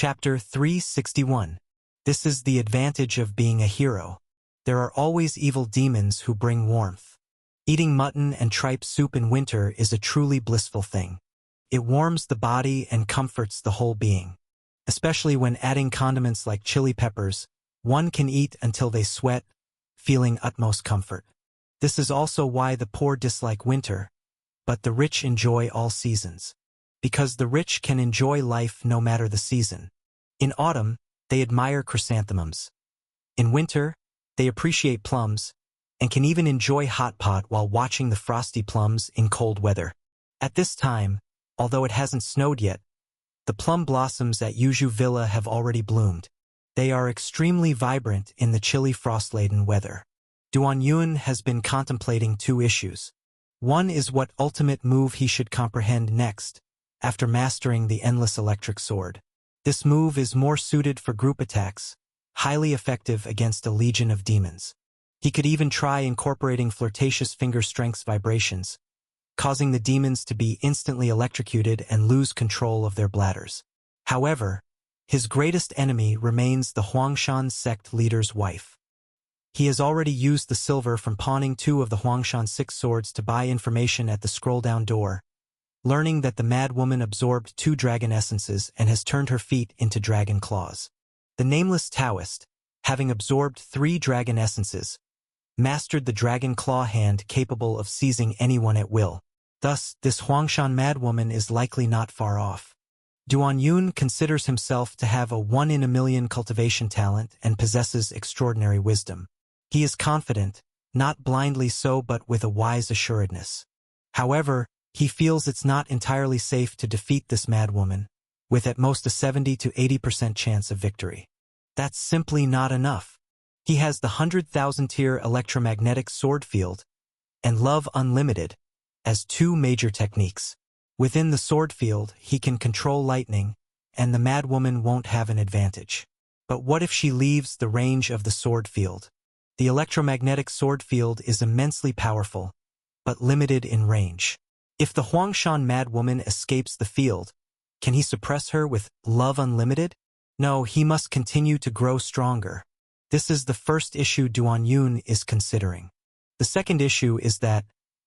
Chapter 361. This is the advantage of being a hero. There are always evil demons who bring warmth. Eating mutton and tripe soup in winter is a truly blissful thing. It warms the body and comforts the whole being. Especially when adding condiments like chili peppers, one can eat until they sweat, feeling utmost comfort. This is also why the poor dislike winter, but the rich enjoy all seasons. Because the rich can enjoy life no matter the season. In autumn, they admire chrysanthemums. In winter, they appreciate plums, and can even enjoy hot pot while watching the frosty plums in cold weather. At this time, although it hasn't snowed yet, the plum blossoms at Yuju Villa have already bloomed. They are extremely vibrant in the chilly frost-laden weather. Duan Yun has been contemplating two issues. One is what ultimate move he should comprehend next, after mastering the endless electric sword. This move is more suited for group attacks, highly effective against a legion of demons. He could even try incorporating flirtatious finger strength's vibrations, causing the demons to be instantly electrocuted and lose control of their bladders. However, his greatest enemy remains the Huangshan sect leader's wife. He has already used the silver from pawning 2 of the Huangshan 6 swords to buy information at the scroll-down door, learning that the mad woman absorbed 2 dragon essences and has turned her feet into dragon claws. The nameless Taoist, having absorbed 3 dragon essences, mastered the dragon claw hand capable of seizing anyone at will. Thus, this Huangshan madwoman is likely not far off. Duan Yun considers himself to have a 1 in a million cultivation talent and possesses extraordinary wisdom. He is confident, not blindly so but with a wise assuredness. However, he feels it's not entirely safe to defeat this madwoman, with at most a 70 to 80% chance of victory. That's simply not enough. He has the 100,000-tier electromagnetic sword field and Love Unlimited as 2 major techniques. Within the sword field, he can control lightning, and the madwoman won't have an advantage. But what if she leaves the range of the sword field? The electromagnetic sword field is immensely powerful, but limited in range. If the Huangshan madwoman escapes the field, can he suppress her with Love Unlimited? No, he must continue to grow stronger. This is the first issue Duan Yun is considering. The second issue is that,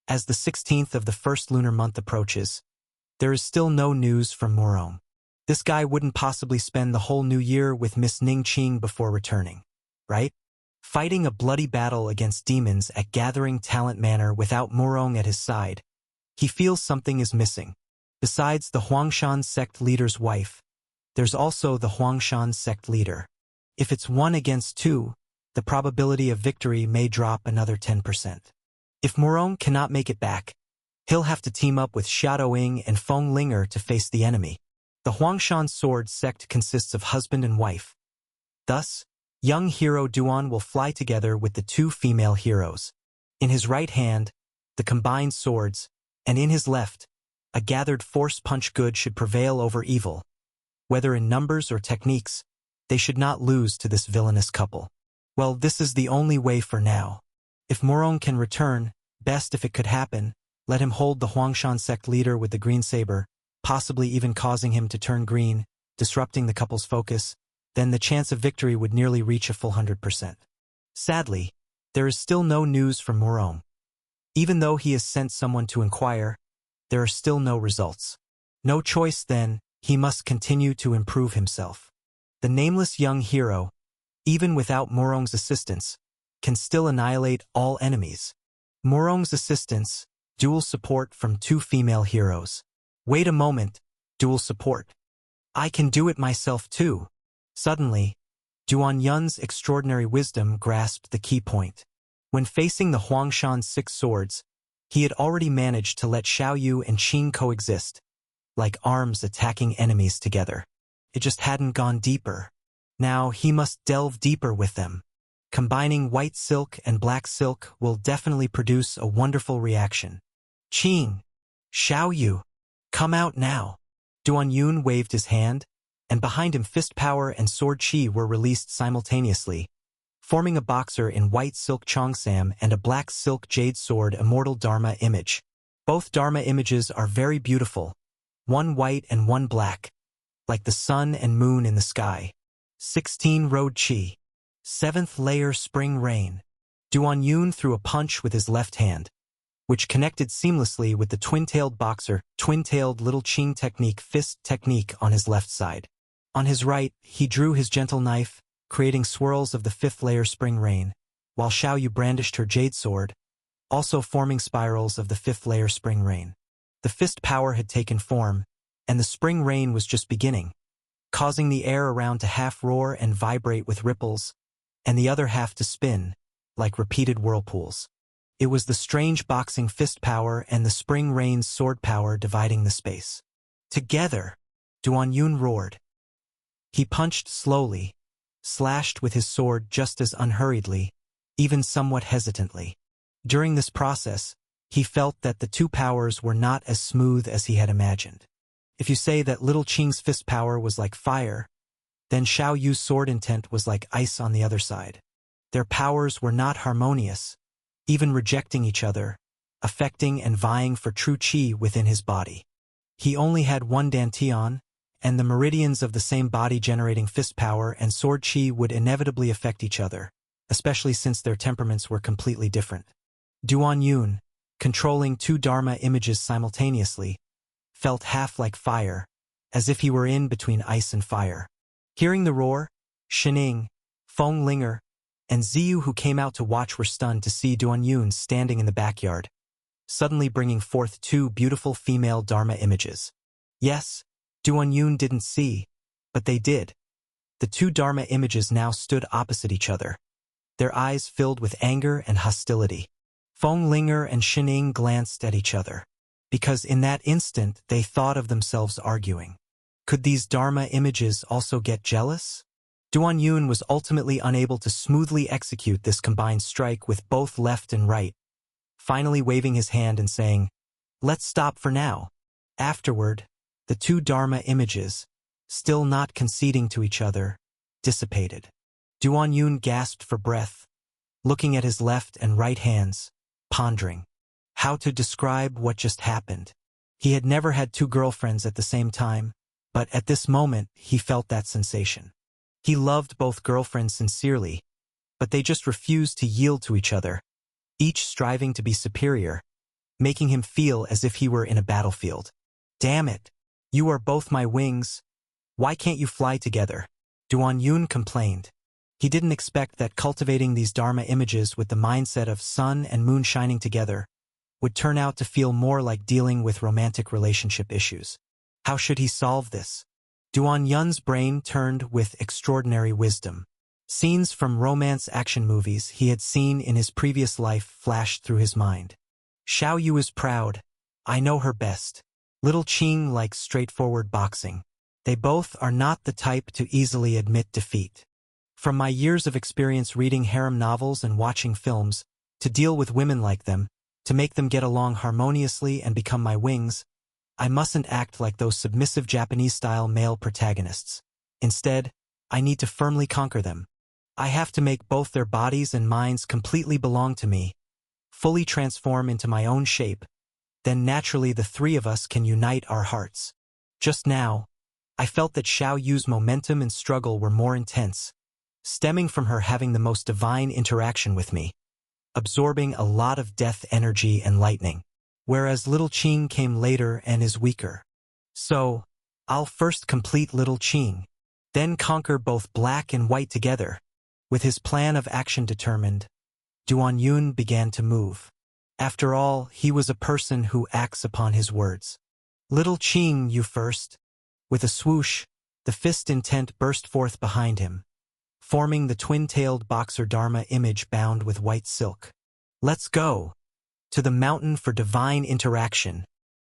as the 16th of the first lunar month approaches, there is still no news from Murong. This guy wouldn't possibly spend the whole new year with Miss Ning Qing before returning, right? Fighting a bloody battle against demons at Gathering Talent Manor without Murong at his side, he feels something is missing. Besides the Huangshan sect leader's wife, there's also the Huangshan sect leader. If it's 1 against 2, the probability of victory may drop another 10%. If Murong cannot make it back, he'll have to team up with Xiaodoying and Feng Linger to face the enemy. The Huangshan sword sect consists of husband and wife. Thus, young hero Duan will fly together with the 2 female heroes. In his right hand, the combined swords, and in his left, a gathered force punch. Good should prevail over evil. Whether in numbers or techniques, they should not lose to this villainous couple. Well, this is the only way for now. If Murong can return, best if it could happen, let him hold the Huangshan sect leader with the green saber, possibly even causing him to turn green, disrupting the couple's focus, then the chance of victory would nearly reach a full 100%. Sadly, there is still no news from Murong. Even though he has sent someone to inquire, there are still no results. No choice then, he must continue to improve himself. The nameless young hero, even without Murong's assistance, can still annihilate all enemies. Murong's assistance, dual support from 2 female heroes. Wait a moment, dual support. I can do it myself too. Suddenly, Duan Yun's extraordinary wisdom grasped the key point. When facing the Huangshan 6 swords, he had already managed to let Xiaoyu and Qing coexist, like arms attacking enemies together. It just hadn't gone deeper. Now he must delve deeper with them. Combining white silk and black silk will definitely produce a wonderful reaction. Qing, Xiaoyu, come out now. Duan Yun waved his hand, and behind him fist power and sword chi were released simultaneously, forming a boxer in white silk Chongsam and a black silk jade sword immortal Dharma image. Both Dharma images are very beautiful, one white and one black, like the sun and moon in the sky. 16 Road Chi. 7th layer Spring Rain. Duan threw a punch with his left hand, which connected seamlessly with the twin-tailed boxer, twin-tailed little Qing technique fist technique on his left side. On his right, he drew his gentle knife, creating swirls of the 5th layer Spring Rain, while Xiao Yu brandished her jade sword, also forming spirals of the 5th layer Spring Rain. The fist power had taken form, and the Spring Rain was just beginning, causing the air around to half roar and vibrate with ripples, and the other half to spin, like repeated whirlpools. It was the strange boxing fist power and the Spring Rain's sword power dividing the space. Together, Duan roared. He punched slowly, slashed with his sword just as unhurriedly, even somewhat hesitantly. During this process, he felt that the two powers were not as smooth as he had imagined. If you say that Little Qing's fist power was like fire, then Xiao Yu's sword intent was like ice on the other side. Their powers were not harmonious, even rejecting each other, affecting and vying for true qi within his body. He only had one dantian, and the meridians of the same body generating fist power and sword qi would inevitably affect each other, especially since their temperaments were completely different. Duan, controlling two Dharma images simultaneously, felt half like fire, as if he were in between ice and fire. Hearing the roar, Shining, Feng Linger, and Ziyu who came out to watch were stunned to see Duan standing in the backyard, suddenly bringing forth two beautiful female Dharma images. Yes, Duan didn't see, but they did. The two Dharma images now stood opposite each other, their eyes filled with anger and hostility. Feng Linger and Shining glanced at each other, because in that instant they thought of themselves arguing. Could these Dharma images also get jealous? Duan was ultimately unable to smoothly execute this combined strike with both left and right, finally waving his hand and saying, "Let's stop for now." Afterward, the two Dharma images, still not conceding to each other, dissipated. Duan gasped for breath, looking at his left and right hands, pondering how to describe what just happened. He had never had two girlfriends at the same time, but at this moment he felt that sensation. He loved both girlfriends sincerely, but they just refused to yield to each other, each striving to be superior, making him feel as if he were in a battlefield. "Damn it! You are both my wings. Why can't you fly together?" Duan complained. He didn't expect that cultivating these Dharma images with the mindset of sun and moon shining together would turn out to feel more like dealing with romantic relationship issues. How should he solve this? Duan brain turned with extraordinary wisdom. Scenes from romance action movies he had seen in his previous life flashed through his mind. Xiao Yu is proud. I know her best. Little Qing likes straightforward boxing. They both are not the type to easily admit defeat. From my years of experience reading harem novels and watching films, to deal with women like them, to make them get along harmoniously and become my wings, I mustn't act like those submissive Japanese-style male protagonists. Instead, I need to firmly conquer them. I have to make both their bodies and minds completely belong to me, fully transform into my own shape, then naturally the three of us can unite our hearts. Just now, I felt that Xiao Yu's momentum and struggle were more intense, stemming from her having the most divine interaction with me, absorbing a lot of death energy and lightning, whereas Little Qing came later and is weaker. So, I'll first complete Little Qing, then conquer both black and white together. With his plan of action determined, Duan began to move. After all, he was a person who acts upon his words. Little Qing, you first. With a swoosh, the fist intent burst forth behind him, forming the twin-tailed boxer Dharma image bound with white silk. Let's go to the mountain for divine interaction.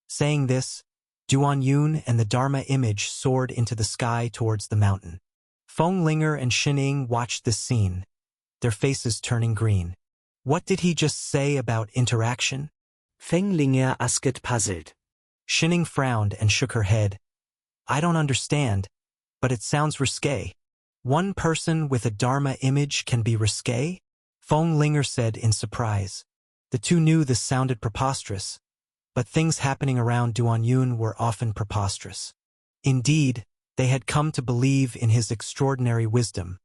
Saying this, Duan and the Dharma image soared into the sky towards the mountain. Feng Linger and Shining watched this scene, their faces turning green. What did he just say about interaction? Feng Linger asked, puzzled. Shining frowned and shook her head. I don't understand, but it sounds risque. One person with a Dharma image can be risque? Feng Linger said in surprise. The two knew this sounded preposterous, but things happening around Duan were often preposterous. Indeed, They had come to believe in his extraordinary wisdom.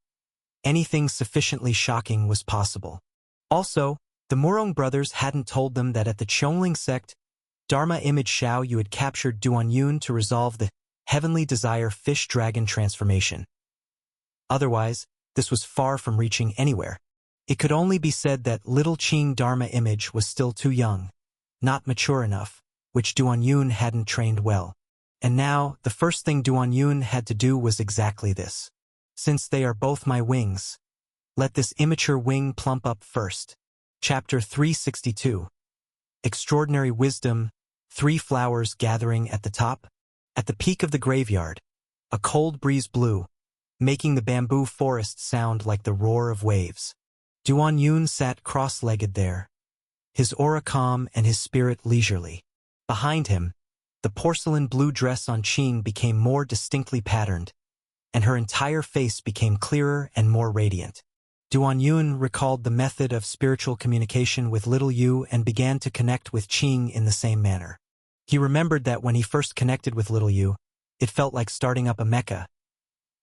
Anything sufficiently shocking was possible. Also, the Murong brothers hadn't told them that at the Chongling sect, Dharma image Xiao Yu had captured Duan Yun to resolve the heavenly desire fish-dragon transformation. Otherwise, this was far from reaching anywhere. It could only be said that little Qing Dharma image was still too young, not mature enough, which Duan Yun hadn't trained well. And now, the first thing Duan Yun had to do was exactly this. Since they are both my wings, let this immature wing plump up first. Chapter 362. Extraordinary Wisdom, 3 flowers gathering at the top. At the peak of the graveyard, a cold breeze blew, making the bamboo forest sound like the roar of waves. Duan Yun sat cross-legged there, his aura calm and his spirit leisurely. Behind him, the porcelain blue dress on Qing became more distinctly patterned, and her entire face became clearer and more radiant. Duan Yun recalled the method of spiritual communication with little Yu and began to connect with Qing in the same manner. He remembered that when he first connected with little Yu, it felt like starting up a mecha.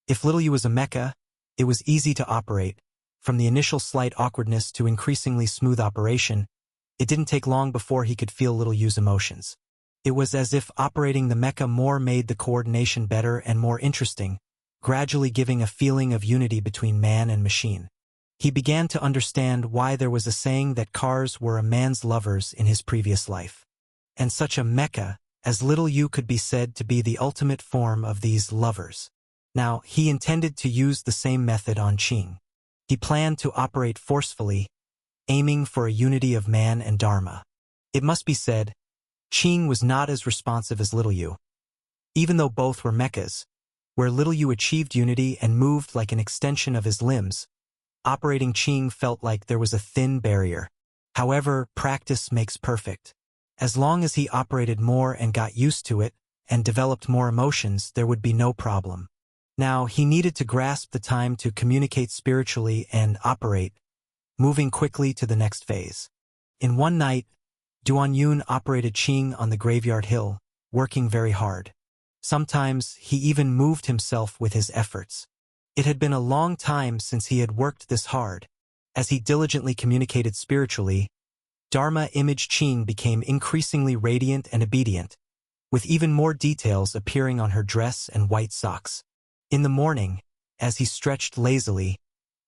If little Yu was a mecha, it was easy to operate. From the initial slight awkwardness to increasingly smooth operation, it didn't take long before he could feel little Yu's emotions. It was as if operating the mecha more made the coordination better and more interesting, gradually giving a feeling of unity between man and machine. He began to understand why there was a saying that cars were a man's lovers in his previous life. And such a mecha, as little Yu could be said to be the ultimate form of these lovers. Now, he intended to use the same method on Qing. He planned to operate forcefully, aiming for a unity of man and Dharma. It must be said, Qing was not as responsive as little Yu. Even though both were mechas, where little Yu achieved unity and moved like an extension of his limbs, operating Qing felt like there was a thin barrier. However, practice makes perfect. As long as he operated more and got used to it, and developed more emotions, there would be no problem. Now, he needed to grasp the time to communicate spiritually and operate, moving quickly to the next phase. In one night, Duan Yun operated Qing on the graveyard hill, working very hard. Sometimes, he even moved himself with his efforts. It had been a long time since he had worked this hard. As he diligently communicated spiritually, Dharma image Qing became increasingly radiant and obedient, with even more details appearing on her dress and white socks. In the morning, as he stretched lazily,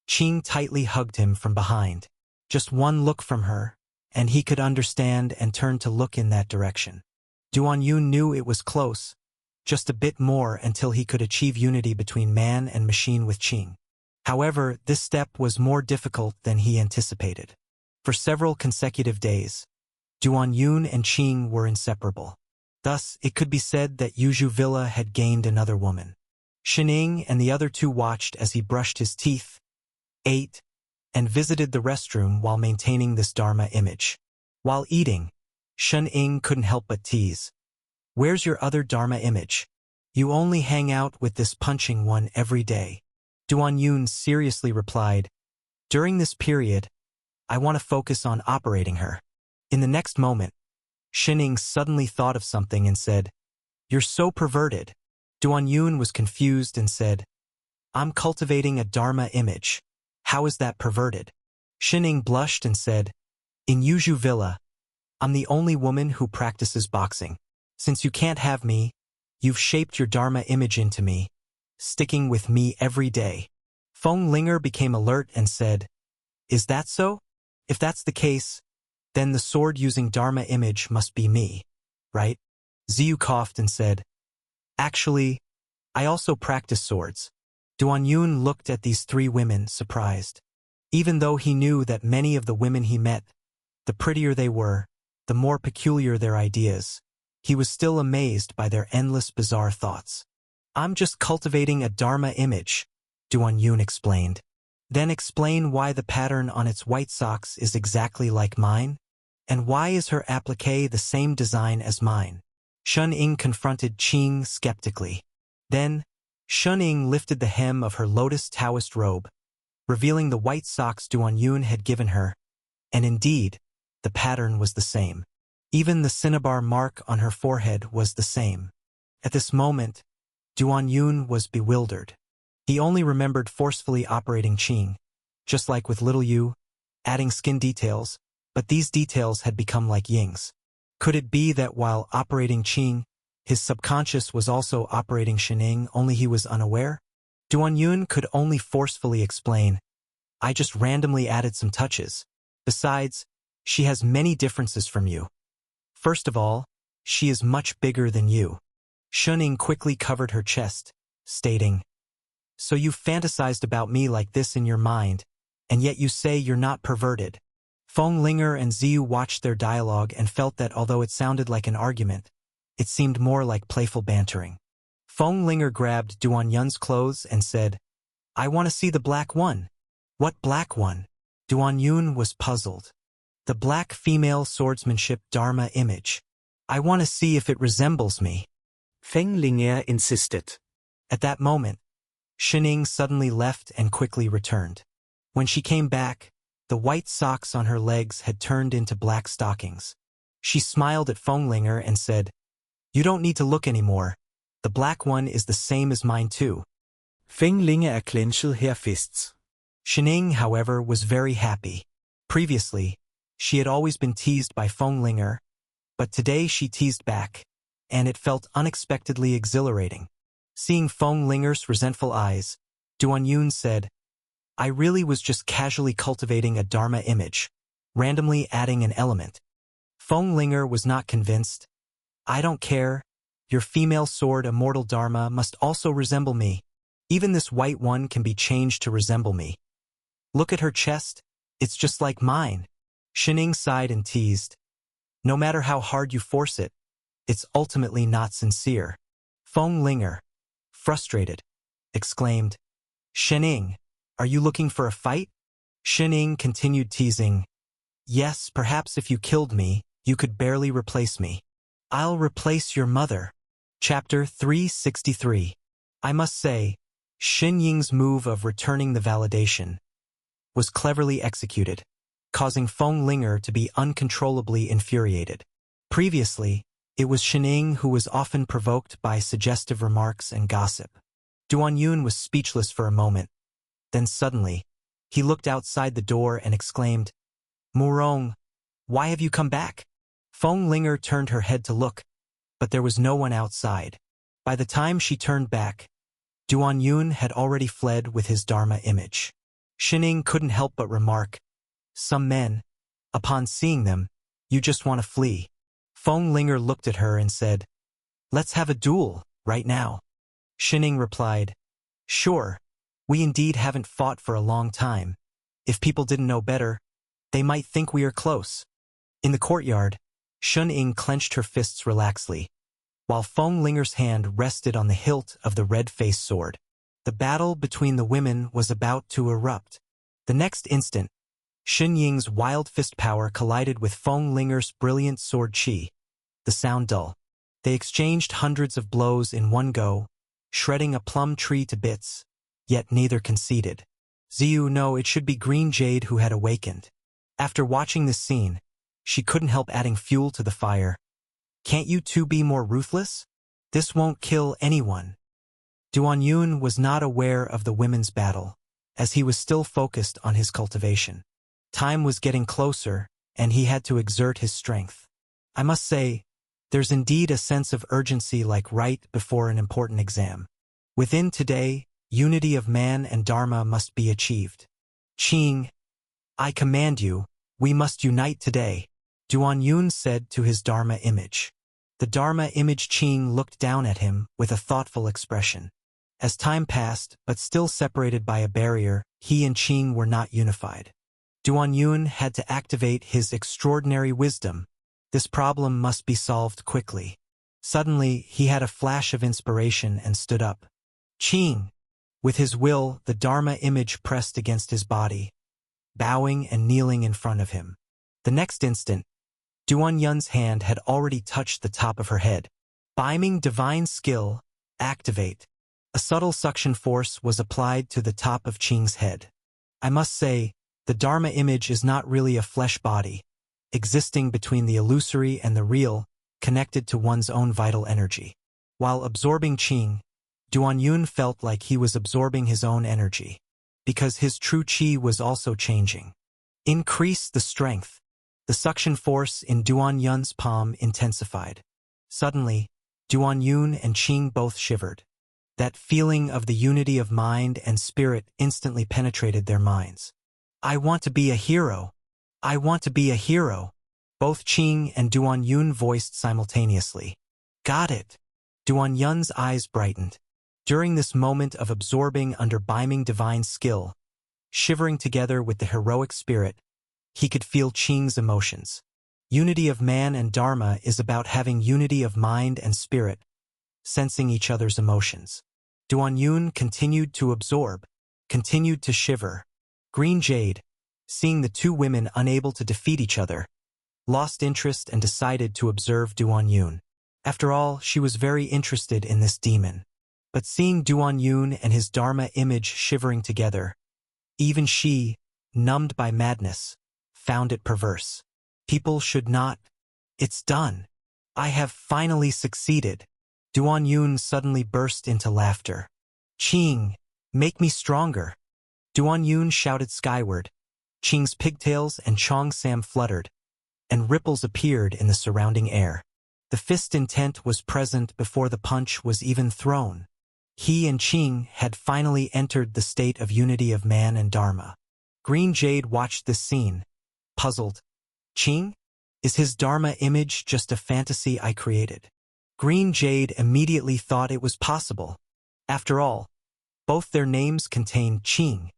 Qing tightly hugged him from behind. Just one look from her, and he could understand and turn to look in that direction. Duan Yun knew it was close, just a bit more until he could achieve unity between man and machine with Qing. However, this step was more difficult than he anticipated. For several consecutive days, Duan Yun and Qing were inseparable. Thus, it could be said that Yuzhu Villa had gained another woman. Shining and the other two watched as he brushed his teeth, ate, and visited the restroom while maintaining this Dharma image. While eating, Shining couldn't help but tease. "Where's your other Dharma image? You only hang out with this punching one every day." Duan Yun seriously replied, "During this period, I want to focus on operating her." In the next moment, Shining suddenly thought of something and said, "You're so perverted." Duan Yun was confused and said, "I'm cultivating a Dharma image. How is that perverted?" Shining blushed and said, "In Yuzhu Villa, I'm the only woman who practices boxing. Since you can't have me, you've shaped your Dharma image into me, sticking with me every day." Feng Linger became alert and said, "Is that so? If that's the case, then the sword-using Dharma image must be me, right?" Ziyu coughed and said, "Actually, I also practice swords." Duan Yun looked at these 3 women, surprised. Even though he knew that many of the women he met, the prettier they were, the more peculiar their ideas, he was still amazed by their endless bizarre thoughts. "I'm just cultivating a Dharma image," Duan Yun explained. "Then explain why the pattern on its white socks is exactly like mine, and why is her applique the same design as mine?" Shun-Ing confronted Qing skeptically. Then, Shun-Ing lifted the hem of her Lotus Taoist robe, revealing the white socks Duan Yun had given her, and indeed, the pattern was the same. Even the cinnabar mark on her forehead was the same. At this moment, Duan Yun was bewildered. He only remembered forcefully operating Qing, just like with little Yu, adding skin details, but these details had become like Ying's. Could it be that while operating Qing, his subconscious was also operating Shining, only he was unaware? Duan Yun could only forcefully explain, I just randomly added some touches. Besides, she has many differences from you. First of all, she is much bigger than you. Shining quickly covered her chest, stating, So you fantasized about me like this in your mind, and yet you say you're not perverted. Feng Linger and Ziyu watched their dialogue and felt that although it sounded like an argument, it seemed more like playful bantering. Feng Linger grabbed Duan Yun's clothes and said, I want to see the black one. What black one? Duan Yun was puzzled. The black female swordsmanship Dharma image. I want to see if it resembles me. Feng Linger insisted. At that moment, Shining suddenly left and quickly returned. When she came back, the white socks on her legs had turned into black stockings. She smiled at Feng Linger and said, You don't need to look anymore. The black one is the same as mine too. Feng Linger clenched her fists. Shining, however, was very happy. Previously, she had always been teased by Feng Linger, but today she teased back, and it felt unexpectedly exhilarating. Seeing Feng Linger's resentful eyes, Duan Yun said, I really was just casually cultivating a Dharma image, randomly adding an element. Feng Linger was not convinced. I don't care. Your female sword immortal Dharma must also resemble me. Even this white one can be changed to resemble me. Look at her chest. It's just like mine. Shining sighed and teased. No matter how hard you force it, it's ultimately not sincere. Feng Linger, frustrated, exclaimed, Shining, are you looking for a fight? Shining continued teasing. Yes, perhaps if you killed me, you could barely replace me. I'll replace your mother. Chapter 363. I must say, Xin Ying's move of returning the validation was cleverly executed, causing Feng Linger to be uncontrollably infuriated. Previously, it was Shining who was often provoked by suggestive remarks and gossip. Duan Yun was speechless for a moment. Then suddenly, he looked outside the door and exclaimed, Murong, why have you come back? Feng Linger turned her head to look, but there was no one outside. By the time she turned back, Duan Yun had already fled with his Dharma image. Shining couldn't help but remark, Some men, upon seeing them, you just want to flee. Feng Linger looked at her and said, Let's have a duel, right now. Shining replied, Sure, we indeed haven't fought for a long time. If people didn't know better, they might think we are close. In the courtyard, Shun Ying clenched her fists relaxedly, while Feng Linger's hand rested on the hilt of the red-faced sword. The battle between the women was about to erupt. The next instant, Shun Ying's wild fist power collided with Feng Linger's brilliant sword chi. The sound dull. They exchanged hundreds of blows in one go, shredding a plum tree to bits, yet neither conceded. Ziyu, no, it should be Green Jade who had awakened. After watching this scene, she couldn't help adding fuel to the fire. Can't you two be more ruthless? This won't kill anyone. Duan Yun was not aware of the women's battle, as he was still focused on his cultivation. Time was getting closer, and he had to exert his strength. I must say, there's indeed a sense of urgency like right before an important exam. Within today, unity of man and Dharma must be achieved. Qing, I command you, we must unite today, Duan Yun said to his Dharma image. The Dharma image Qing looked down at him with a thoughtful expression. As time passed, but still separated by a barrier, he and Qing were not unified. Duan Yun had to activate his extraordinary wisdom. This problem must be solved quickly. Suddenly, he had a flash of inspiration and stood up. Qing! With his will, the Dharma image pressed against his body, bowing and kneeling in front of him. The next instant, Duan Yun's hand had already touched the top of her head. Beiming divine skill, activate. A subtle suction force was applied to the top of Qing's head. I must say, the Dharma image is not really a flesh body, existing between the illusory and the real, connected to one's own vital energy. While absorbing Qing, Duan Yun felt like he was absorbing his own energy, because his true qi was also changing. Increase the strength. The suction force in Duan Yun's palm intensified. Suddenly, Duan Yun and Qing both shivered. That feeling of the unity of mind and spirit instantly penetrated their minds. I want to be a hero. I want to be a hero. Both Qing and Duan Yun voiced simultaneously. Got it. Duan Yun's eyes brightened. During this moment of absorbing under Beiming divine skill, shivering together with the heroic spirit, he could feel Qing's emotions. Unity of man and Dharma is about having unity of mind and spirit, sensing each other's emotions. Duan Yun continued to absorb, continued to shiver. Green Jade, seeing the two women unable to defeat each other, lost interest and decided to observe Duan Yun. After all, she was very interested in this demon. But seeing Duan Yun and his Dharma image shivering together, even she, numbed by madness, found it perverse. People should not. It's done. I have finally succeeded. Duan Yun suddenly burst into laughter. Qing, make me stronger. Duan Yun shouted skyward. Qing's pigtails and Chong Sam fluttered, and ripples appeared in the surrounding air. The fist intent was present before the punch was even thrown. He and Qing had finally entered the state of unity of man and Dharma. Green Jade watched this scene, puzzled. Qing? Is his Dharma image just a fantasy I created? Green Jade immediately thought it was possible. After all, both their names contain Qing.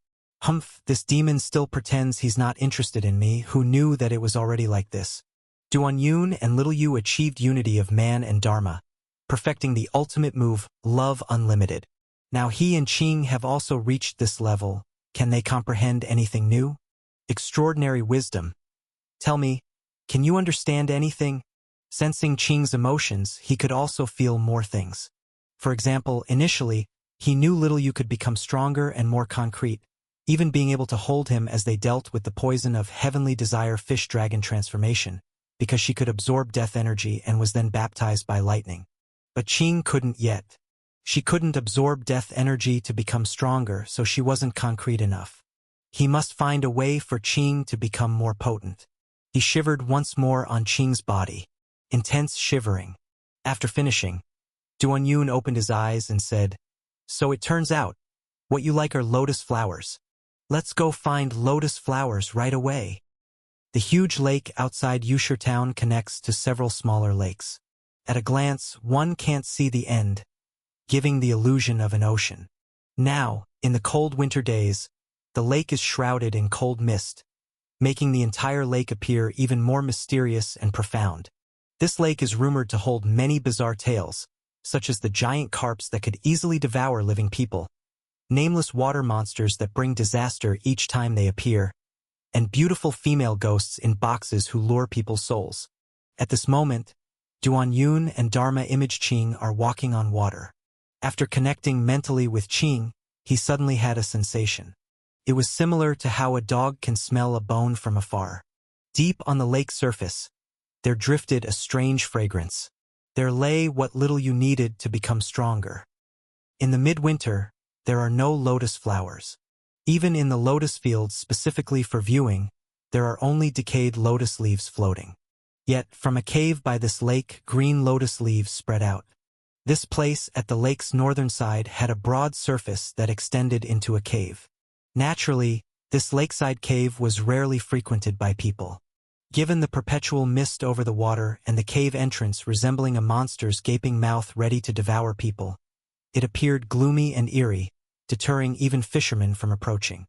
Humph, this demon still pretends he's not interested in me, who knew that it was already like this. Duan Yun and Little Yu achieved unity of man and Dharma, perfecting the ultimate move, Love Unlimited. Now he and Qing have also reached this level. Can they comprehend anything new? Extraordinary wisdom. Tell me, can you understand anything? Sensing Qing's emotions, he could also feel more things. For example, initially, he knew Little Yu could become stronger and more concrete, even being able to hold him as they dealt with the poison of Heavenly Desire Fish Dragon transformation, because she could absorb death energy and was then baptized by lightning. But Qing couldn't yet. She couldn't absorb death energy to become stronger, so she wasn't concrete enough. He must find a way for Qing to become more potent. He shivered once more on Qing's body. Intense shivering. After finishing, Duan Yun opened his eyes and said, So it turns out, what you like are lotus flowers. Let's go find lotus flowers right away. The huge lake outside Yusher town connects to several smaller lakes. At a glance, one can't see the end, giving the illusion of an ocean. Now, in the cold winter days, the lake is shrouded in cold mist, making the entire lake appear even more mysterious and profound. This lake is rumored to hold many bizarre tales, such as the giant carps that could easily devour living people, nameless water monsters that bring disaster each time they appear, and beautiful female ghosts in boxes who lure people's souls. At this moment, Duan Yun and Dharma image Qing are walking on water. After connecting mentally with Qing, he suddenly had a sensation. It was similar to how a dog can smell a bone from afar. Deep on the lake surface, there drifted a strange fragrance. There lay what little you needed to become stronger. In the midwinter, there are no lotus flowers. Even in the lotus fields specifically for viewing, there are only decayed lotus leaves floating. Yet, from a cave by this lake, green lotus leaves spread out. This place at the lake's northern side had a broad surface that extended into a cave. Naturally, this lakeside cave was rarely frequented by people. Given the perpetual mist over the water and the cave entrance resembling a monster's gaping mouth ready to devour people, it appeared gloomy and eerie, deterring even fishermen from approaching.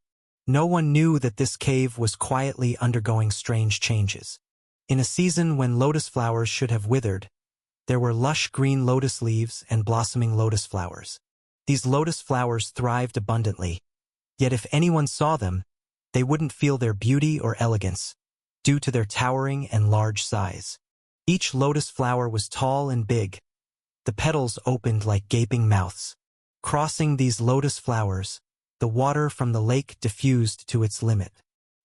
No one knew that this cave was quietly undergoing strange changes. In a season when lotus flowers should have withered, there were lush green lotus leaves and blossoming lotus flowers. These lotus flowers thrived abundantly, yet if anyone saw them, they wouldn't feel their beauty or elegance, due to their towering and large size. Each lotus flower was tall and big. The petals opened like gaping mouths. Crossing these lotus flowers, the water from the lake diffused to its limit.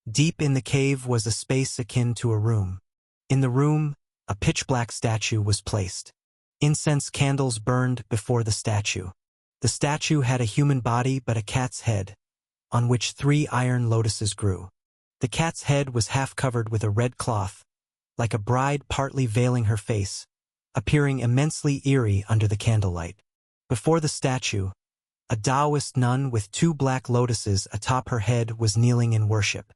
Deep in the cave was a space akin to a room. In the room, a pitch-black statue was placed. Incense candles burned before the statue. The statue had a human body but a cat's head, on which 3 iron lotuses grew. The cat's head was half covered with a red cloth, like a bride partly veiling her face, appearing immensely eerie under the candlelight. Before the statue, a Taoist nun with 2 black lotuses atop her head was kneeling in worship.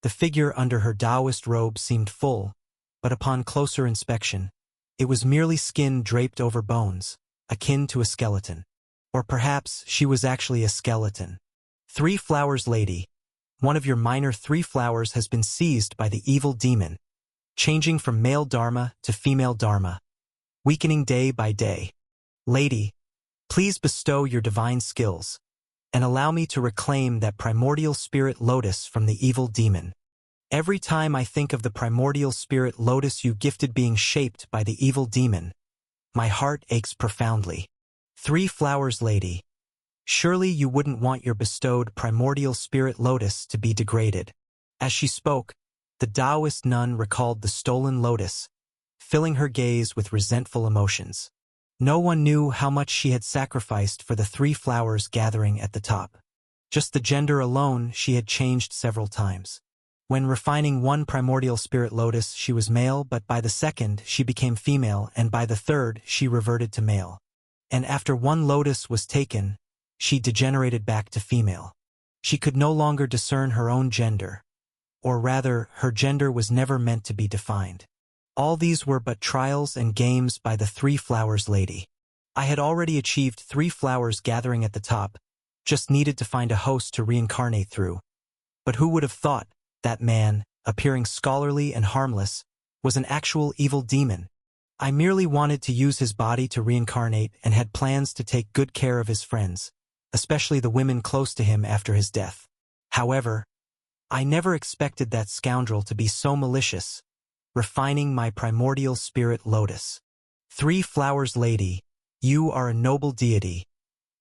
The figure under her Taoist robe seemed full, but upon closer inspection, it was merely skin draped over bones, akin to a skeleton. Or perhaps she was actually a skeleton. 3 flowers lady, one of your minor 3 flowers has been seized by the evil demon, changing from male dharma to female dharma, weakening day by day. Lady, please bestow your divine skills, and allow me to reclaim that primordial spirit lotus from the evil demon. Every time I think of the primordial spirit lotus you gifted being shaped by the evil demon, my heart aches profoundly. 3 flowers lady, surely you wouldn't want your bestowed primordial spirit lotus to be degraded. As she spoke, the Taoist nun recalled the stolen lotus, filling her gaze with resentful emotions. No one knew how much she had sacrificed for the 3 flowers gathering at the top. Just the gender alone she had changed several times. When refining one primordial spirit lotus she was male, but by the second she became female, and by the third she reverted to male. And after one lotus was taken, she degenerated back to female. She could no longer discern her own gender. Or rather, her gender was never meant to be defined. All these were but trials and games by the 3 flowers lady. I had already achieved 3 flowers gathering at the top, just needed to find a host to reincarnate through. But who would have thought that man, appearing scholarly and harmless, was an actual evil demon? I merely wanted to use his body to reincarnate and had plans to take good care of his friends, especially the women close to him after his death. However, I never expected that scoundrel to be so malicious, refining my primordial spirit lotus. 3 flowers lady, you are a noble deity.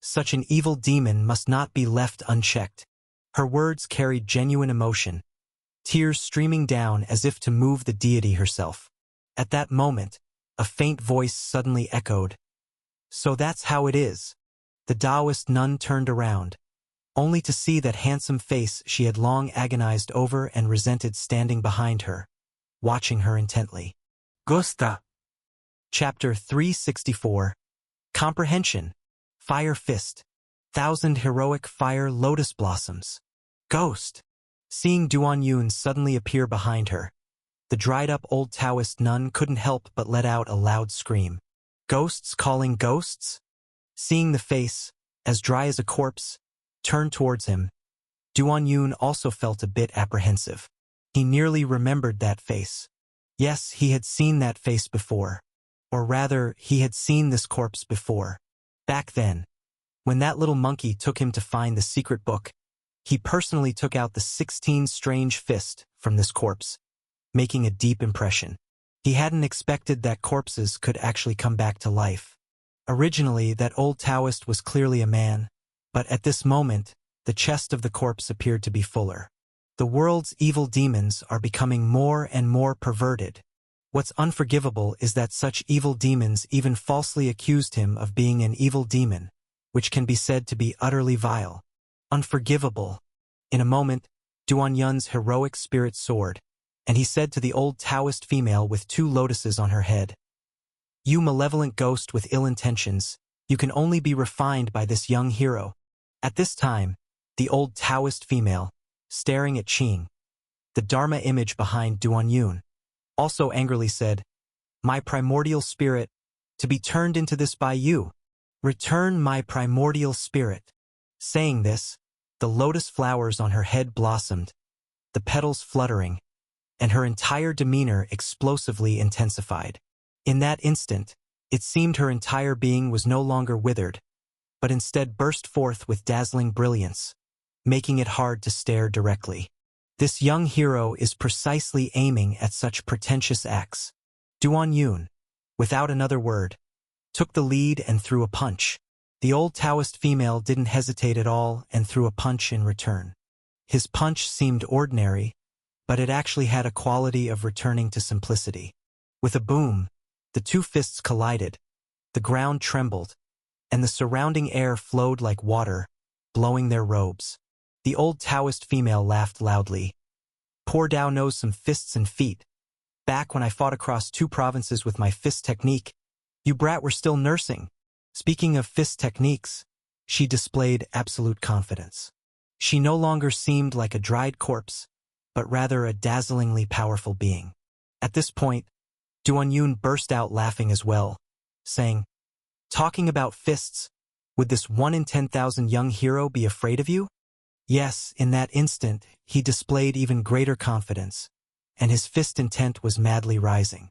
Such an evil demon must not be left unchecked. Her words carried genuine emotion, tears streaming down as if to move the deity herself. At that moment, a faint voice suddenly echoed, "So that's how it is." The Taoist nun turned around, only to see that handsome face she had long agonized over and resented standing behind her, watching her intently. Gusta. Chapter 364. Comprehension. Fire Fist. 1,000 heroic fire lotus blossoms. Ghost. Seeing Duan Yun suddenly appear behind her, the dried-up old Taoist nun couldn't help but let out a loud scream. Ghosts calling ghosts? Seeing the face, as dry as a corpse, turned towards him, Duan Yun also felt a bit apprehensive. He nearly remembered that face. Yes, he had seen that face before. Or rather, he had seen this corpse before. Back then, when that little monkey took him to find the secret book, he personally took out the 16 strange fist from this corpse, making a deep impression. He hadn't expected that corpses could actually come back to life. Originally, that old Taoist was clearly a man, but at this moment, the chest of the corpse appeared to be fuller. The world's evil demons are becoming more and more perverted. What's unforgivable is that such evil demons even falsely accused him of being an evil demon, which can be said to be utterly vile. Unforgivable. In a moment, Duan Yun's heroic spirit soared, and he said to the old Taoist female with 2 lotuses on her head, "You malevolent ghost with ill intentions, you can only be refined by this young hero." At this time, the old Taoist female, staring at Qing, the Dharma image behind Duan Yun, also angrily said, "My primordial spirit, to be turned into this by you. Return my primordial spirit." Saying this, the lotus flowers on her head blossomed, the petals fluttering, and her entire demeanor explosively intensified. In that instant, it seemed her entire being was no longer withered, but instead burst forth with dazzling brilliance, making it hard to stare directly. This young hero is precisely aiming at such pretentious acts. Duan Yun, without another word, took the lead and threw a punch. The old Taoist female didn't hesitate at all and threw a punch in return. His punch seemed ordinary, but it actually had a quality of returning to simplicity. With a boom, the 2 fists collided, the ground trembled, and the surrounding air flowed like water, blowing their robes. The old Taoist female laughed loudly. Poor Dao knows some fists and feet. Back when I fought across 2 provinces with my fist technique, you brat were still nursing. Speaking of fist techniques, she displayed absolute confidence. She no longer seemed like a dried corpse, but rather a dazzlingly powerful being. At this point, Duan Yun burst out laughing as well, saying, "Talking about fists, would this 1 in 10,000 young hero be afraid of you?" Yes, in that instant, he displayed even greater confidence, and his fist intent was madly rising.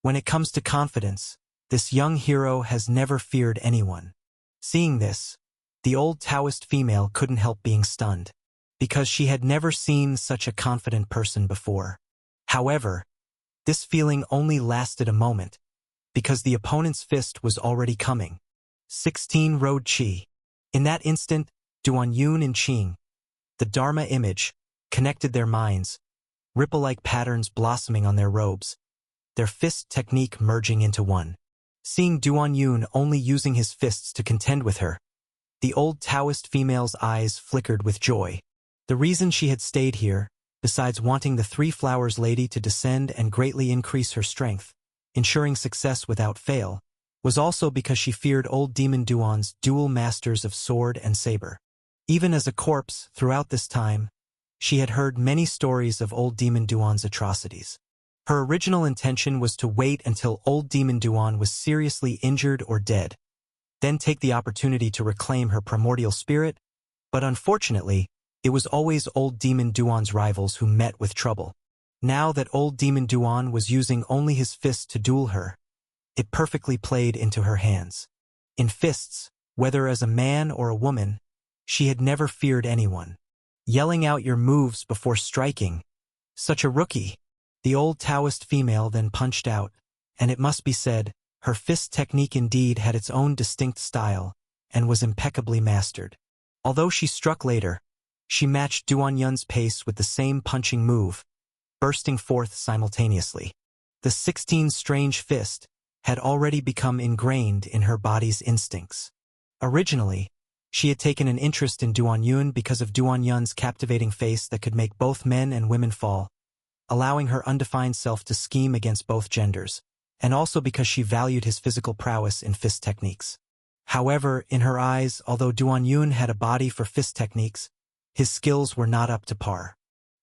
When it comes to confidence, this young hero has never feared anyone. Seeing this, the old Taoist female couldn't help being stunned, because she had never seen such a confident person before. However, this feeling only lasted a moment, because the opponent's fist was already coming. 16 Road Chi. In that instant, Duan Yun and Qing, the Dharma image, connected their minds, ripple-like patterns blossoming on their robes, their fist technique merging into one. Seeing Duan Yun only using his fists to contend with her, the old Taoist female's eyes flickered with joy. The reason she had stayed here, besides wanting the 3 Flowers Lady to descend and greatly increase her strength, ensuring success without fail, was also because she feared old Demon Duan's dual masters of sword and saber. Even as a corpse, throughout this time, she had heard many stories of old Demon Duan's atrocities. Her original intention was to wait until old Demon Duan was seriously injured or dead, then take the opportunity to reclaim her primordial spirit, but unfortunately, it was always old Demon Duan's rivals who met with trouble. Now that old Demon Duan was using only his fists to duel her, it perfectly played into her hands. In fists, whether as a man or a woman, she had never feared anyone. Yelling out your moves before striking. Such a rookie. The old Taoist female then punched out, and it must be said, her fist technique indeed had its own distinct style, and was impeccably mastered. Although she struck later, she matched Duan Yun's pace with the same punching move, bursting forth simultaneously. The 16 strange fist had already become ingrained in her body's instincts. Originally, she had taken an interest in Duan Yun because of Duan Yun's captivating face that could make both men and women fall, allowing her undefined self to scheme against both genders, and also because she valued his physical prowess in fist techniques. However, in her eyes, although Duan Yun had a body for fist techniques, his skills were not up to par.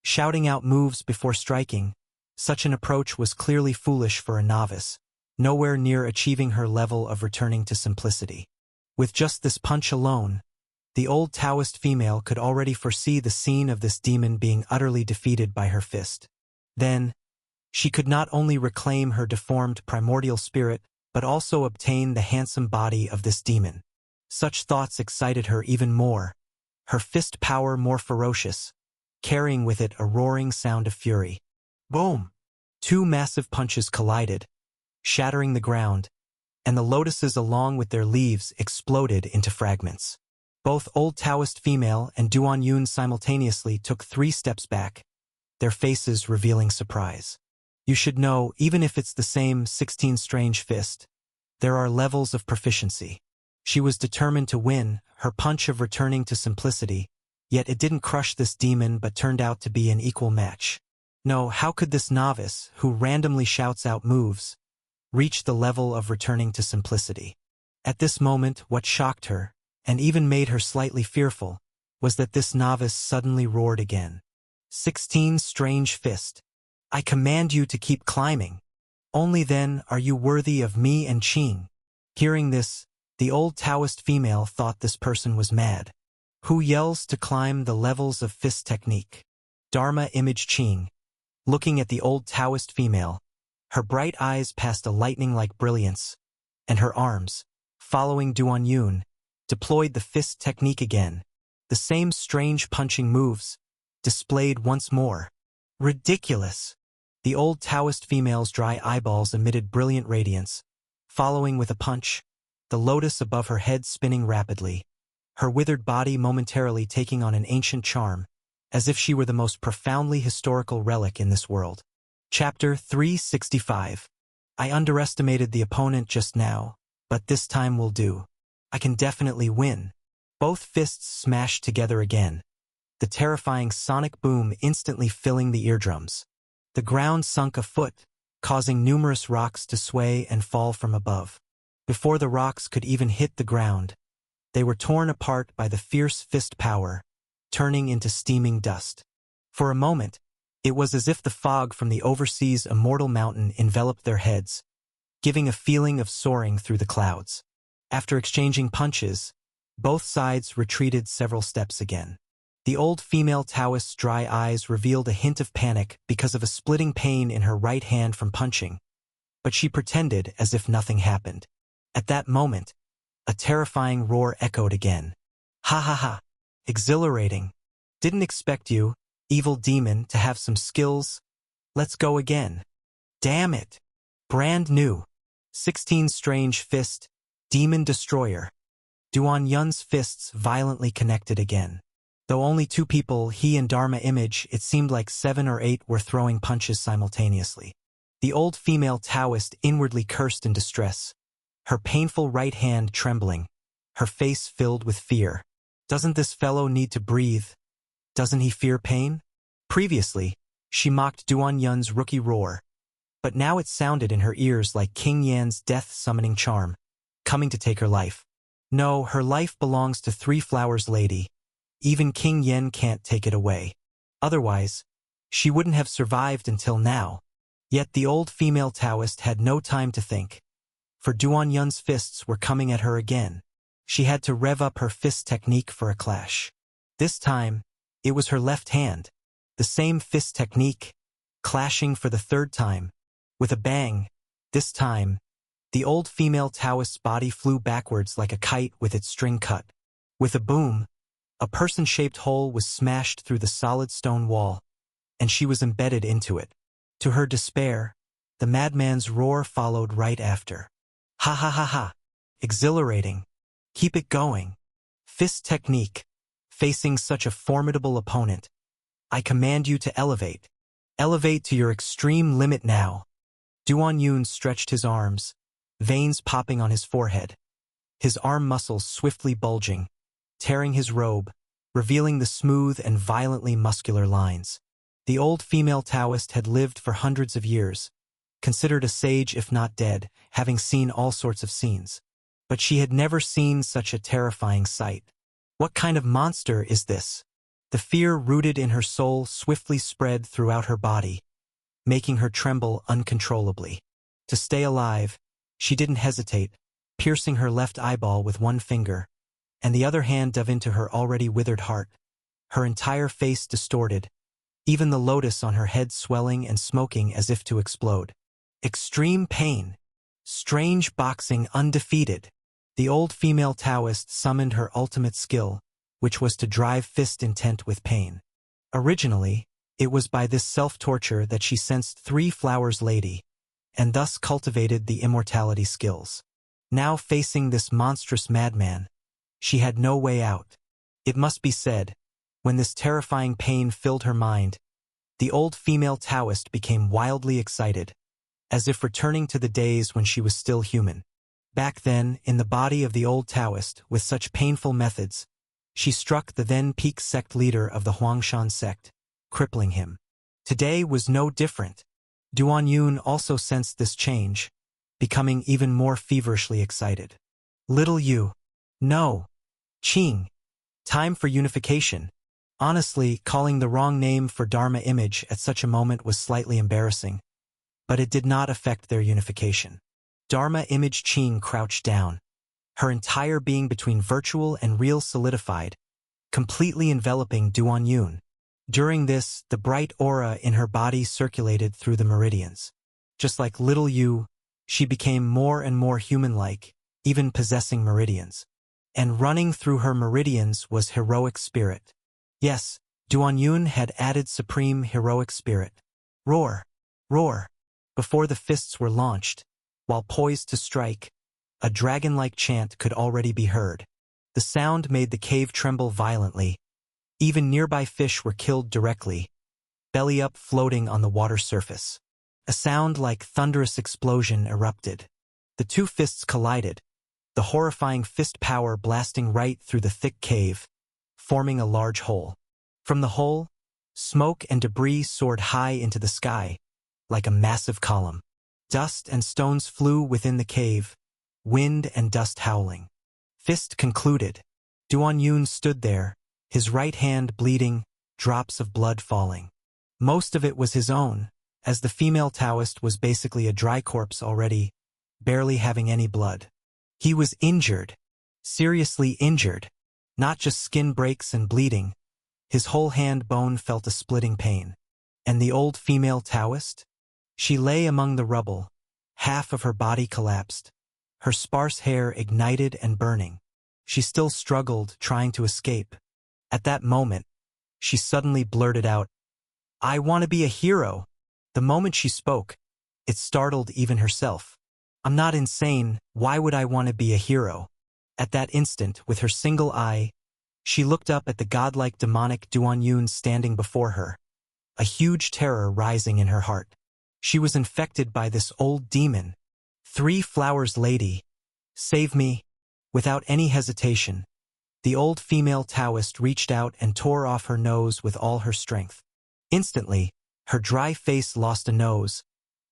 Shouting out moves before striking, such an approach was clearly foolish for a novice, nowhere near achieving her level of returning to simplicity. With just this punch alone, the old Taoist female could already foresee the scene of this demon being utterly defeated by her fist. Then, she could not only reclaim her deformed primordial spirit, but also obtain the handsome body of this demon. Such thoughts excited her even more, her fist power more ferocious, carrying with it a roaring sound of fury. Boom! 2 massive punches collided, shattering the ground, and the lotuses along with their leaves exploded into fragments. Both old Taoist female and Duan Yun simultaneously took 3 steps back, their faces revealing surprise. You should know, even if it's the same 16 strange fist, there are levels of proficiency. She was determined to win, her punch of returning to simplicity, yet it didn't crush this demon but turned out to be an equal match. No, how could this novice, who randomly shouts out moves, reach the level of returning to simplicity? At this moment, what shocked her, and even made her slightly fearful, was that this novice suddenly roared again. 16 strange fist. I command you to keep climbing. Only then are you worthy of me and Qing. Hearing this, the old Taoist female thought this person was mad. Who yells to climb the levels of fist technique? Dharma image Qing. Looking at the old Taoist female, her bright eyes passed a lightning-like brilliance, and her arms, following Duan Yun, deployed the fist technique again. The same strange punching moves, displayed once more. Ridiculous! The old Taoist female's dry eyeballs emitted brilliant radiance, following with a punch, the lotus above her head spinning rapidly, her withered body momentarily taking on an ancient charm, as if she were the most profoundly historical relic in this world. Chapter 365. I underestimated the opponent just now, but this time will do. I can definitely win. Both fists smashed together again, the terrifying sonic boom instantly filling the eardrums. The ground sunk a foot, causing numerous rocks to sway and fall from above. Before the rocks could even hit the ground, they were torn apart by the fierce fist power, turning into steaming dust. For a moment, it was as if the fog from the overseas immortal mountain enveloped their heads, giving a feeling of soaring through the clouds. After exchanging punches, both sides retreated several steps again. The old female Taoist's dry eyes revealed a hint of panic because of a splitting pain in her right hand from punching, but she pretended as if nothing happened. At that moment, a terrifying roar echoed again. Ha ha ha! Exhilarating. Didn't expect you, evil demon, to have some skills. Let's go again. Damn it! Brand new. 16 Strange Fist, Demon Destroyer. Duan Yun's fists violently connected again. Though only two people, he and Dharma Image, it seemed like 7 or 8 were throwing punches simultaneously. The old female Taoist inwardly cursed in distress, her painful right hand trembling, her face filled with fear. Doesn't this fellow need to breathe? Doesn't he fear pain? Previously, she mocked Duan Yun's rookie roar, but now it sounded in her ears like King Yan's death-summoning charm, coming to take her life. No, her life belongs to Three Flowers Lady. Even King Yan can't take it away. Otherwise, she wouldn't have survived until now. Yet the old female Taoist had no time to think, for Duan Yun's fists were coming at her again. She had to rev up her fist technique for a clash. This time, it was her left hand, the same fist technique, clashing for the third time. With a bang, this time, the old female Taoist's body flew backwards like a kite with its string cut. With a boom, a person-shaped hole was smashed through the solid stone wall, and she was embedded into it. To her despair, the madman's roar followed right after. Ha ha ha ha! Exhilarating. Keep it going. Fist technique. Facing such a formidable opponent, I command you to elevate. Elevate to your extreme limit now. Duan Yun stretched his arms, veins popping on his forehead, his arm muscles swiftly bulging, tearing his robe, revealing the smooth and violently muscular lines. The old female Taoist had lived for hundreds of years, considered a sage if not dead, having seen all sorts of scenes. But she had never seen such a terrifying sight. What kind of monster is this? The fear rooted in her soul swiftly spread throughout her body, making her tremble uncontrollably. To stay alive, she didn't hesitate, piercing her left eyeball with one finger, and the other hand dove into her already withered heart, her entire face distorted, even the lotus on her head swelling and smoking as if to explode. Extreme pain. Strange boxing undefeated. The old female Taoist summoned her ultimate skill, which was to drive fist intent with pain. Originally, it was by this self-torture that she sensed Three Flowers Lady, and thus cultivated the immortality skills. Now facing this monstrous madman, she had no way out. It must be said, when this terrifying pain filled her mind, the old female Taoist became wildly excited, as if returning to the days when she was still human. Back then, in the body of the old Taoist, with such painful methods, she struck the then peak sect leader of the Huangshan sect, crippling him. Today was no different. Duan Yun also sensed this change, becoming even more feverishly excited. Little you. No. Qing. Time for unification. Honestly, calling the wrong name for Dharma Image at such a moment was slightly embarrassing, but it did not affect their unification. Dharma Image Qing crouched down, her entire being between virtual and real solidified, completely enveloping Duan Yun. During this, the bright aura in her body circulated through the meridians. Just like little you, she became more and more human-like, even possessing meridians. And running through her meridians was heroic spirit. Yes, Duan Yun had added supreme heroic spirit. Roar! Roar! Before the fists were launched, while poised to strike, a dragon-like chant could already be heard. The sound made the cave tremble violently. Even nearby fish were killed directly, belly up floating on the water surface. A sound like thunderous explosion erupted. The two fists collided, the horrifying fist power blasting right through the thick cave, forming a large hole. From the hole, smoke and debris soared high into the sky, like a massive column. Dust and stones flew within the cave, wind and dust howling. Fist concluded. Duan Yun stood there, his right hand bleeding, drops of blood falling. Most of it was his own, as the female Taoist was basically a dry corpse already, barely having any blood. He was injured, seriously injured, not just skin breaks and bleeding. His whole hand bone felt a splitting pain. And the old female Taoist? She lay among the rubble, half of her body collapsed, her sparse hair ignited and burning. She still struggled, trying to escape. At that moment, she suddenly blurted out, "I want to be a hero." The moment she spoke, it startled even herself. "I'm not insane, why would I want to be a hero?" At that instant, with her single eye, she looked up at the godlike demonic Duan Yun standing before her, a huge terror rising in her heart. She was infected by this old demon. "Three Flowers Lady, save me." Without any hesitation, the old female Taoist reached out and tore off her nose with all her strength. Instantly, her dry face lost a nose,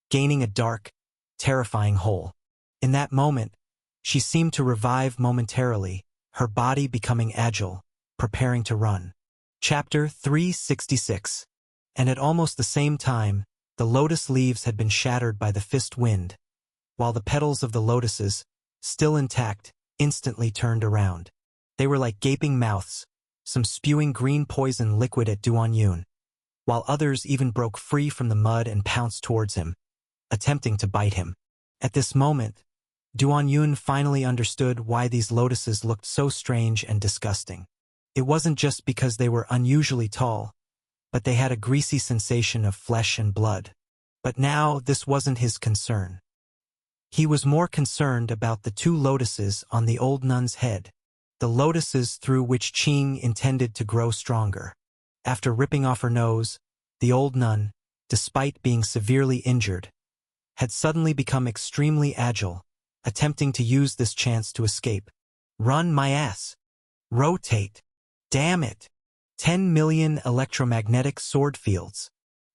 gaining a dark, terrifying hole. In that moment, she seemed to revive momentarily, her body becoming agile, preparing to run. Chapter 366. And at almost the same time, the lotus leaves had been shattered by the fist wind, while the petals of the lotuses, still intact, instantly turned around. They were like gaping mouths, some spewing green poison liquid at Duan Yun, while others even broke free from the mud and pounced towards him, attempting to bite him. At this moment, Duan Yun finally understood why these lotuses looked so strange and disgusting. It wasn't just because they were unusually tall, but they had a greasy sensation of flesh and blood. But now this wasn't his concern. He was more concerned about the two lotuses on the old nun's head, the lotuses through which Qing intended to grow stronger. After ripping off her nose, the old nun, despite being severely injured, had suddenly become extremely agile, attempting to use this chance to escape. "Run my ass! Rotate! Damn it! 10 million electromagnetic sword fields!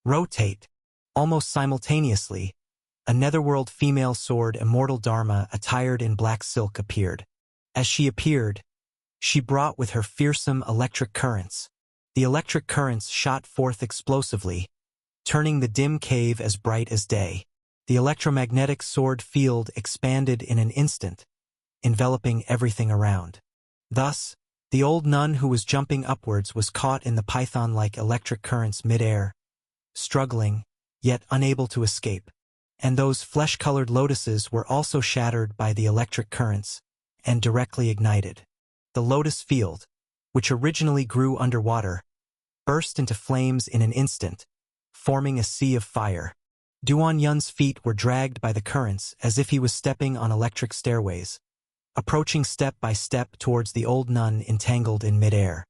Rotate!" Almost simultaneously, a netherworld female sword Immortal Dharma attired in black silk appeared. As she appeared, she brought with her fearsome electric currents. The electric currents shot forth explosively, turning the dim cave as bright as day. The electromagnetic sword field expanded in an instant, enveloping everything around. Thus, the old nun who was jumping upwards was caught in the python-like electric currents mid-air, struggling, yet unable to escape. And those flesh-colored lotuses were also shattered by the electric currents and directly ignited. The lotus field, which originally grew underwater, burst into flames in an instant, forming a sea of fire. Duan Yun's feet were dragged by the currents as if he was stepping on electric stairways, approaching step by step towards the old nun entangled in midair.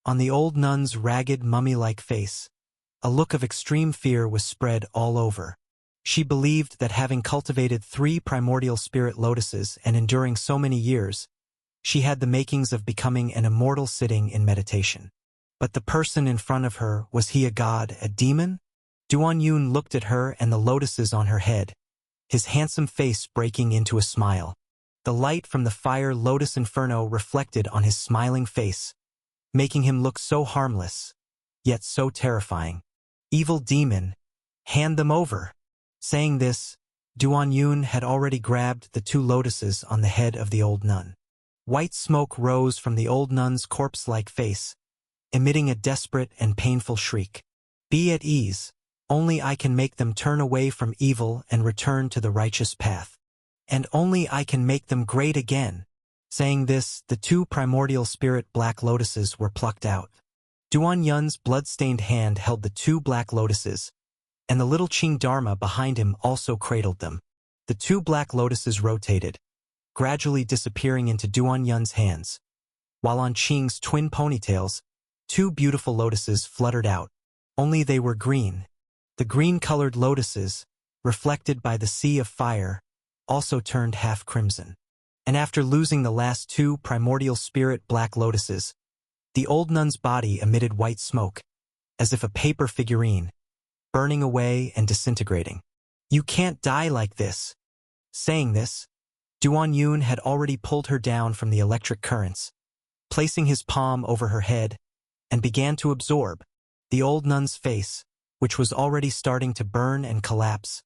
On the old nun's ragged mummy-like face, a look of extreme fear was spread all over. She believed that having cultivated 3 primordial spirit lotuses and enduring so many years, she had the makings of becoming an immortal sitting in meditation. But the person in front of her, was he a god, a demon? Duan Yun looked at her and the lotuses on her head, his handsome face breaking into a smile. The light from the fire lotus inferno reflected on his smiling face, making him look so harmless, yet so terrifying. "Evil demon, hand them over." Saying this, Duan Yun had already grabbed the 2 lotuses on the head of the old nun. White smoke rose from the old nun's corpse-like face, emitting a desperate and painful shriek. "Be at ease, only I can make them turn away from evil and return to the righteous path. And only I can make them great again." Saying this, the 2 primordial spirit black lotuses were plucked out. Duan Yun's blood-stained hand held the 2 black lotuses, and the little Qing Dharma behind him also cradled them. The 2 black lotuses rotated, gradually disappearing into Duan Yun's hands, while on Qing's twin ponytails, 2 beautiful lotuses fluttered out. Only they were green. The green-colored lotuses, reflected by the sea of fire, also turned half crimson. And after losing the last two primordial spirit black lotuses, the old nun's body emitted white smoke, as if a paper figurine, burning away and disintegrating. "You can't die like this." Saying this, Duan Yun had already pulled her down from the electric currents, placing his palm over her head, and began to absorb. The old nun's face, which was already starting to burn and collapse,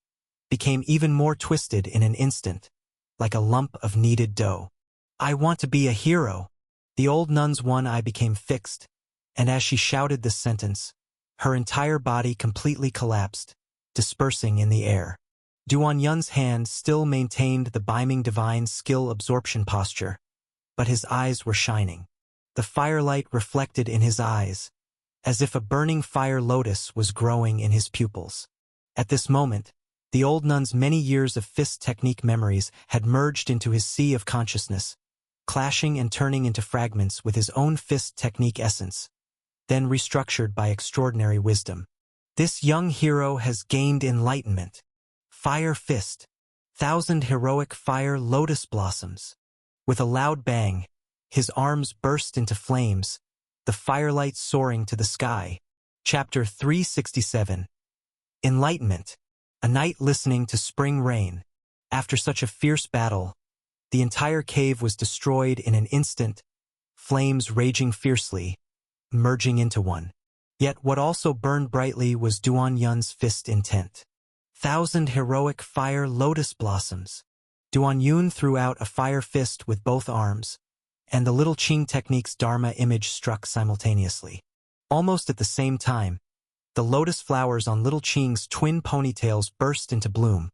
became even more twisted in an instant, like a lump of kneaded dough. "I want to be a hero." The old nun's one eye became fixed, and as she shouted this sentence, her entire body completely collapsed, dispersing in the air. Duan Yun's hand still maintained the beaming divine skill absorption posture, but his eyes were shining. The firelight reflected in his eyes, as if a burning fire lotus was growing in his pupils. At this moment, the old nun's many years of fist technique memories had merged into his sea of consciousness, clashing and turning into fragments with his own fist technique essence, then restructured by extraordinary wisdom. This young hero has gained enlightenment. Fire fist, 1,000 heroic fire lotus blossoms. With a loud bang, his arms burst into flames, the firelight soaring to the sky. Chapter 367. Enlightenment. A night listening to spring rain. After such a fierce battle, the entire cave was destroyed in an instant, flames raging fiercely, merging into one. Yet what also burned brightly was Duan Yun's fist intent. 1,000 heroic fire lotus blossoms. Duan Yun threw out a fire fist with both arms, and the little Qing technique's Dharma image struck simultaneously. Almost at the same time, the lotus flowers on little Qing's twin ponytails burst into bloom,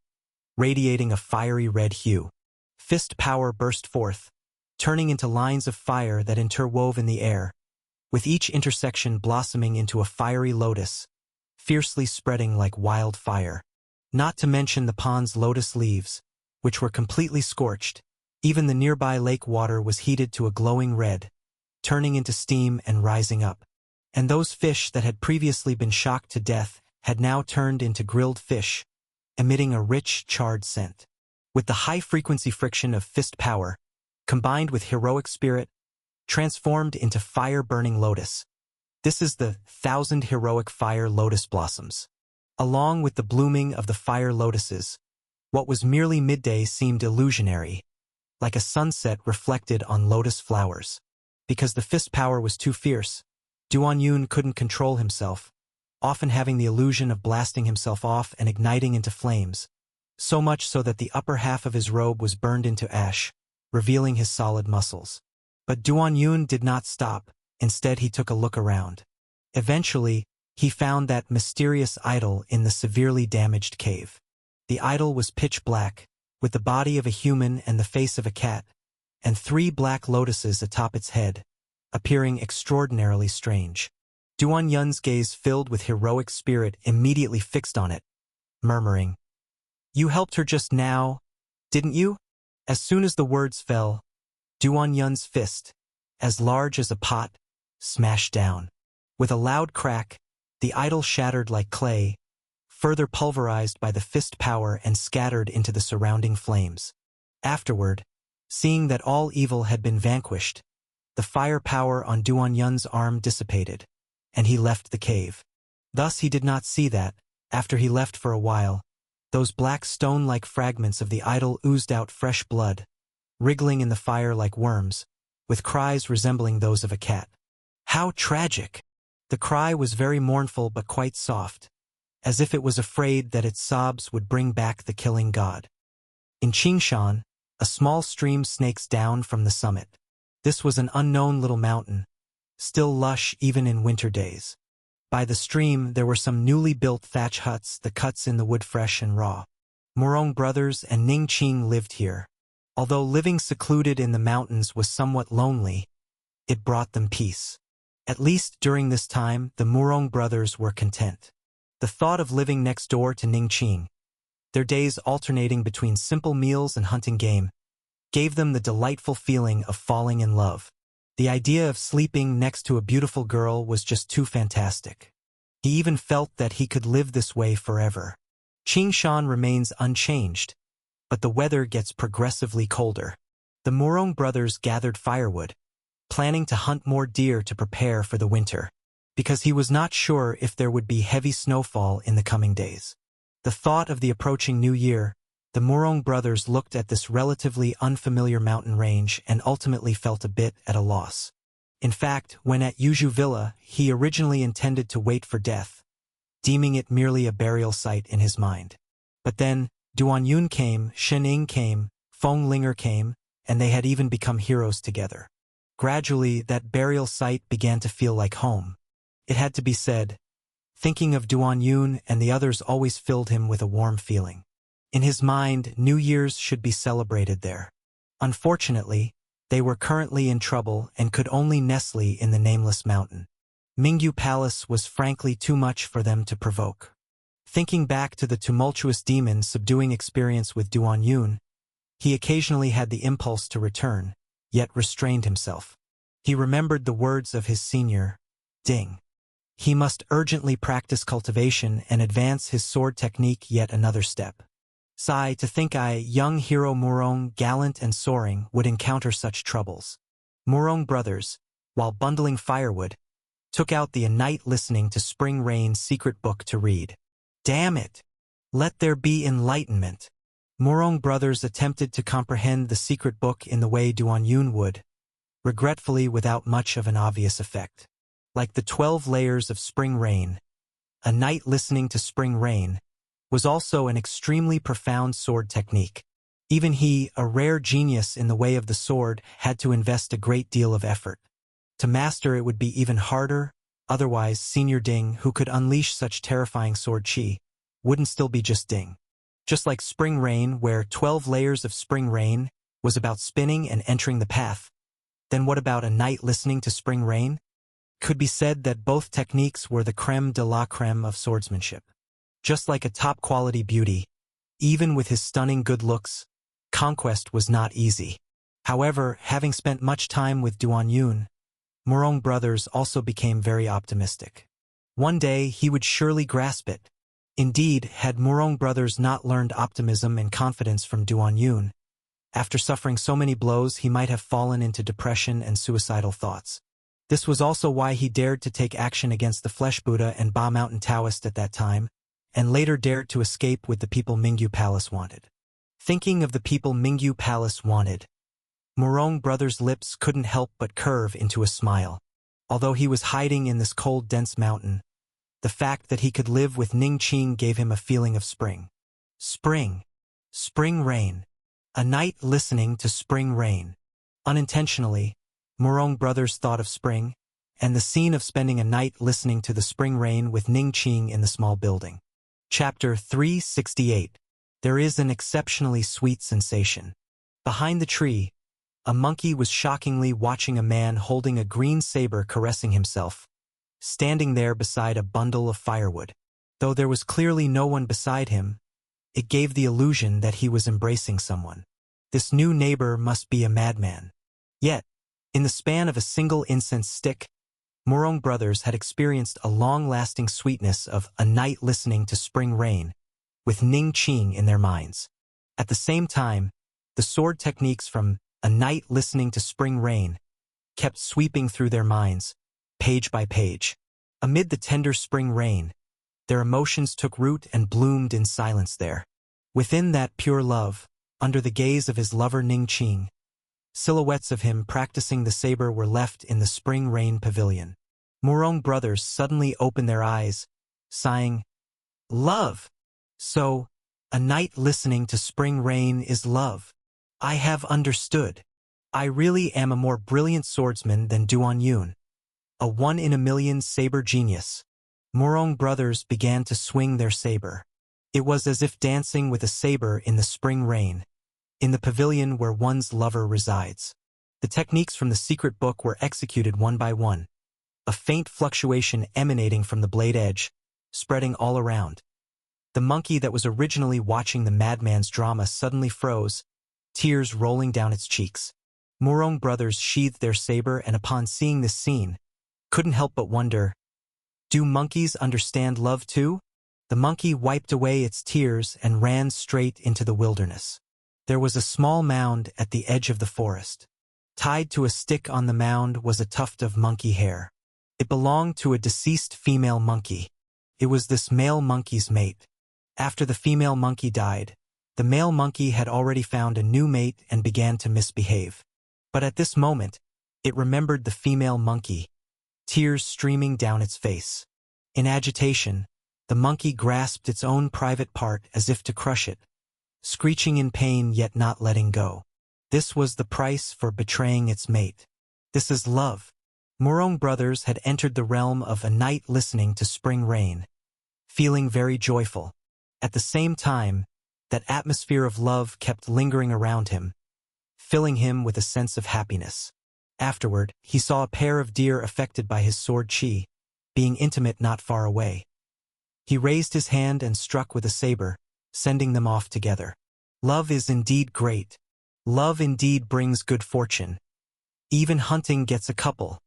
radiating a fiery red hue. Fist power burst forth, turning into lines of fire that interwove in the air, with each intersection blossoming into a fiery lotus, fiercely spreading like wildfire. Not to mention the pond's lotus leaves, which were completely scorched. Even the nearby lake water was heated to a glowing red, turning into steam and rising up. And those fish that had previously been shocked to death had now turned into grilled fish, emitting a rich, charred scent. With the high-frequency friction of fist power, combined with heroic spirit, transformed into fire-burning lotus. This is the 1,000 heroic fire lotus blossoms. Along with the blooming of the fire lotuses, what was merely midday seemed illusionary, like a sunset reflected on lotus flowers. Because the fist power was too fierce, Duan Yun couldn't control himself, often having the illusion of blasting himself off and igniting into flames, so much so that the upper half of his robe was burned into ash, revealing his solid muscles. But Duan Yun did not stop. Instead, he took a look around. Eventually, he found that mysterious idol in the severely damaged cave. The idol was pitch black, with the body of a human and the face of a cat, and 3 black lotuses atop its head, appearing extraordinarily strange. Duan Yun's gaze filled with heroic spirit immediately fixed on it, murmuring, "You helped her just now, didn't you?" As soon as the words fell, Duan Yun's fist, as large as a pot, smashed down. With a loud crack, the idol shattered like clay, further pulverized by the fist power and scattered into the surrounding flames. Afterward, seeing that all evil had been vanquished, the fire power on Duan Yun's arm dissipated, and he left the cave. Thus he did not see that, after he left for a while, those black stone-like fragments of the idol oozed out fresh blood, wriggling in the fire like worms, with cries resembling those of a cat. How tragic! The cry was very mournful but quite soft, as if it was afraid that its sobs would bring back the killing god. In Qingshan, a small stream snakes down from the summit. This was an unknown little mountain, still lush even in winter days. By the stream there were some newly built thatch huts, the cuts in the wood fresh and raw. Murong brothers and Ning Qing lived here. Although living secluded in the mountains was somewhat lonely, it brought them peace. At least during this time, the Murong brothers were content. The thought of living next door to Ning Qing, their days alternating between simple meals and hunting game, gave them the delightful feeling of falling in love. The idea of sleeping next to a beautiful girl was just too fantastic. He even felt that he could live this way forever. Qingshan remains unchanged, but the weather gets progressively colder. The Morong brothers gathered firewood, planning to hunt more deer to prepare for the winter, because he was not sure if there would be heavy snowfall in the coming days. The thought of the approaching new year, the Morong brothers looked at this relatively unfamiliar mountain range and ultimately felt a bit at a loss. In fact, when at Yuju Villa, he originally intended to wait for death, deeming it merely a burial site in his mind. But then, Duan Yun came, Shen Ying came, Feng Linger came, and they had even become heroes together. Gradually, that burial site began to feel like home. It had to be said. Thinking of Duan Yun and the others always filled him with a warm feeling. In his mind, New Year's should be celebrated there. Unfortunately, they were currently in trouble and could only nestle in the nameless mountain. Mingyu Palace was frankly too much for them to provoke. Thinking back to the tumultuous demon-subduing experience with Duan Yun, he occasionally had the impulse to return, yet restrained himself. He remembered the words of his senior, Ding. He must urgently practice cultivation and advance his sword technique yet another step. Sigh, to think young hero Morong, gallant and soaring, would encounter such troubles. Morong brothers, while bundling firewood, took out the A Night Listening to Spring Rain's secret book to read. Damn it! Let there be enlightenment. Morong brothers attempted to comprehend the secret book in the way Duan Yun would, regretfully without much of an obvious effect. Like the 12 layers of spring rain, A Night Listening to Spring Rain was also an extremely profound sword technique. Even he, a rare genius in the way of the sword, had to invest a great deal of effort. To master it would be even harder, otherwise Senior Ding, who could unleash such terrifying sword chi, wouldn't still be just Ding. Just like Spring Rain, where 12 layers of spring rain was about spinning and entering the path, then what about A Night Listening to Spring Rain? Could be said that both techniques were the creme de la creme of swordsmanship. Just like a top-quality beauty, even with his stunning good looks, conquest was not easy. However, having spent much time with Duan Yun, Morong brothers also became very optimistic. One day he would surely grasp it. Indeed, had Morong brothers not learned optimism and confidence from Duan Yun, after suffering so many blows he might have fallen into depression and suicidal thoughts. This was also why he dared to take action against the Flesh Buddha and Ba Mountain Taoist at that time, and later dared to escape with the people Mingyu Palace wanted. Thinking of the people Mingyu Palace wanted, Morong brothers' lips couldn't help but curve into a smile. Although he was hiding in this cold, dense mountain, the fact that he could live with Ning Qing gave him a feeling of spring. Spring. Spring rain. A Night Listening to Spring Rain. Unintentionally, Morong brothers thought of spring, and the scene of spending a night listening to the spring rain with Ning Qing in the small building. Chapter 368. There is an exceptionally sweet sensation. Behind the tree, a monkey was shockingly watching a man holding a green saber caressing himself, standing there beside a bundle of firewood. Though there was clearly no one beside him, it gave the illusion that he was embracing someone. This new neighbor must be a madman. Yet, in the span of a single incense stick, Morong brothers had experienced a long-lasting sweetness of A Night Listening to Spring Rain, with Ning Qing in their minds. At the same time, the sword techniques from A Night Listening to Spring Rain kept sweeping through their minds, page by page. Amid the tender spring rain, their emotions took root and bloomed in silence there. Within that pure love, under the gaze of his lover Ning Qing, silhouettes of him practicing the saber were left in the spring rain pavilion. Morong brothers suddenly opened their eyes, sighing, "Love! So, A Night Listening to Spring Rain is love. I have understood. I really am a more brilliant swordsman than Duan Yun. A one-in-a-million saber genius." Morong brothers began to swing their saber. It was as if dancing with a saber in the spring rain, in the pavilion where one's lover resides. The techniques from the secret book were executed one by one, a faint fluctuation emanating from the blade edge, spreading all around. The monkey that was originally watching the madman's drama suddenly froze, tears rolling down its cheeks. Morong brothers sheathed their saber and upon seeing this scene, couldn't help but wonder, do monkeys understand love too? The monkey wiped away its tears and ran straight into the wilderness. There was a small mound at the edge of the forest. Tied to a stick on the mound was a tuft of monkey hair. It belonged to a deceased female monkey. It was this male monkey's mate. After the female monkey died, the male monkey had already found a new mate and began to misbehave. But at this moment, it remembered the female monkey, tears streaming down its face. In agitation, the monkey grasped its own private part as if to crush it, screeching in pain yet not letting go. This was the price for betraying its mate. This is love. Morong brothers had entered the realm of a night listening to spring rain, feeling very joyful. At the same time, that atmosphere of love kept lingering around him, filling him with a sense of happiness. Afterward, he saw a pair of deer affected by his sword chi, being intimate not far away. He raised his hand and struck with a saber, sending them off together. Love is indeed great. Love indeed brings good fortune. Even hunting gets a couple.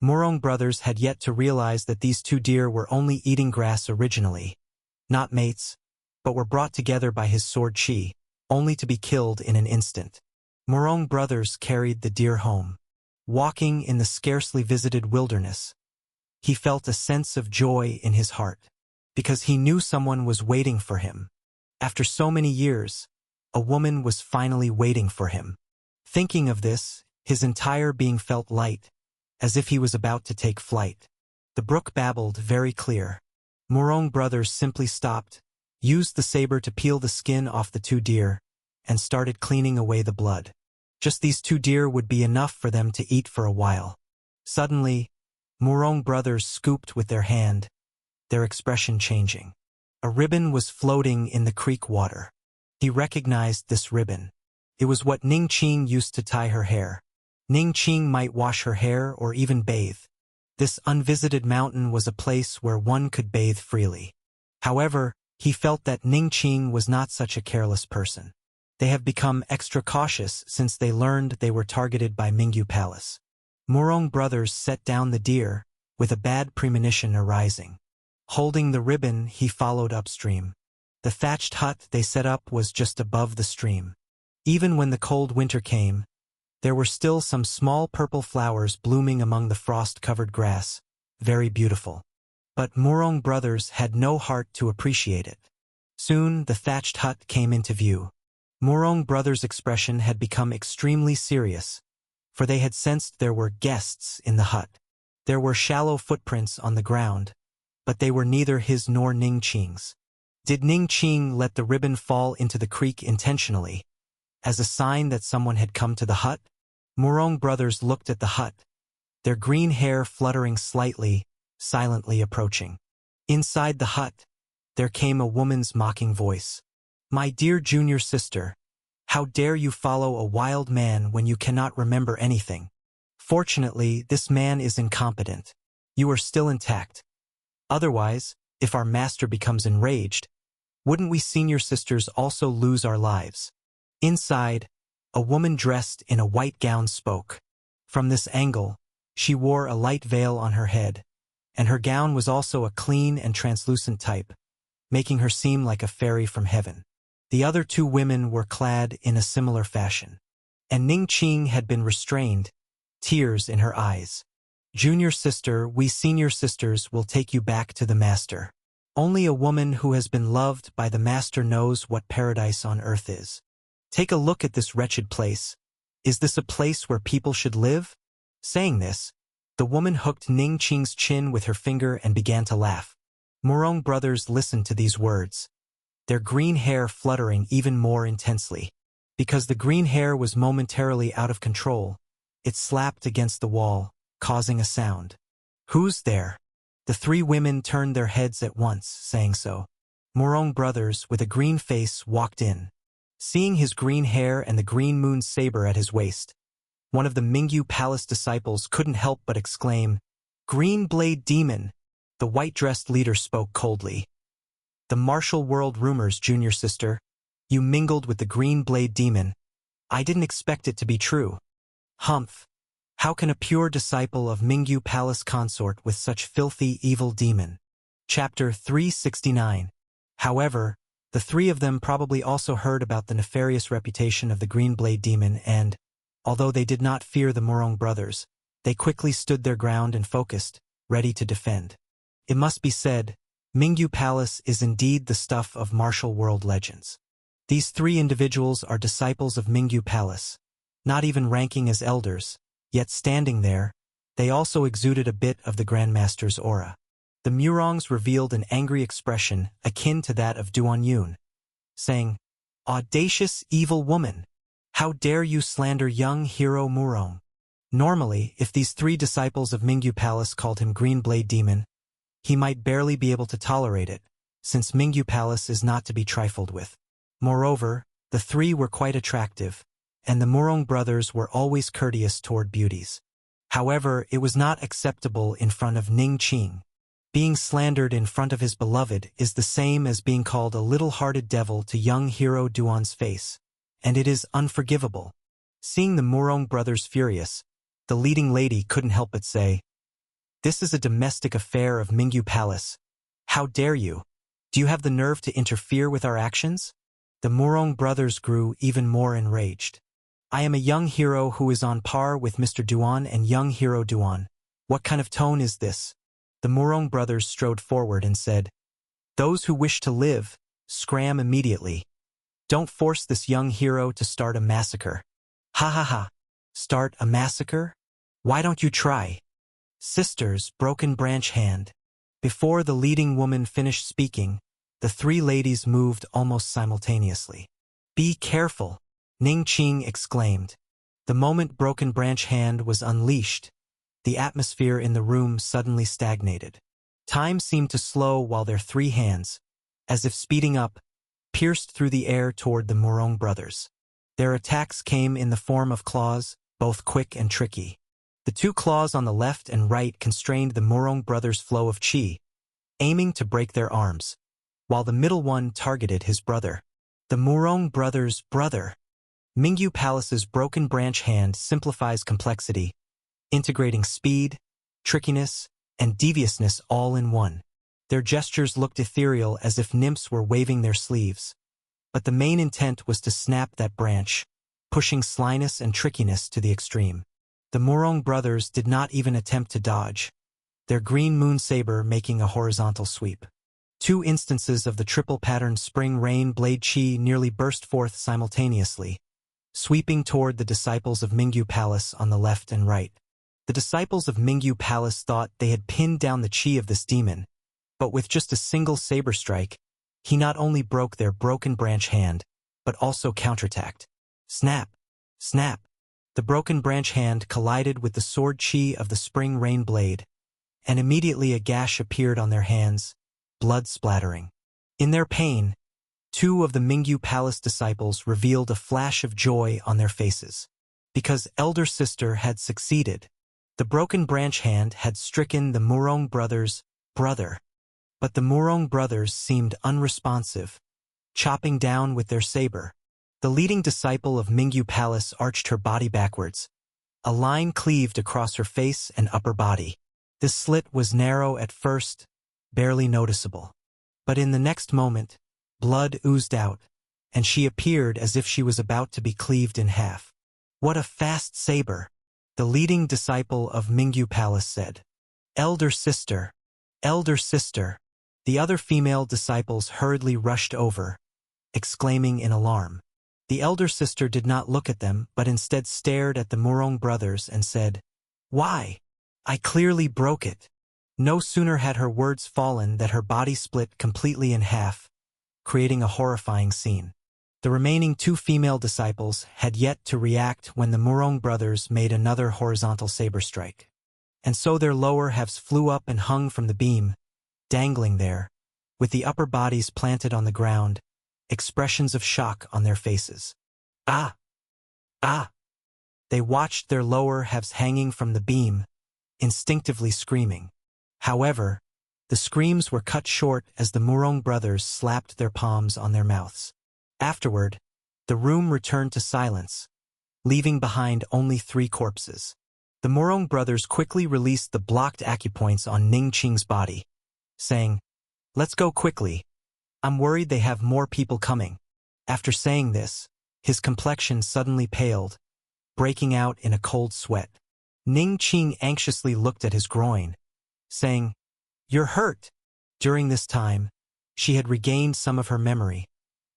Morong brothers had yet to realize that these two deer were only eating grass originally, not mates, but were brought together by his sword chi, only to be killed in an instant. Morong brothers carried the deer home. Walking in the scarcely visited wilderness, he felt a sense of joy in his heart, because he knew someone was waiting for him. After so many years, a woman was finally waiting for him. Thinking of this, his entire being felt light, as if he was about to take flight. The brook babbled very clear. Morong brothers simply stopped, used the saber to peel the skin off the two deer, and started cleaning away the blood. Just these two deer would be enough for them to eat for a while. Suddenly, Morong brothers scooped with their hand, their expression changing. A ribbon was floating in the creek water. He recognized this ribbon. It was what Ning Qing used to tie her hair. Ning Qing might wash her hair or even bathe. This unvisited mountain was a place where one could bathe freely. However, he felt that Ning Qing was not such a careless person. They have become extra cautious since they learned they were targeted by Mingyu Palace. Morong brothers set down the deer, with a bad premonition arising. Holding the ribbon, he followed upstream. The thatched hut they set up was just above the stream. Even when the cold winter came, there were still some small purple flowers blooming among the frost-covered grass, very beautiful. But Morong brothers had no heart to appreciate it. Soon the thatched hut came into view. Morong brothers' expression had become extremely serious, for they had sensed there were guests in the hut. There were shallow footprints on the ground, but they were neither his nor Ning Qing's. Did Ning Qing let the ribbon fall into the creek intentionally, as a sign that someone had come to the hut? Morong brothers looked at the hut, their green hair fluttering slightly, silently approaching. Inside the hut, there came a woman's mocking voice. "My dear junior sister, how dare you follow a wild man when you cannot remember anything? Fortunately, this man is incompetent. You are still intact. Otherwise, if our master becomes enraged, wouldn't we senior sisters also lose our lives?" Inside, a woman dressed in a white gown spoke. From this angle, she wore a light veil on her head, and her gown was also a clean and translucent type, making her seem like a fairy from heaven. The other two women were clad in a similar fashion, and Ning Qing had been restrained, tears in her eyes. "Junior sister, we senior sisters will take you back to the master. Only a woman who has been loved by the master knows what paradise on earth is. Take a look at this wretched place. Is this a place where people should live?" Saying this, the woman hooked Ning Qing's chin with her finger and began to laugh. Morong brothers listened to these words, their green hair fluttering even more intensely. Because the green hair was momentarily out of control, it slapped against the wall, causing a sound. "Who's there?" The three women turned their heads at once, saying so. Morong brothers, with a green face, walked in. Seeing his green hair and the green moon saber at his waist, one of the Mingyu Palace disciples couldn't help but exclaim, "Green Blade Demon!" The white-dressed leader spoke coldly. "The martial world rumors, junior sister. You mingled with the Green Blade Demon. I didn't expect it to be true." "Humph! How can a pure disciple of Mingyu Palace consort with such filthy evil demon?" Chapter 369. However, The three of them probably also heard about the nefarious reputation of the Green Blade Demon and, although they did not fear the Morong brothers, they quickly stood their ground and focused, ready to defend. It must be said, Mingyu Palace is indeed the stuff of martial world legends. These three individuals are disciples of Mingyu Palace, not even ranking as elders, yet standing there, they also exuded a bit of the Grandmaster's aura. The Murongs revealed an angry expression akin to that of Duan Yun, saying, "Audacious evil woman! How dare you slander young hero Murong?" Normally, if these three disciples of Mingyu Palace called him Green Blade Demon, he might barely be able to tolerate it, since Mingyu Palace is not to be trifled with. Moreover, the three were quite attractive, and the Murong brothers were always courteous toward beauties. However, it was not acceptable in front of Ning Qing. Being slandered in front of his beloved is the same as being called a little-hearted devil to young hero Duan's face, and it is unforgivable. Seeing the Murong brothers furious, the leading lady couldn't help but say, "This is a domestic affair of Mingyu Palace. How dare you? Do you have the nerve to interfere with our actions?" The Murong brothers grew even more enraged. "I am a young hero who is on par with Mr. Duan and young hero Duan. What kind of tone is this?" The Murong brothers strode forward and said, "Those who wish to live, scram immediately. Don't force this young hero to start a massacre." "Ha ha ha! Start a massacre? Why don't you try?" Sister's broken branch hand. Before the leading woman finished speaking, the three ladies moved almost simultaneously. "Be careful!" Ning Qing exclaimed. The moment Broken Branch Hand was unleashed, the atmosphere in the room suddenly stagnated. Time seemed to slow while their three hands, as if speeding up, pierced through the air toward the Murong brothers. Their attacks came in the form of claws, both quick and tricky. The two claws on the left and right constrained the Murong brothers' flow of qi, aiming to break their arms, while the middle one targeted his brother. The Murong brothers' brother. Mingyu Palace's Broken Branch Hand simplifies complexity, integrating speed, trickiness, and deviousness all in one. Their gestures looked ethereal as if nymphs were waving their sleeves. But the main intent was to snap that branch, pushing slyness and trickiness to the extreme. The Murong brothers did not even attempt to dodge, their green moon saber making a horizontal sweep. Two instances of the triple-patterned spring rain blade chi nearly burst forth simultaneously, sweeping toward the disciples of Mingyu Palace on the left and right. The disciples of Mingyu Palace thought they had pinned down the chi of this demon, but with just a single saber strike, he not only broke their Broken Branch Hand, but also counterattacked. Snap! Snap! The Broken Branch Hand collided with the sword chi of the spring rain blade, and immediately a gash appeared on their hands, blood splattering. In their pain, two of the Mingyu Palace disciples revealed a flash of joy on their faces. Because Elder Sister had succeeded. The Broken Branch Hand had stricken the Murong brothers' brother. But the Murong brothers seemed unresponsive, chopping down with their saber. The leading disciple of Mingyu Palace arched her body backwards. A line cleaved across her face and upper body. This slit was narrow at first, barely noticeable. But in the next moment, blood oozed out, and she appeared as if she was about to be cleaved in half. "What a fast saber," the leading disciple of Mingyu Palace said. "Elder Sister! Elder Sister!" The other female disciples hurriedly rushed over, exclaiming in alarm. The elder sister did not look at them, but instead stared at the Murong brothers and said, "Why? I clearly broke it." No sooner had her words fallen that her body split completely in half, creating a horrifying scene. The remaining two female disciples had yet to react when the Murong brothers made another horizontal saber strike. And so their lower halves flew up and hung from the beam, dangling there, with the upper bodies planted on the ground, expressions of shock on their faces. "Ah! Ah!" They watched their lower halves hanging from the beam, instinctively screaming. However, the screams were cut short as the Murong brothers slapped their palms on their mouths. Afterward, the room returned to silence, leaving behind only three corpses. The Murong brothers quickly released the blocked acupoints on Ning Qing's body, saying, "Let's go quickly. I'm worried they have more people coming. After saying this, his complexion suddenly paled, breaking out in a cold sweat. Ning Qing anxiously looked at his groin, saying, "You're hurt." During this time, she had regained some of her memory,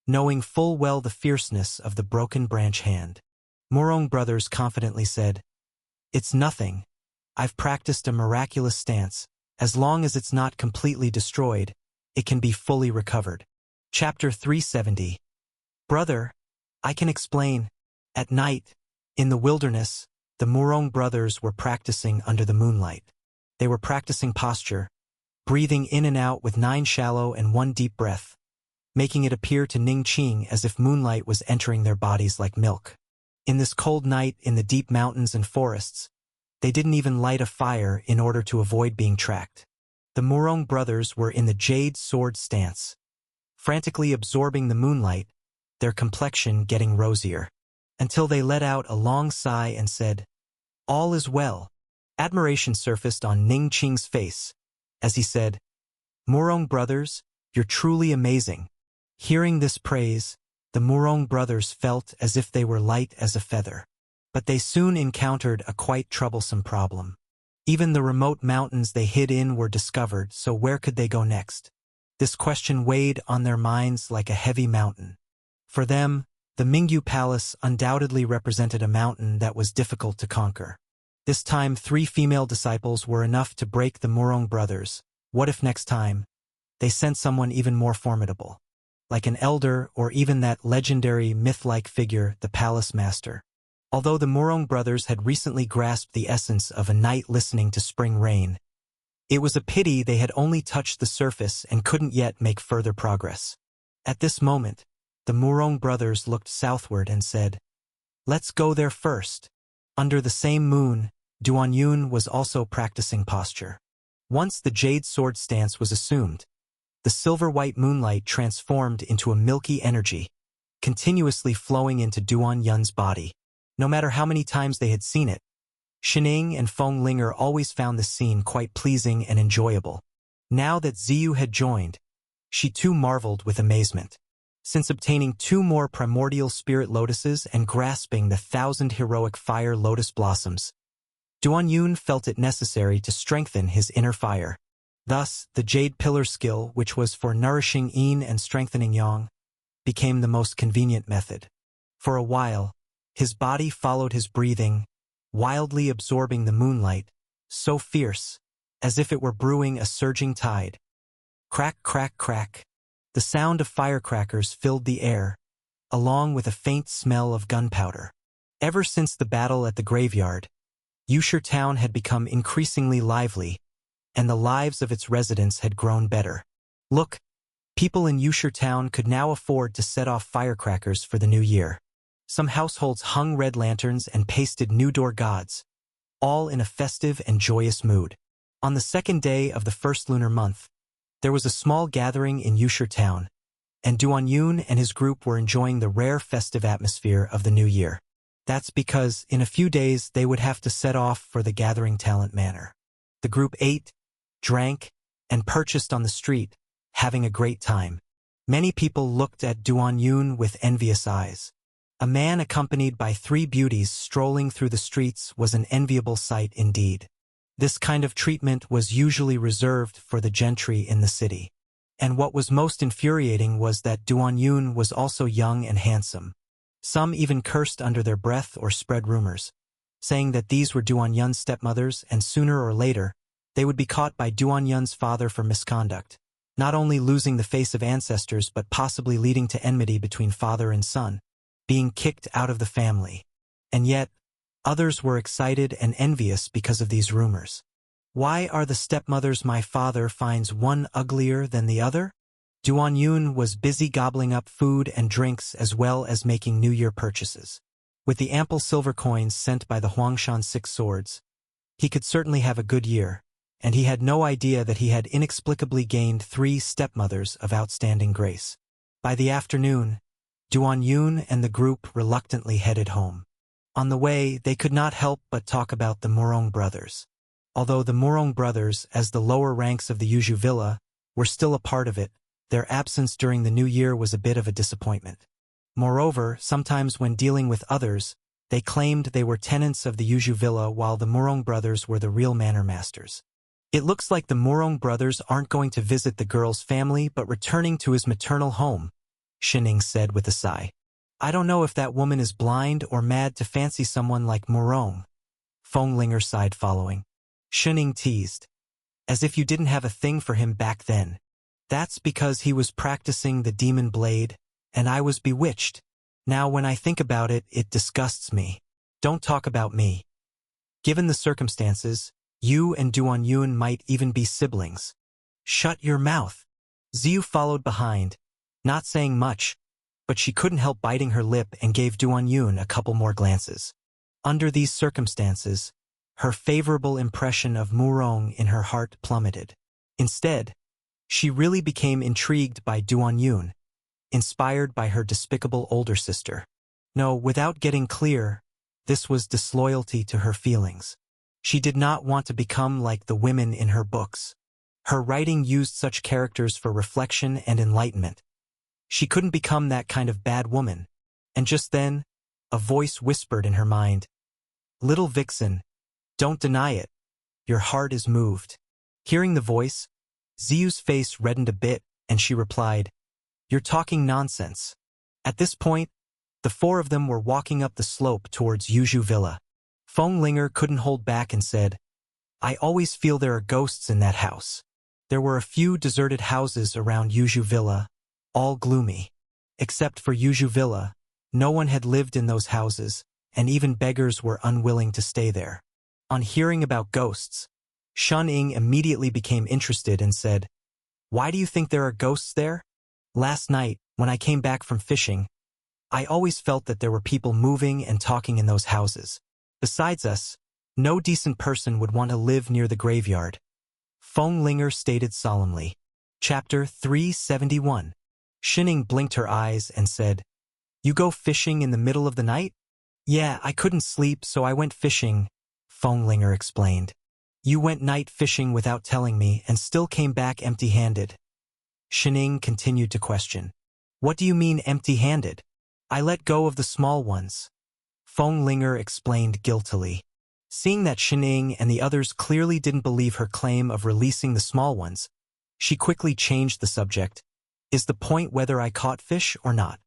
knowing full well the fierceness of the broken branch hand. Murong brothers confidently said, "It's nothing. I've practiced a miraculous stance. As long as it's not completely destroyed, it can be fully recovered." Chapter 370. Brother, I can explain. At night, in the wilderness, the Murong brothers were practicing under the moonlight. They were practicing posture, breathing in and out with 9 shallow and 1 deep breath, making it appear to Ning Qing as if moonlight was entering their bodies like milk. In this cold night in the deep mountains and forests, they didn't even light a fire in order to avoid being tracked. The Murong brothers were in the jade sword stance, frantically absorbing the moonlight, their complexion getting rosier, until they let out a long sigh and said, "All is well." Admiration surfaced on Ning Qing's face as he said, "Murong brothers, you're truly amazing." Hearing this praise, the Murong brothers felt as if they were light as a feather. But they soon encountered a quite troublesome problem. Even the remote mountains they hid in were discovered, so where could they go next? This question weighed on their minds like a heavy mountain. For them, the Mingyu Palace undoubtedly represented a mountain that was difficult to conquer. This time 3 female disciples were enough to break the Murong brothers. What if next time they sent someone even more formidable, like an elder or even that legendary myth-like figure, the palace master? Although the Murong brothers had recently grasped the essence of a night listening to spring rain, it was a pity they had only touched the surface and couldn't yet make further progress. At this moment, the Murong brothers looked southward and said, "Let's go there first." Under the same moon, Duanyun was also practicing posture. Once the jade sword stance was assumed, the silver-white moonlight transformed into a milky energy, continuously flowing into Duanyun's body. No matter how many times they had seen it, Shining and Feng Linger always found the scene quite pleasing and enjoyable. Now that Ziyu had joined, she too marveled with amazement. Since obtaining 2 more primordial spirit lotuses and grasping the 1,000 heroic fire lotus blossoms, Duanyun felt it necessary to strengthen his inner fire. Thus, the Jade Pillar skill, which was for nourishing Yin and strengthening Yang, became the most convenient method. For a while, his body followed his breathing, wildly absorbing the moonlight, so fierce, as if it were brewing a surging tide. Crack, crack, crack. The sound of firecrackers filled the air, along with a faint smell of gunpowder. Ever since the battle at the graveyard, Yushir Town had become increasingly lively, and the lives of its residents had grown better. Look, people in Yushir Town could now afford to set off firecrackers for the new year. Some households hung red lanterns and pasted new door gods, all in a festive and joyous mood. On the 2nd day of the 1st lunar month, there was a small gathering in Yushir Town, and Duanyun and his group were enjoying the rare festive atmosphere of the new year. That's because in a few days they would have to set off for the Gathering Talent Manor. The group ate, drank, and purchased on the street, having a great time. Many people looked at Duanyun with envious eyes. A man accompanied by 3 beauties strolling through the streets was an enviable sight indeed. This kind of treatment was usually reserved for the gentry in the city. And what was most infuriating was that Duanyun was also young and handsome. Some even cursed under their breath or spread rumors, saying that these were Duanyun's stepmothers and sooner or later, they would be caught by Duanyun's father for misconduct, not only losing the face of ancestors but possibly leading to enmity between father and son, being kicked out of the family. And yet, others were excited and envious because of these rumors. Why are the stepmothers my father finds one uglier than the other? Duanyun was busy gobbling up food and drinks as well as making New Year purchases. With the ample silver coins sent by the Huangshan 6 swords, he could certainly have a good year, and he had no idea that he had inexplicably gained 3 stepmothers of outstanding grace. By the afternoon, Duanyun and the group reluctantly headed home. On the way, they could not help but talk about the Murong brothers. Although the Murong brothers, as the lower ranks of the Yuzhu villa, were still a part of it, Their absence during the new year was a bit of a disappointment. Moreover, sometimes when dealing with others, they claimed they were tenants of the Yuju villa while the Murong brothers were the real manor masters. It looks like the Murong brothers aren't going to visit the girl's family but returning to his maternal home, Shining said with a sigh. I don't know if that woman is blind or mad to fancy someone like Murong. Fenglinger sighed following. Shining teased. As if you didn't have a thing for him back then. That's because he was practicing the demon blade, and I was bewitched. Now when I think about it, it disgusts me. Don't talk about me. Given the circumstances, you and Duan Yun might even be siblings. Shut your mouth. Ziyu followed behind, not saying much, but she couldn't help biting her lip and gave Duan Yun a couple more glances. Under these circumstances, her favorable impression of Murong in her heart plummeted. Instead, she really became intrigued by Duan Yun, inspired by her despicable older sister. No, without getting clear, this was disloyalty to her feelings. She did not want to become like the women in her books. Her writing used such characters for reflection and enlightenment. She couldn't become that kind of bad woman. And just then, a voice whispered in her mind, "Little vixen, don't deny it. Your heart is moved." Hearing the voice, Ziyu's face reddened a bit, and she replied, "You're talking nonsense." At this point, the four of them were walking up the slope towards Yuju Villa. Fenglinger couldn't hold back and said, "I always feel there are ghosts in that house." There were a few deserted houses around Yuju Villa, all gloomy. Except for Yuju Villa, no one had lived in those houses, and even beggars were unwilling to stay there. On hearing about ghosts, Shun Ying immediately became interested and said, "Why do you think there are ghosts there? Last night, when I came back from fishing, I always felt that there were people moving and talking in those houses. Besides us, no decent person would want to live near the graveyard." Fenglinger stated solemnly. Chapter 371. Shining blinked her eyes and said, "You go fishing in the middle of the night?" "Yeah, I couldn't sleep, so I went fishing," Fenglinger explained. "You went night fishing without telling me and still came back empty-handed." Shining continued to question. "What do you mean empty-handed?" "I let go of the small ones," Fenglinger explained guiltily. Seeing that Shining and the others clearly didn't believe her claim of releasing the small ones, she quickly changed the subject. "Is the point whether I caught fish or not?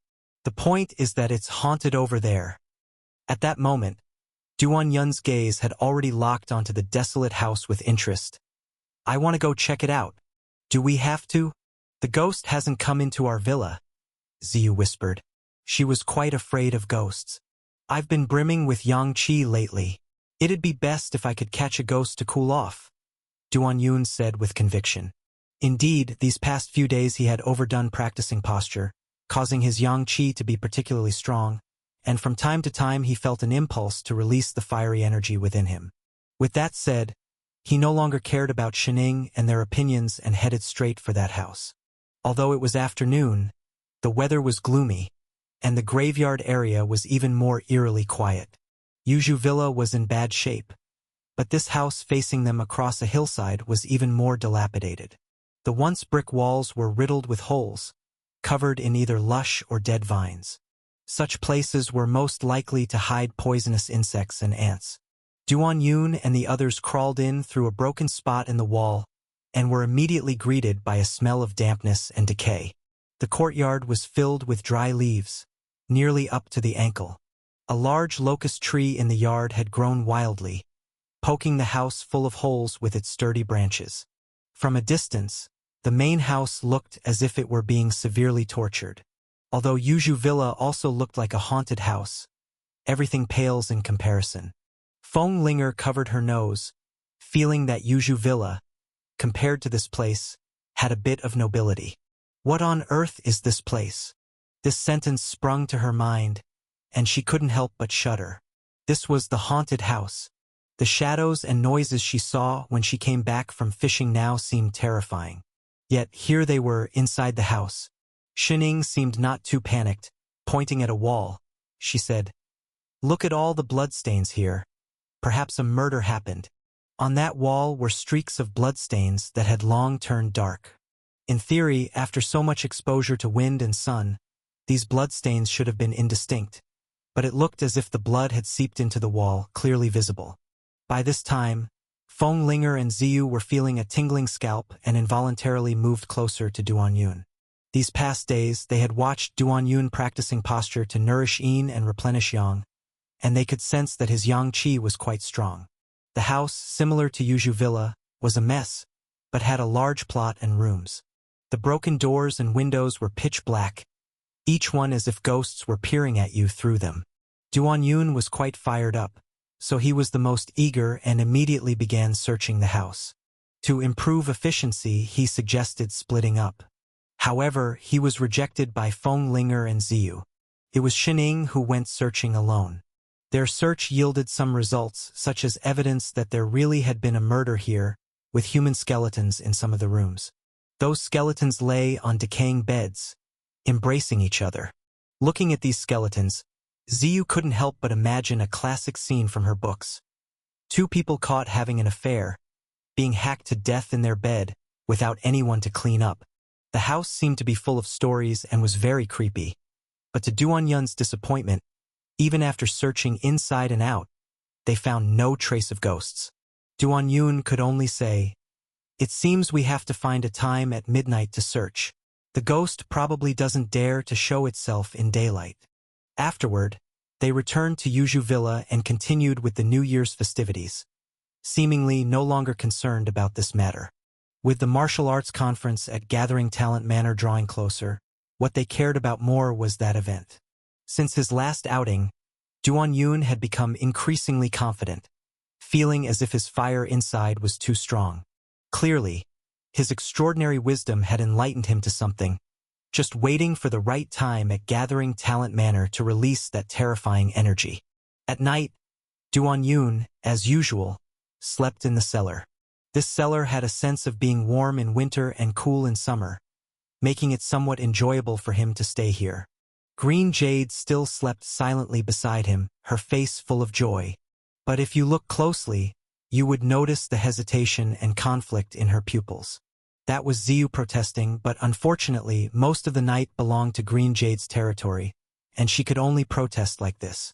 The point is that it's haunted over there." At that moment, Duan Yun's gaze had already locked onto the desolate house with interest. "I want to go check it out." "Do we have to?" "The ghost hasn't come into our villa," Ziyu whispered. She was quite afraid of ghosts. "I've been brimming with yang qi lately. It'd be best if I could catch a ghost to cool off," Duan Yun said with conviction. Indeed, these past few days he had overdone practicing posture, causing his yang qi to be particularly strong, and from time to time he felt an impulse to release the fiery energy within him. With that said, he no longer cared about Shining and their opinions and headed straight for that house. Although it was afternoon, the weather was gloomy, and the graveyard area was even more eerily quiet. Yuju Villa was in bad shape, but this house facing them across a hillside was even more dilapidated. The once brick walls were riddled with holes, covered in either lush or dead vines. Such places were most likely to hide poisonous insects and ants. Duan Yun and the others crawled in through a broken spot in the wall and were immediately greeted by a smell of dampness and decay. The courtyard was filled with dry leaves, nearly up to the ankle. A large locust tree in the yard had grown wildly, poking the house full of holes with its sturdy branches. From a distance, the main house looked as if it were being severely tortured. Although Yuju Villa also looked like a haunted house, everything pales in comparison. Fenglinger covered her nose, feeling that Yuju Villa, compared to this place, had a bit of nobility. What on earth is this place? This sentence sprung to her mind, and she couldn't help but shudder. This was the haunted house. The shadows and noises she saw when she came back from fishing now seemed terrifying. Yet here they were inside the house. Shining seemed not too panicked. Pointing at a wall, she said, "Look at all the bloodstains here. Perhaps a murder happened." On that wall were streaks of bloodstains that had long turned dark. In theory, after so much exposure to wind and sun, these bloodstains should have been indistinct, but it looked as if the blood had seeped into the wall, clearly visible. By this time, Feng Linger and Ziyu were feeling a tingling scalp and involuntarily moved closer to Duan Yun. These past days, they had watched Duan Yun practicing posture to nourish yin and replenish yang, and they could sense that his yang qi was quite strong. The house, similar to Yuzhu Villa, was a mess, but had a large plot and rooms. The broken doors and windows were pitch black, each one as if ghosts were peering at you through them. Duan Yun was quite fired up, so he was the most eager and immediately began searching the house. To improve efficiency, he suggested splitting up. However, he was rejected by Feng Linger and Ziyu. It was Shining who went searching alone. Their search yielded some results, such as evidence that there really had been a murder here, with human skeletons in some of the rooms. Those skeletons lay on decaying beds, embracing each other. Looking at these skeletons, Ziyu couldn't help but imagine a classic scene from her books. Two people caught having an affair, being hacked to death in their bed, without anyone to clean up. The house seemed to be full of stories and was very creepy. But to Duan Yun's disappointment, even after searching inside and out, they found no trace of ghosts. Duan Yun could only say, "It seems we have to find a time at midnight to search. The ghost probably doesn't dare to show itself in daylight." Afterward, they returned to Yuzhu Villa and continued with the New Year's festivities, seemingly no longer concerned about this matter. With the martial arts conference at Gathering Talent Manor drawing closer, what they cared about more was that event. Since his last outing, Duan Yun had become increasingly confident, feeling as if his fire inside was too strong. Clearly, his extraordinary wisdom had enlightened him to something, just waiting for the right time at Gathering Talent Manor to release that terrifying energy. At night, Duan Yun, as usual, slept in the cellar. This cellar had a sense of being warm in winter and cool in summer, making it somewhat enjoyable for him to stay here. Green Jade still slept silently beside him, her face full of joy. But if you look closely, you would notice the hesitation and conflict in her pupils. That was Ziyu protesting, but unfortunately, most of the night belonged to Green Jade's territory, and she could only protest like this.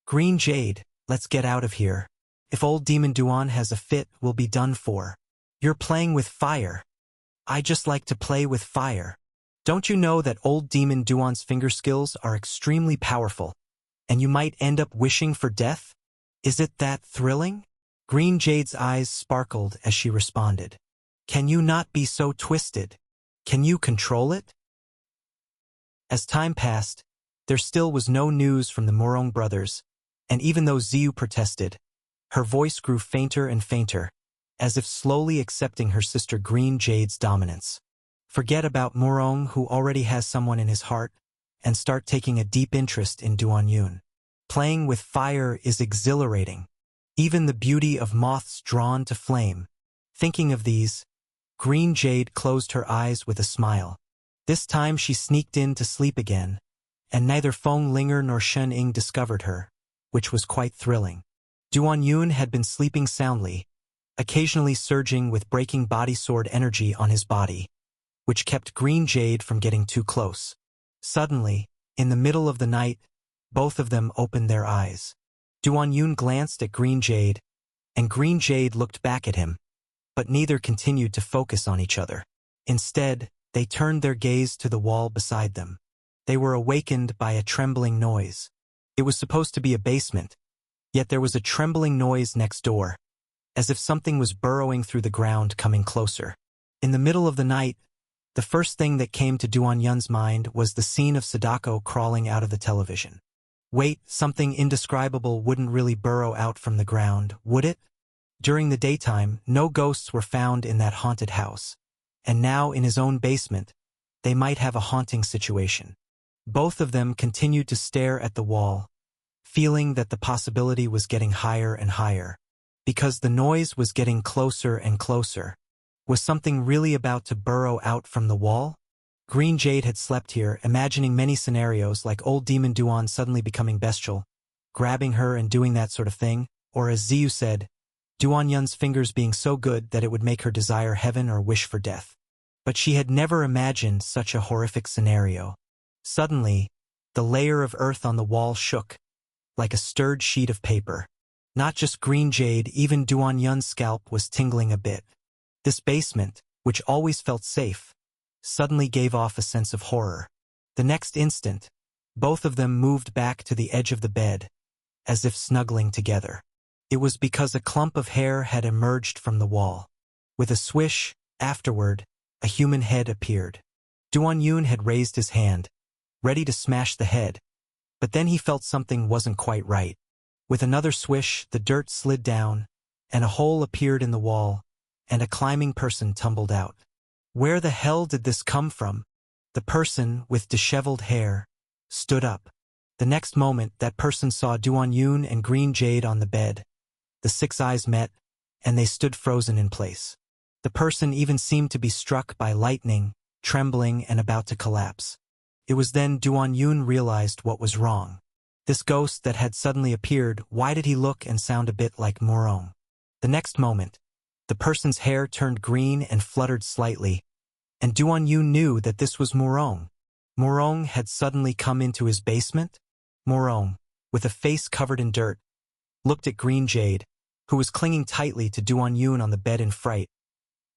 "Green Jade, let's get out of here. If old Demon Duan has a fit, we'll be done for. You're playing with fire. I just like to play with fire. Don't you know that old Demon Duan's finger skills are extremely powerful, and you might end up wishing for death? Is it that thrilling?" Green Jade's eyes sparkled as she responded. "Can you not be so twisted? Can you control it?" As time passed, there still was no news from the Morong brothers, and even though Ziyu protested, her voice grew fainter and fainter, as if slowly accepting her sister Green Jade's dominance. Forget about Morong, who already has someone in his heart, and start taking a deep interest in Duan Yun. Playing with fire is exhilarating. Even the beauty of moths drawn to flame. Thinking of these, Green Jade closed her eyes with a smile. This time she sneaked in to sleep again, and neither Feng Linger nor Shen Ying discovered her, which was quite thrilling. Duan Yun had been sleeping soundly, occasionally surging with breaking body sword energy on his body, which kept Green Jade from getting too close. Suddenly, in the middle of the night, both of them opened their eyes. Duan Yun glanced at Green Jade, and Green Jade looked back at him, but neither continued to focus on each other. Instead, they turned their gaze to the wall beside them. They were awakened by a trembling noise. It was supposed to be a basement, yet there was a trembling noise next door, as if something was burrowing through the ground coming closer. In the middle of the night, the first thing that came to Duan Yun's mind was the scene of Sadako crawling out of the television. Wait, something indescribable wouldn't really burrow out from the ground, would it? During the daytime, no ghosts were found in that haunted house, and now in his own basement, they might have a haunting situation. Both of them continued to stare at the wall, feeling that the possibility was getting higher and higher, because the noise was getting closer and closer. Was something really about to burrow out from the wall? Green Jade had slept here, imagining many scenarios like old Demon Duan suddenly becoming bestial, grabbing her and doing that sort of thing, or as Ziyu said, Duan Yun's fingers being so good that it would make her desire heaven or wish for death. but she had never imagined such a horrific scenario. Suddenly, the layer of earth on the wall shook, like a stirred sheet of paper. Not just green jade, even Duan Yun's scalp was tingling a bit. This basement, which always felt safe, suddenly gave off a sense of horror. The next instant, both of them moved back to the edge of the bed, as if snuggling together. It was because a clump of hair had emerged from the wall. With a swish, afterward, a human head appeared. Duan Yun had raised his hand, ready to smash the head, but then he felt something wasn't quite right. With another swish, the dirt slid down, and a hole appeared in the wall, and a climbing person tumbled out. Where the hell did this come from? The person, with disheveled hair, stood up. The next moment, that person saw Duan Yun and Green Jade on the bed. The six eyes met, and they stood frozen in place. The person even seemed to be struck by lightning, trembling and about to collapse. It was then Duan Yun realized what was wrong. This ghost that had suddenly appeared, why did he look and sound a bit like Morong? The next moment, the person's hair turned green and fluttered slightly, and Duan Yun knew that this was Morong. Morong had suddenly come into his basement. Morong, with a face covered in dirt, looked at Green Jade, who was clinging tightly to Duan Yun on the bed in fright,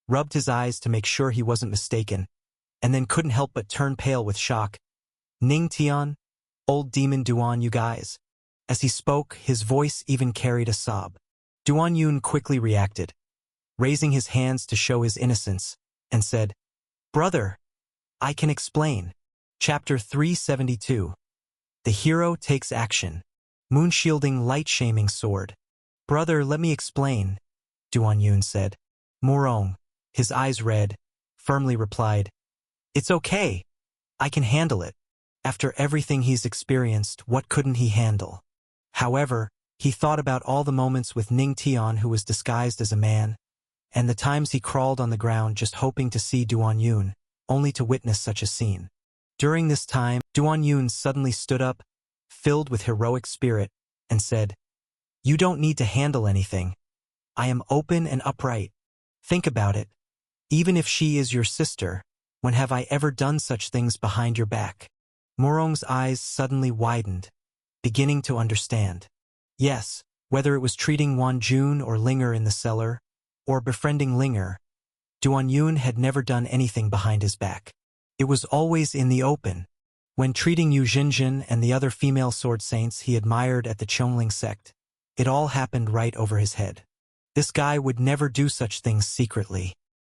rubbed his eyes to make sure he wasn't mistaken, and then couldn't help but turn pale with shock. Ning Tian, old demon Duan, you guys. As he spoke, his voice even carried a sob. Duan Yun quickly reacted, raising his hands to show his innocence, and said, "Brother, I can explain." Chapter 372. The hero takes action. Moonshielding light-shaming sword. "Brother, let me explain," Duan Yun said. Morong, his eyes red, firmly replied, "It's okay. I can handle it." After everything he's experienced, what couldn't he handle? However, he thought about all the moments with Ning Tian, who was disguised as a man, and the times he crawled on the ground just hoping to see Duan Yun, only to witness such a scene. During this time, Duan Yun suddenly stood up, filled with heroic spirit, and said, "You don't need to handle anything. I am open and upright. Think about it. Even if she is your sister, when have I ever done such things behind your back?" Morong's eyes suddenly widened, beginning to understand. Yes, whether it was treating Wan Jun or Linger in the cellar, or befriending Linger, Duan Yun had never done anything behind his back. It was always in the open. When treating Yu Jinjin and the other female sword saints he admired at the Chongling sect, it all happened right over his head. This guy would never do such things secretly.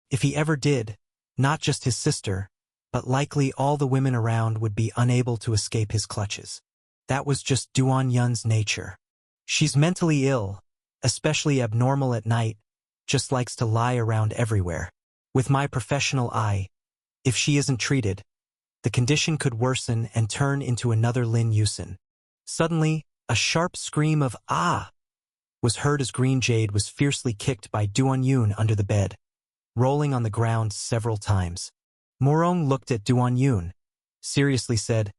If he ever did, not just his sister, but likely all the women around would be unable to escape his clutches. That was just Duan Yun's nature. She's mentally ill, especially abnormal at night, just likes to lie around everywhere. With my professional eye, if she isn't treated, the condition could worsen and turn into another Lin Yusin. Suddenly, a sharp scream of "Ah!" was heard as Green Jade was fiercely kicked by Duan Yun under the bed, rolling on the ground several times. Morong looked at Duan Yun, seriously said,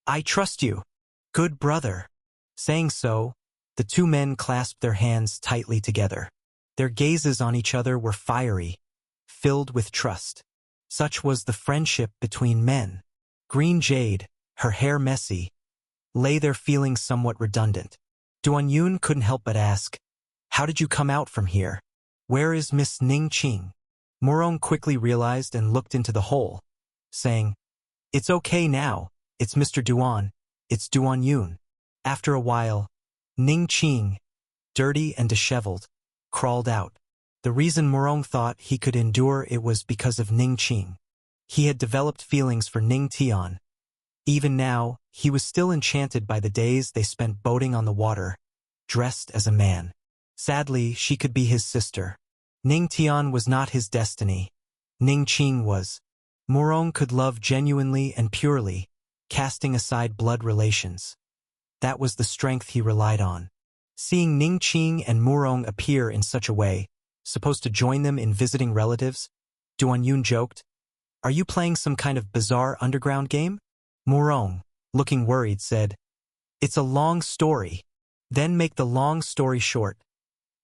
"I trust you, good brother." Saying so, the two men clasped their hands tightly together. Their gazes on each other were fiery, filled with trust. Such was the friendship between men. Green Jade, her hair messy, lay there feeling somewhat redundant. Duan Yun couldn't help but ask, "How did you come out from here? Where is Miss Ning Qing?" Morong quickly realized and looked into the hole, saying, "It's okay now, it's Mr. Duan, it's Duan Yun." After a while, Ning Qing, dirty and disheveled, crawled out. The reason Morong thought he could endure it was because of Ning Qing. He had developed feelings for Ning Tian. Even now, he was still enchanted by the days they spent boating on the water, dressed as a man. Sadly, she could be his sister. Ning Tian was not his destiny. Ning Qing was. Morong could love genuinely and purely, casting aside blood relations. That was the strength he relied on. Seeing Ning Qing and Morong appear in such a way, supposed to join them in visiting relatives, Duan Yun joked, "Are you playing some kind of bizarre underground game?" Morong, looking worried, said, "It's a long story." Then make the long story short.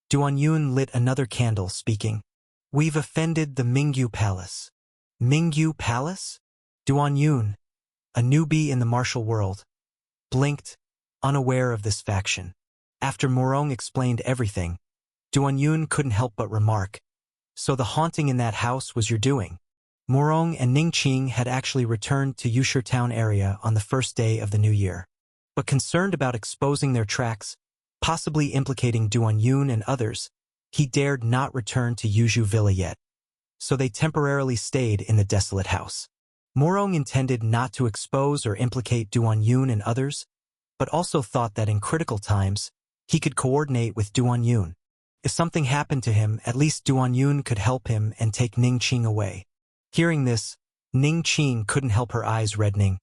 Duan Yun lit another candle, speaking, "We've offended the Mingyu Palace. Mingyu Palace? Duan Yun, a newbie in the martial world, blinked, unaware of this faction. After Morong explained everything, Duan Yun couldn't help but remark, "So the haunting in that house was your doing?" Morong and Ning Qing had actually returned to Yushir town area on the first day of the new year. But concerned about exposing their tracks, possibly implicating Duan Yun and others, he dared not return to Yuzhu Villa yet. So they temporarily stayed in the desolate house. Morong intended not to expose or implicate Duan Yun and others, but also thought that in critical times, he could coordinate with Duan Yun. If something happened to him, at least Duan Yun could help him and take Ning Qing away. Hearing this, Ning Qing couldn't help her eyes reddening.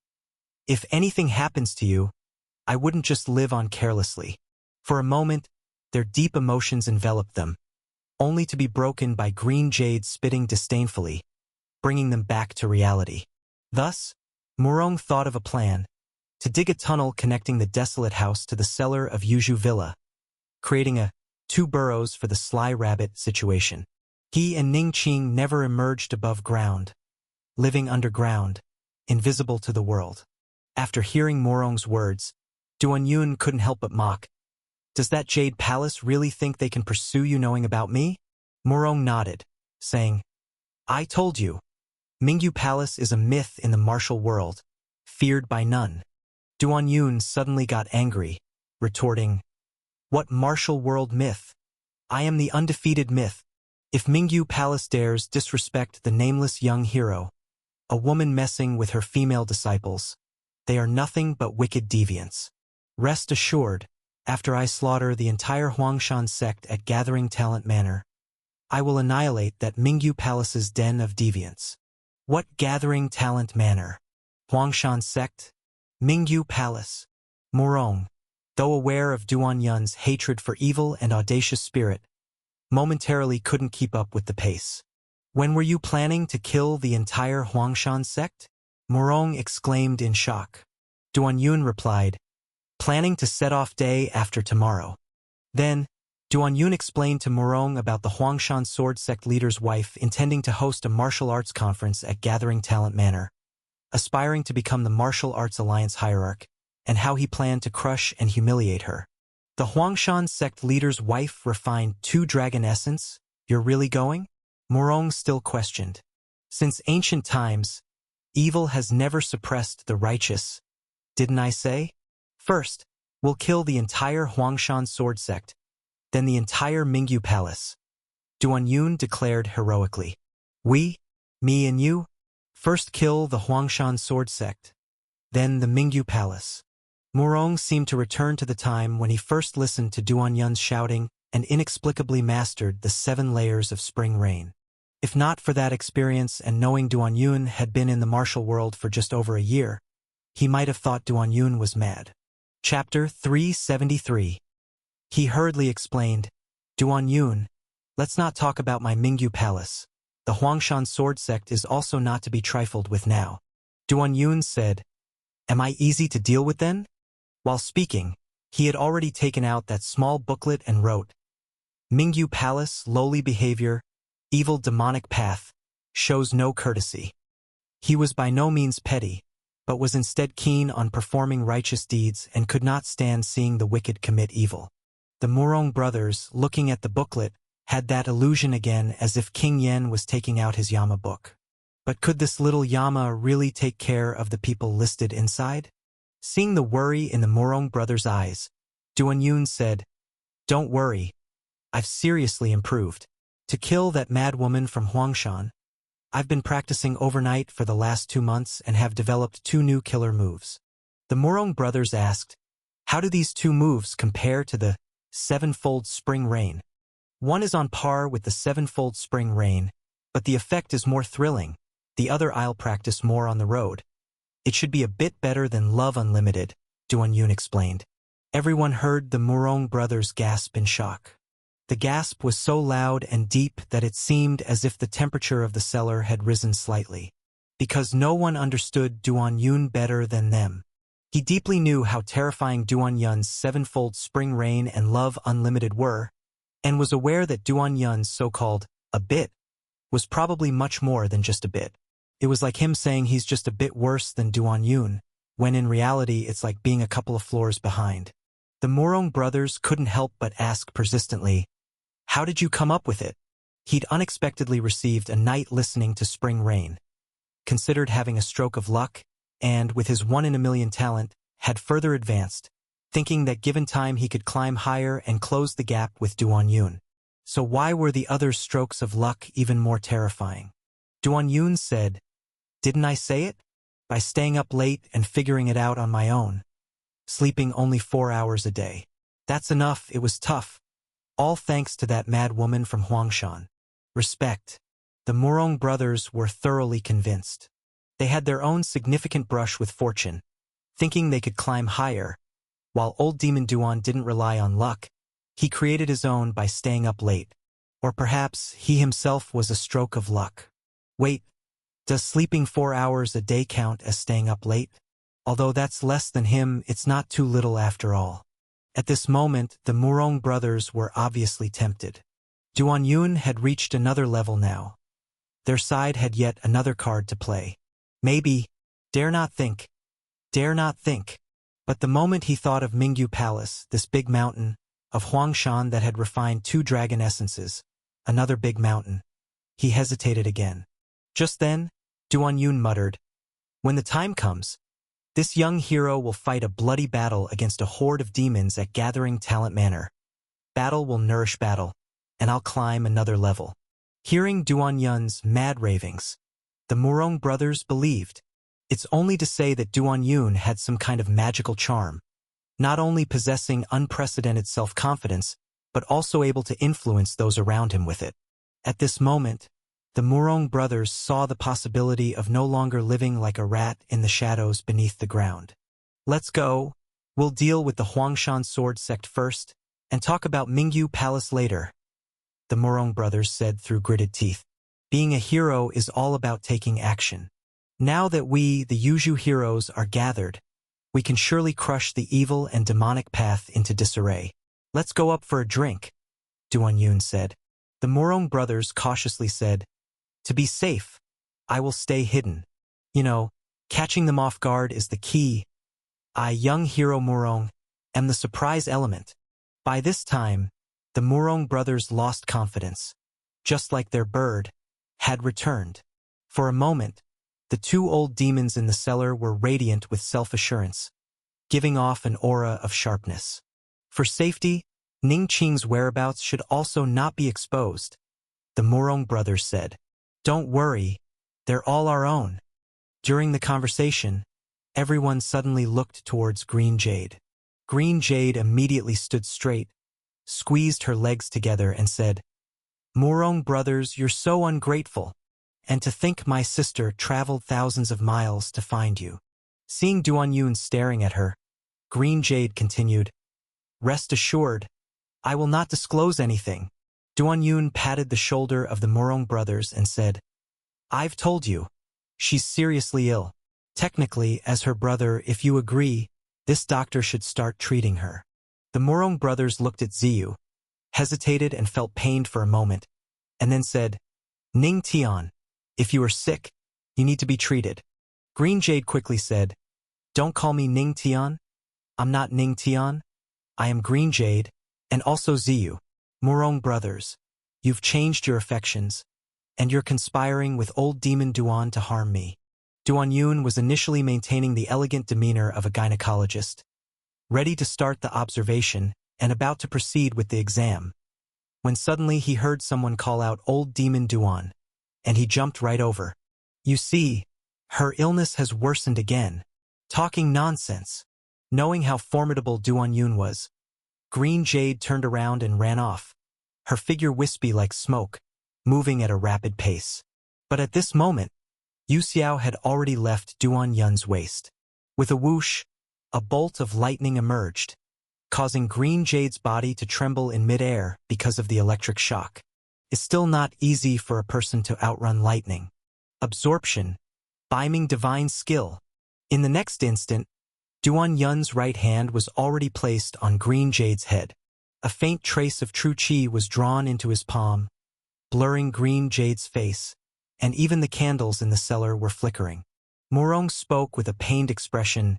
"If anything happens to you, I wouldn't just live on carelessly." For a moment, their deep emotions enveloped them, only to be broken by green jade spitting disdainfully, bringing them back to reality. Thus, Morong thought of a plan, to dig a tunnel connecting the desolate house to the cellar of Yuzhu Villa, creating a two burrows for the sly rabbit situation. He and Ning Qing never emerged above ground, living underground, invisible to the world. After hearing Morong's words, Duan Yun couldn't help but mock. "Does that Jade Palace really think they can pursue you knowing about me?" Morong nodded, saying, "I told you, Mingyu Palace is a myth in the martial world, feared by none." Duan Yun suddenly got angry, retorting, "What martial world myth? I am the undefeated myth. If Mingyu Palace dares disrespect the nameless young hero, a woman messing with her female disciples, they are nothing but wicked deviants. Rest assured, after I slaughter the entire Huangshan sect at Gathering Talent Manor, I will annihilate that Mingyu Palace's den of deviants." What Gathering Talent Manor? Huangshan sect? Mingyu Palace? Morong, though aware of Duan Yun's hatred for evil and audacious spirit, momentarily couldn't keep up with the pace. "When were you planning to kill the entire Huangshan sect?" Morong exclaimed in shock. Duan Yun replied, "Planning to set off day after tomorrow." Then, Duan Yun explained to Morong about the Huangshan sword sect leader's wife intending to host a martial arts conference at Gathering Talent Manor, aspiring to become the Martial Arts Alliance hierarch, and how he planned to crush and humiliate her. "The Huangshan sect leader's wife refined 2-dragon essence? You're really going?" Morong still questioned. "Since ancient times, evil has never suppressed the righteous, didn't I say? First, we'll kill the entire Huangshan sword sect, then the entire Mingyu Palace," Duan Yun declared heroically. "We, me and you, first kill the Huangshan sword sect, then the Mingyu Palace." Morong seemed to return to the time when he first listened to Duan Yun's shouting and inexplicably mastered the 7 layers of spring rain. If not for that experience and knowing Duan Yun had been in the martial world for just over a year, he might have thought Duan Yun was mad. Chapter 373. He hurriedly explained, "Duan Yun, let's not talk about my Mingyu Palace. The Huangshan sword sect is also not to be trifled with now." Duan Yun said, "Am I easy to deal with then?" While speaking, he had already taken out that small booklet and wrote, "Mingyu Palace, lowly behavior, evil demonic path, shows no courtesy." He was by no means petty, but was instead keen on performing righteous deeds and could not stand seeing the wicked commit evil. The Morong brothers, looking at the booklet, had that illusion again as if King Yen was taking out his Yama book. But could this little Yama really take care of the people listed inside? Seeing the worry in the Morong brothers' eyes, Duan Yun said, "Don't worry, I've seriously improved. To kill that mad woman from Huangshan, I've been practicing overnight for the last 2 months and have developed 2 new killer moves." The Morong brothers asked, "How do these 2 moves compare to the 7-fold spring rain?" "One is on par with the 7-fold spring rain, but the effect is more thrilling. The other I'll practice more on the road. It should be a bit better than Love Unlimited," Duan Yun explained. Everyone heard the Morong brothers gasp in shock. The gasp was so loud and deep that it seemed as if the temperature of the cellar had risen slightly. Because no one understood Duan Yun better than them. He deeply knew how terrifying Duan Yun's 7-fold spring rain and Love Unlimited were, and was aware that Duan Yun's so-called a bit was probably much more than just a bit. It was like him saying he's just a bit worse than Duan Yun, when in reality it's like being a couple of floors behind. The Morong brothers couldn't help but ask persistently, "How did you come up with it?" He'd unexpectedly received a night listening to spring rain, considered having a stroke of luck, and, with his one-in-a-million talent, had further advanced, thinking that given time he could climb higher and close the gap with Duan Yun. So why were the other strokes of luck even more terrifying? Duan Yun said, "Didn't I say it? By staying up late and figuring it out on my own. Sleeping only 4 hours a day. That's enough, it was tough. All thanks to that mad woman from Huangshan. Respect." The Morong brothers were thoroughly convinced. They had their own significant brush with fortune, thinking they could climb higher. While old Demon Duan didn't rely on luck, he created his own by staying up late. Or perhaps he himself was a stroke of luck. Wait, does sleeping 4 hours a day count as staying up late? Although that's less than him, it's not too little after all. At this moment, the Morong brothers were obviously tempted. Duan Yun had reached another level now. Their side had yet another card to play. Maybe, dare not think. But the moment he thought of Mingyu Palace, this big mountain, of Huangshan that had refined 2 dragon essences, another big mountain, he hesitated again. Just then, Duan Yun muttered, "When the time comes, this young hero will fight a bloody battle against a horde of demons at Gathering Talent Manor. Battle will nourish battle, and I'll climb another level." Hearing Duan Yun's mad ravings, the Morong brothers believed. It's only to say that Duan Yun had some kind of magical charm, not only possessing unprecedented self-confidence, but also able to influence those around him with it. At this moment, the Morong brothers saw the possibility of no longer living like a rat in the shadows beneath the ground. "Let's go. We'll deal with the Huangshan sword sect first, and talk about Mingyu Palace later," the Morong brothers said through gritted teeth. Being a hero is all about taking action. Now that we, the Yuzhu heroes, are gathered, we can surely crush the evil and demonic path into disarray. "Let's go up for a drink," Duan Yun said. The Morong brothers cautiously said, "To be safe, I will stay hidden. Catching them off guard is the key. I, young hero Morong, am the surprise element." By this time, the Morong brothers lost confidence, just like their bird had returned. For a moment, the 2 old demons in the cellar were radiant with self-assurance, giving off an aura of sharpness. For safety, Ning Qing's whereabouts should also not be exposed, the Morong brothers said. "Don't worry, they're all our own." During the conversation, everyone suddenly looked towards Green Jade. Green Jade immediately stood straight, squeezed her legs together and said, "Morong brothers, you're so ungrateful. And to think my sister traveled thousands of miles to find you." Seeing Duan Yun staring at her, Green Jade continued, "Rest assured, I will not disclose anything." Duan Yun patted the shoulder of the Morong brothers and said, "I've told you. She's seriously ill. Technically, as her brother, if you agree, this doctor should start treating her." The Morong brothers looked at Ziyu, hesitated and felt pained for a moment, and then said, "Ning Tian, if you are sick, you need to be treated." Green Jade quickly said, "Don't call me Ning Tian. I'm not Ning Tian. I am Green Jade, and also Ziyu. Morong brothers, you've changed your affections, and you're conspiring with old Demon Duan to harm me." Duan Yun was initially maintaining the elegant demeanor of a gynecologist, ready to start the observation and about to proceed with the exam, when suddenly he heard someone call out old Demon Duan, and he jumped right over. "You see, her illness has worsened again." Talking nonsense. Knowing how formidable Duan Yun was, Green Jade turned around and ran off, her figure wispy like smoke, moving at a rapid pace. But at this moment, Yu Xiao had already left Duan Yun's waist. With a whoosh, a bolt of lightning emerged, causing Green Jade's body to tremble in midair because of the electric shock. It's still not easy for a person to outrun lightning. Absorption, beaming divine skill. In the next instant, Duan Yun's right hand was already placed on Green Jade's head. A faint trace of true qi was drawn into his palm, blurring Green Jade's face, and even the candles in the cellar were flickering. Murong spoke with a pained expression.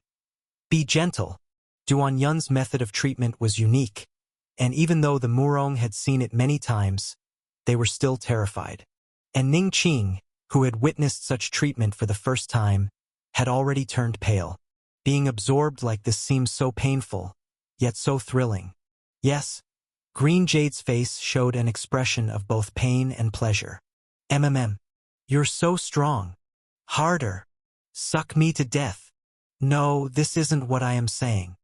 Be gentle. Duan Yun's method of treatment was unique, and even though the Murong had seen it many times, they were still terrified. And Ning Qing, who had witnessed such treatment for the first time, had already turned pale. Being absorbed like this seemed so painful, yet so thrilling. Yes, Green Jade's face showed an expression of both pain and pleasure. You're so strong. Harder. Suck me to death. No, this isn't what I am saying.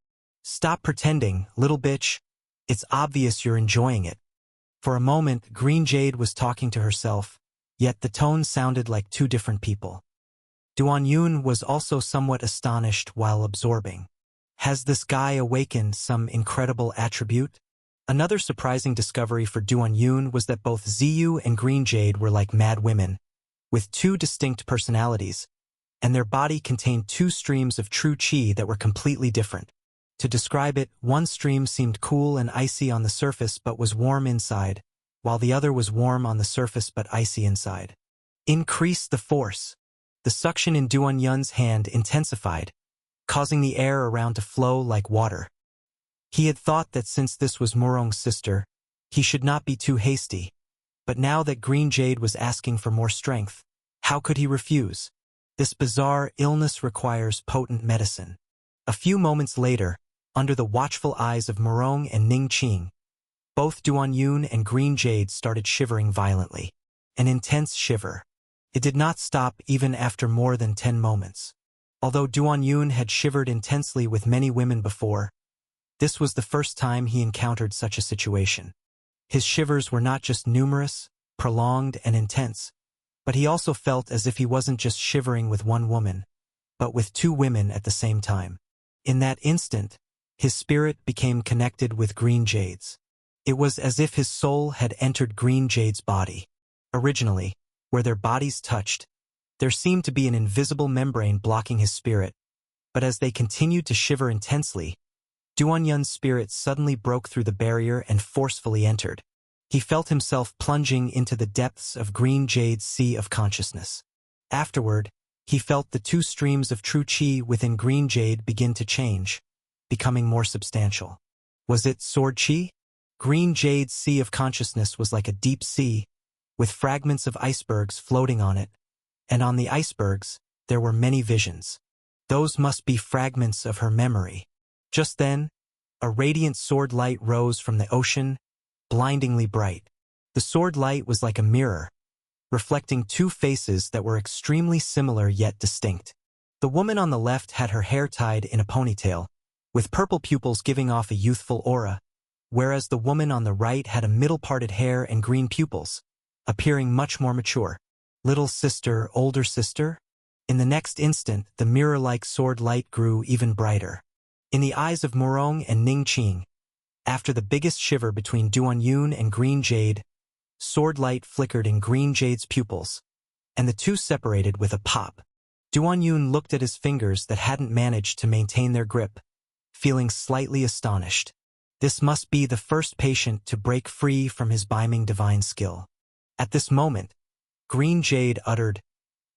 Stop pretending, little bitch. It's obvious you're enjoying it. For a moment, Green Jade was talking to herself, yet the tones sounded like two different people. Duan Yun was also somewhat astonished while absorbing. Has this guy awakened some incredible attribute? Another surprising discovery for Duan Yun was that both Ziyu and Green Jade were like mad women, with two distinct personalities, and their body contained two streams of true qi that were completely different. To describe it, one stream seemed cool and icy on the surface but was warm inside, while the other was warm on the surface but icy inside. Increase the force. The suction in Duan Yun's hand intensified, causing the air around to flow like water. He had thought that since this was Murong's sister, he should not be too hasty, but now that Green Jade was asking for more strength, how could he refuse? This bizarre illness requires potent medicine. A few moments later, under the watchful eyes of Murong and Ning Qing, both Duan Yun and Green Jade started shivering violently. An intense shiver. It did not stop even after more than 10 moments. Although Duan Yun had shivered intensely with many women before, this was the first time he encountered such a situation. His shivers were not just numerous, prolonged, and intense, but he also felt as if he wasn't just shivering with one woman, but with two women at the same time. In that instant, his spirit became connected with Green Jade's. It was as if his soul had entered Green Jade's body. Originally, where their bodies touched, there seemed to be an invisible membrane blocking his spirit, but as they continued to shiver intensely, Duan Yun's spirit suddenly broke through the barrier and forcefully entered. He felt himself plunging into the depths of Green Jade's sea of consciousness. Afterward, he felt the two streams of true qi within Green Jade begin to change, becoming more substantial. Was it sword qi? Green Jade's sea of consciousness was like a deep sea, with fragments of icebergs floating on it, and on the icebergs, there were many visions. Those must be fragments of her memory. Just then, a radiant sword light rose from the ocean, blindingly bright. The sword light was like a mirror, reflecting two faces that were extremely similar yet distinct. The woman on the left had her hair tied in a ponytail, with purple pupils giving off a youthful aura, whereas the woman on the right had a middle-parted hair and green pupils, appearing much more mature. Little sister, older sister? In the next instant, the mirror-like sword light grew even brighter. In the eyes of Murong and Ning Qing, after the biggest shiver between Duan Yun and Green Jade, sword light flickered in Green Jade's pupils, and the two separated with a pop. Duan Yun looked at his fingers that hadn't managed to maintain their grip, feeling slightly astonished. This must be the first patient to break free from his beaming divine skill. At this moment, Green Jade uttered,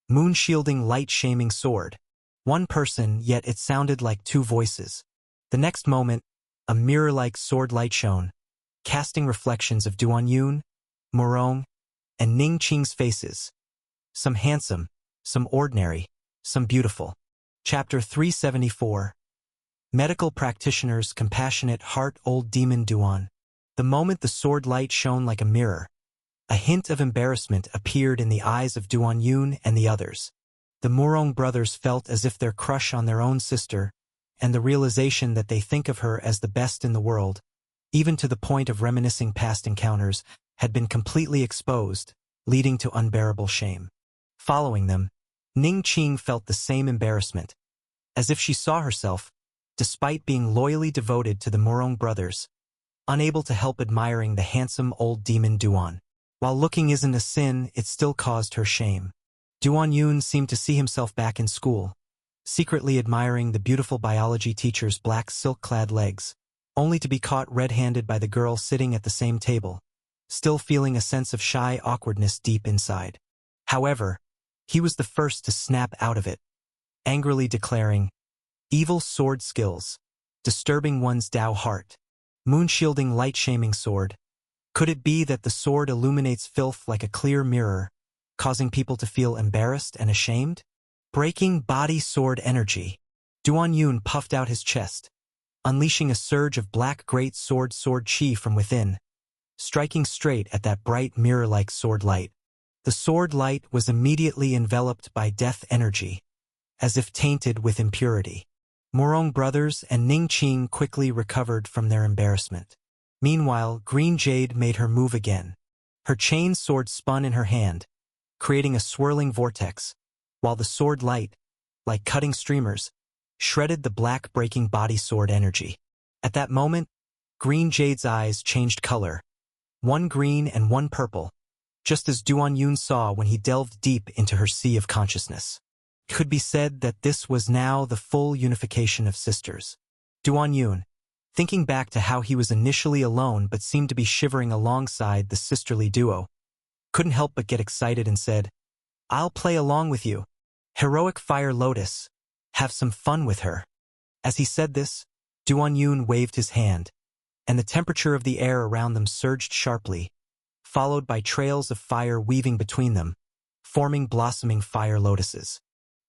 "Moon-shielding light-shaming sword." One person, yet it sounded like two voices. The next moment, a mirror-like sword light shone, casting reflections of Duan Yun, Murong, and Ning Qing's faces. Some handsome, some ordinary, some beautiful. Chapter 374. Medical Practitioner's Compassionate Heart. Old Demon Duan. The moment the sword light shone like a mirror, a hint of embarrassment appeared in the eyes of Duan Yun and the others. The Murong brothers felt as if their crush on their own sister, and the realization that they think of her as the best in the world, even to the point of reminiscing past encounters, had been completely exposed, leading to unbearable shame. Following them, Ning Qing felt the same embarrassment, as if she saw herself, despite being loyally devoted to the Murong brothers, unable to help admiring the handsome old demon Duan. While looking isn't a sin, it still caused her shame. Duan Yun seemed to see himself back in school, secretly admiring the beautiful biology teacher's black silk-clad legs, only to be caught red-handed by the girl sitting at the same table, still feeling a sense of shy awkwardness deep inside. However, he was the first to snap out of it, angrily declaring, "Evil sword skills, disturbing one's Tao heart, moon-shielding light-shaming sword. Could it be that the sword illuminates filth like a clear mirror, causing people to feel embarrassed and ashamed? Breaking body sword energy." Duan Yun puffed out his chest, unleashing a surge of black great sword chi from within, striking straight at that bright mirror-like sword light. The sword light was immediately enveloped by death energy, as if tainted with impurity. Morong brothers and Ning Qing quickly recovered from their embarrassment. Meanwhile, Green Jade made her move again. Her chain sword spun in her hand, creating a swirling vortex, while the sword light, like cutting streamers, shredded the black breaking body sword energy. At that moment, Green Jade's eyes changed color, one green and one purple, just as Duan Yun saw when he delved deep into her sea of consciousness. It could be said that this was now the full unification of sisters. Duan Yun, thinking back to how he was initially alone but seemed to be shivering alongside the sisterly duo, couldn't help but get excited and said, "I'll play along with you. Heroic Fire Lotus. Have some fun with her." As he said this, Duan Yun waved his hand, and the temperature of the air around them surged sharply, followed by trails of fire weaving between them, forming blossoming fire lotuses.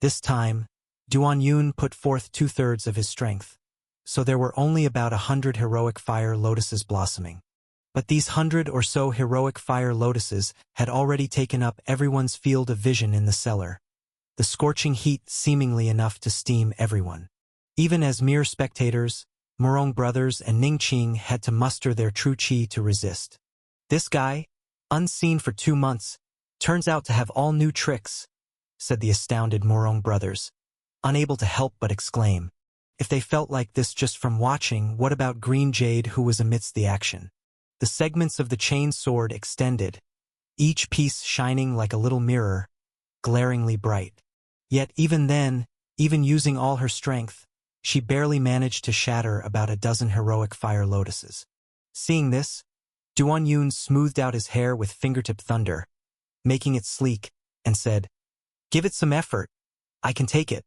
This time, Duan Yun put forth 2/3 of his strength, so there were only about 100 heroic fire lotuses blossoming. But these 100 or so heroic fire lotuses had already taken up everyone's field of vision in the cellar, the scorching heat seemingly enough to steam everyone. Even as mere spectators, Morong brothers and Ning Qing had to muster their true chi to resist. "This guy, unseen for 2 months, turns out to have all new tricks," said the astounded Morong brothers, unable to help but exclaim. If they felt like this just from watching, what about Green Jade, who was amidst the action? The segments of the chain sword extended, each piece shining like a little mirror, glaringly bright. Yet even then, even using all her strength, she barely managed to shatter about a dozen heroic fire lotuses. Seeing this, Duan Yun smoothed out his hair with fingertip thunder, making it sleek, and said, "Give it some effort. I can take it.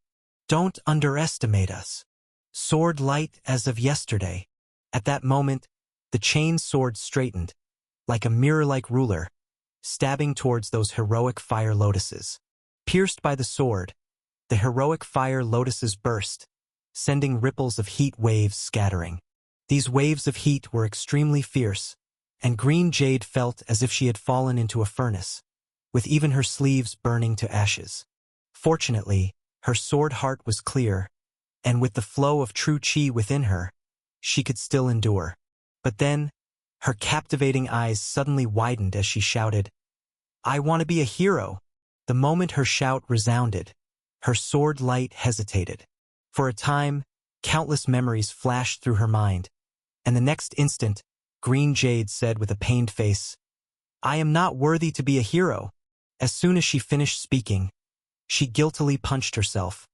Don't underestimate us." Sword light as of yesterday. At that moment, the chain sword straightened, like a mirror-like ruler, stabbing towards those heroic fire lotuses. Pierced by the sword, the heroic fire lotuses burst, sending ripples of heat waves scattering. These waves of heat were extremely fierce, and Green Jade felt as if she had fallen into a furnace, with even her sleeves burning to ashes. Fortunately, her sword heart was clear, and with the flow of true chi within her, she could still endure. But then, her captivating eyes suddenly widened as she shouted, "I want to be a hero." The moment her shout resounded, her sword light hesitated. For a time, countless memories flashed through her mind, and the next instant, Green Jade said with a pained face, "I am not worthy to be a hero." As soon as she finished speaking, she guiltily punched herself,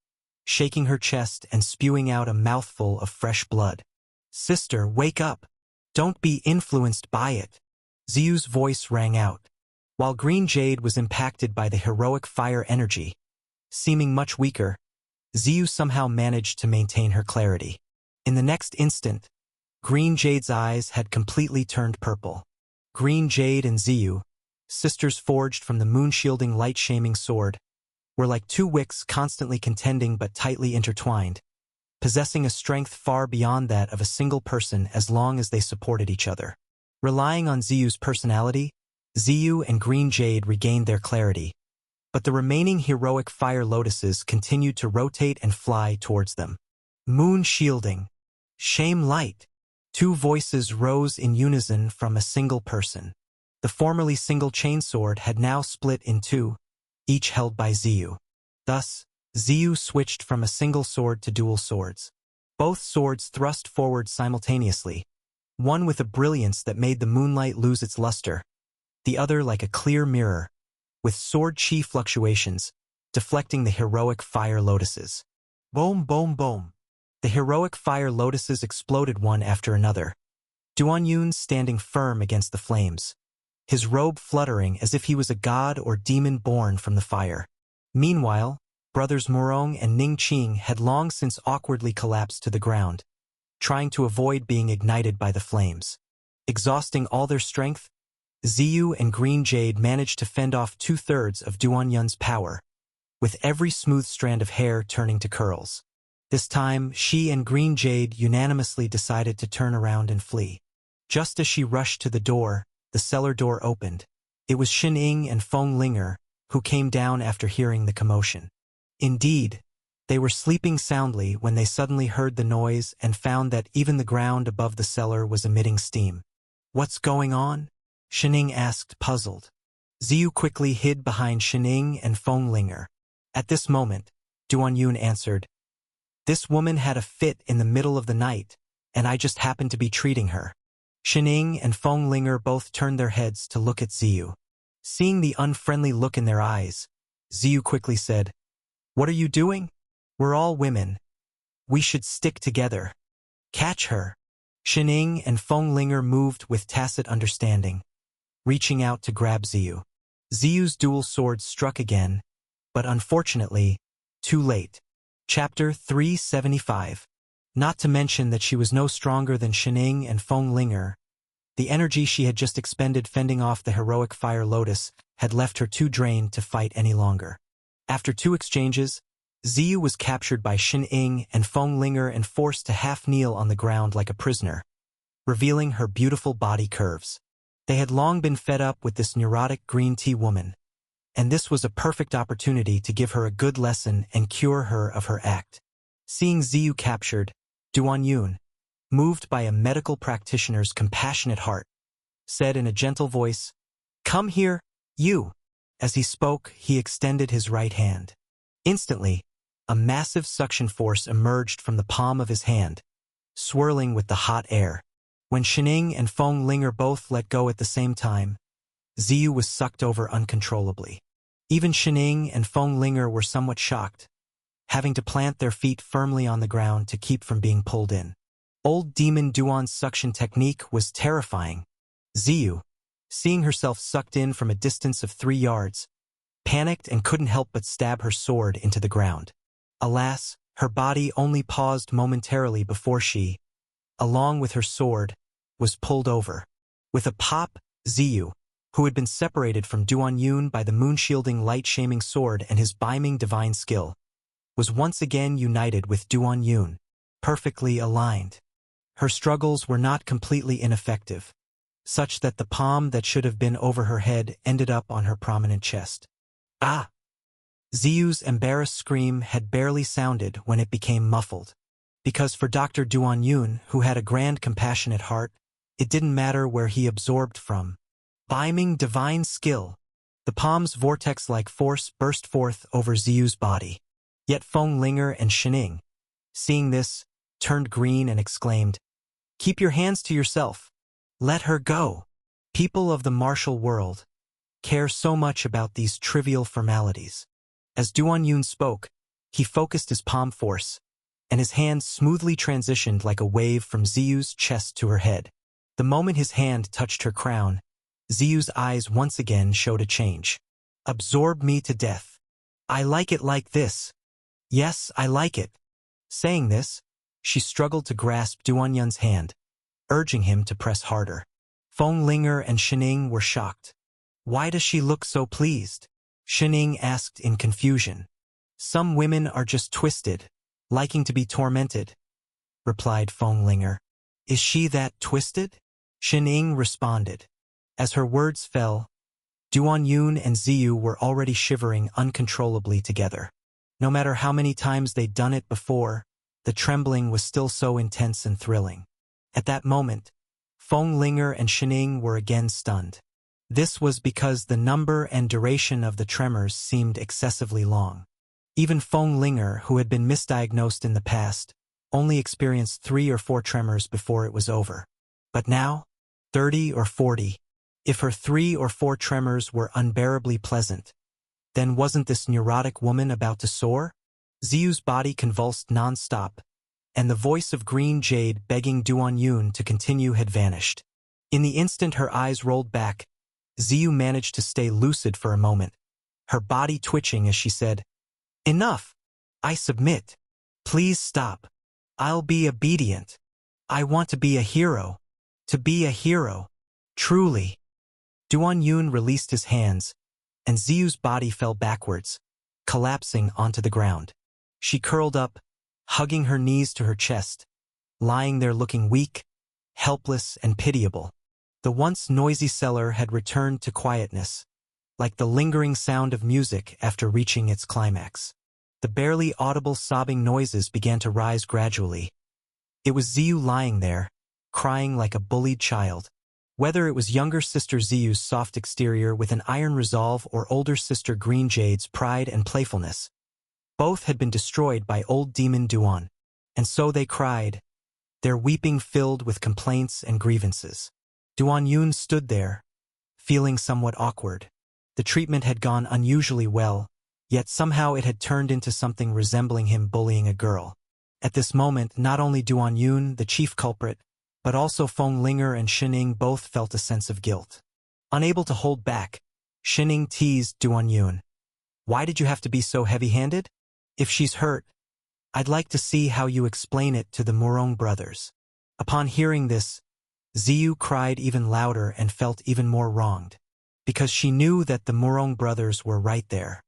shaking her chest and spewing out a mouthful of fresh blood. "Sister, wake up. Don't be influenced by it." Ziyu's voice rang out. While Green Jade was impacted by the heroic fire energy, seeming much weaker, Ziyu somehow managed to maintain her clarity. In the next instant, Green Jade's eyes had completely turned purple. Green Jade and Ziyu, sisters forged from the moon-shielding light-shaming sword, were like two wicks constantly contending but tightly intertwined, possessing a strength far beyond that of a single person as long as they supported each other. Relying on Ziyu's personality, Ziyu and Green Jade regained their clarity, but the remaining heroic fire lotuses continued to rotate and fly towards them. Moon shielding. Shame light. Two voices rose in unison from a single person. The formerly single chainsword had now split in two, each held by Ziyu. Thus, Ziyu switched from a single sword to dual swords. Both swords thrust forward simultaneously, one with a brilliance that made the moonlight lose its luster, the other like a clear mirror, with sword chi fluctuations, deflecting the heroic fire lotuses. Boom, boom, boom. The heroic fire lotuses exploded one after another, Duan Yun standing firm against the flames, his robe fluttering as if he was a god or demon born from the fire. Meanwhile, brothers Murong and Ning Qing had long since awkwardly collapsed to the ground, trying to avoid being ignited by the flames. Exhausting all their strength, Ziyu and Green Jade managed to fend off 2/3 of Duanyun's power, with every smooth strand of hair turning to curls. This time, she and Green Jade unanimously decided to turn around and flee. Just as she rushed to the door, the cellar door opened. It was Xin Ying and Feng Linger, who came down after hearing the commotion. Indeed, they were sleeping soundly when they suddenly heard the noise and found that even the ground above the cellar was emitting steam. "What's going on?" Xin Ying asked, puzzled. Ziyu quickly hid behind Xin Ying and Feng Linger. At this moment, Duanyun answered, "This woman had a fit in the middle of the night, and I just happened to be treating her." Xin Ying and Feng Linger both turned their heads to look at Ziyu. Seeing the unfriendly look in their eyes, Ziyu quickly said, "What are you doing? We're all women. We should stick together. Catch her." Xin Ying and Feng Linger moved with tacit understanding, reaching out to grab Ziyu. Ziyu's dual sword struck again, but unfortunately, too late. Chapter 375. Not to mention that she was no stronger than Xin Ying and Feng Linger. The energy she had just expended fending off the heroic Fire Lotus had left her too drained to fight any longer. After 2 exchanges, Ziyu was captured by Xin Ying and Feng Linger and forced to half-kneel on the ground like a prisoner, revealing her beautiful body curves. They had long been fed up with this neurotic green tea woman, and this was a perfect opportunity to give her a good lesson and cure her of her act. Seeing Ziyu captured, Duanyun, moved by a medical practitioner's compassionate heart, said in a gentle voice, "Come here, you." As he spoke, he extended his right hand. Instantly, a massive suction force emerged from the palm of his hand, swirling with the hot air. When Xin Ying and Feng Linger both let go at the same time, Ziyu was sucked over uncontrollably. Even Xin Ying and Feng Linger were somewhat shocked, having to plant their feet firmly on the ground to keep from being pulled in. Old Demon Duan's suction technique was terrifying. Ziyu, seeing herself sucked in from a distance of 3 yards, panicked and couldn't help but stab her sword into the ground. Alas, her body only paused momentarily before she, along with her sword, was pulled over. With a pop, Ziyu, who had been separated from Duanyun by the moon-shielding light-shaming sword and his beaming divine skill, was once again united with Duanyun, perfectly aligned. Her struggles were not completely ineffective, such that the palm that should have been over her head ended up on her prominent chest. "Ah!" Ziyu's embarrassed scream had barely sounded when it became muffled, because for Dr. Duanyun, who had a grand compassionate heart, it didn't matter where he absorbed from. Beaming divine skill, the palm's vortex-like force burst forth over Ziyu's body. Yet Feng Linger and Xin Ying, seeing this, turned green and exclaimed, "Keep your hands to yourself. Let her go." People of the martial world care so much about these trivial formalities. As Duanyun spoke, he focused his palm force, and his hand smoothly transitioned like a wave from Ziyu's chest to her head. The moment his hand touched her crown, Ziyu's eyes once again showed a change. "Absorb me to death. I like it like this. Yes, I like it." Saying this, she struggled to grasp Duanyun's hand, urging him to press harder. Feng Linger and Xin Ying were shocked. "Why does she look so pleased?" Xin Ying asked in confusion. "Some women are just twisted, liking to be tormented," replied Feng Linger. "Is she that twisted?" Xin Ying responded. As her words fell, Duanyun and Ziyu were already shivering uncontrollably together. No matter how many times they'd done it before, the trembling was still so intense and thrilling. At that moment, Feng Linger and Xin Ying were again stunned. This was because the number and duration of the tremors seemed excessively long. Even Feng Linger, who had been misdiagnosed in the past, only experienced 3 or 4 tremors before it was over. But now, 30 or 40. If her 3 or 4 tremors were unbearably pleasant, then wasn't this neurotic woman about to soar? Ziyu's body convulsed non-stop, and the voice of Green Jade begging Duanyun to continue had vanished. In the instant her eyes rolled back, Ziyu managed to stay lucid for a moment, her body twitching as she said, "Enough! I submit. Please stop. I'll be obedient. I want to be a hero. To be a hero. Truly." Duan Yun released his hands, and Ziyu's body fell backwards, collapsing onto the ground. She curled up, hugging her knees to her chest, lying there looking weak, helpless, and pitiable. The once noisy cellar had returned to quietness, like the lingering sound of music after reaching its climax. The barely audible sobbing noises began to rise gradually. It was Ziyu lying there, crying like a bullied child. Whether it was younger sister Ziyu's soft exterior with an iron resolve or older sister Green Jade's pride and playfulness, both had been destroyed by old demon Duan. And so they cried, their weeping filled with complaints and grievances. Duan Yun stood there, feeling somewhat awkward. The treatment had gone unusually well, yet somehow it had turned into something resembling him bullying a girl. At this moment, not only Duan Yun, the chief culprit, but also Feng Linger and Shining both felt a sense of guilt. Unable to hold back, Shining teased Duan Yun. "Why did you have to be so heavy-handed? If she's hurt, I'd like to see how you explain it to the Murong brothers." Upon hearing this, Ziyu cried even louder and felt even more wronged, because she knew that the Murong brothers were right there.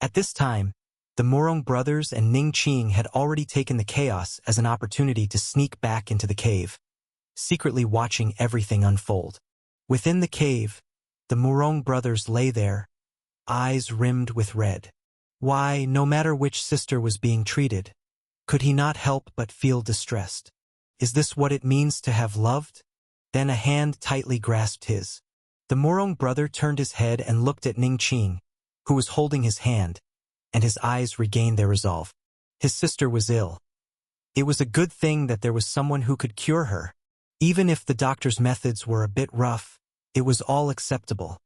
At this time, the Murong brothers and Ning Qing had already taken the chaos as an opportunity to sneak back into the cave, secretly watching everything unfold. Within the cave, the Murong brothers lay there, eyes rimmed with red. Why, no matter which sister was being treated, could he not help but feel distressed? Is this what it means to have loved? Then a hand tightly grasped his. The Murong brother turned his head and looked at Ning Qing, who was holding his hand, and his eyes regained their resolve. His sister was ill. It was a good thing that there was someone who could cure her. Even if the doctor's methods were a bit rough, it was all acceptable.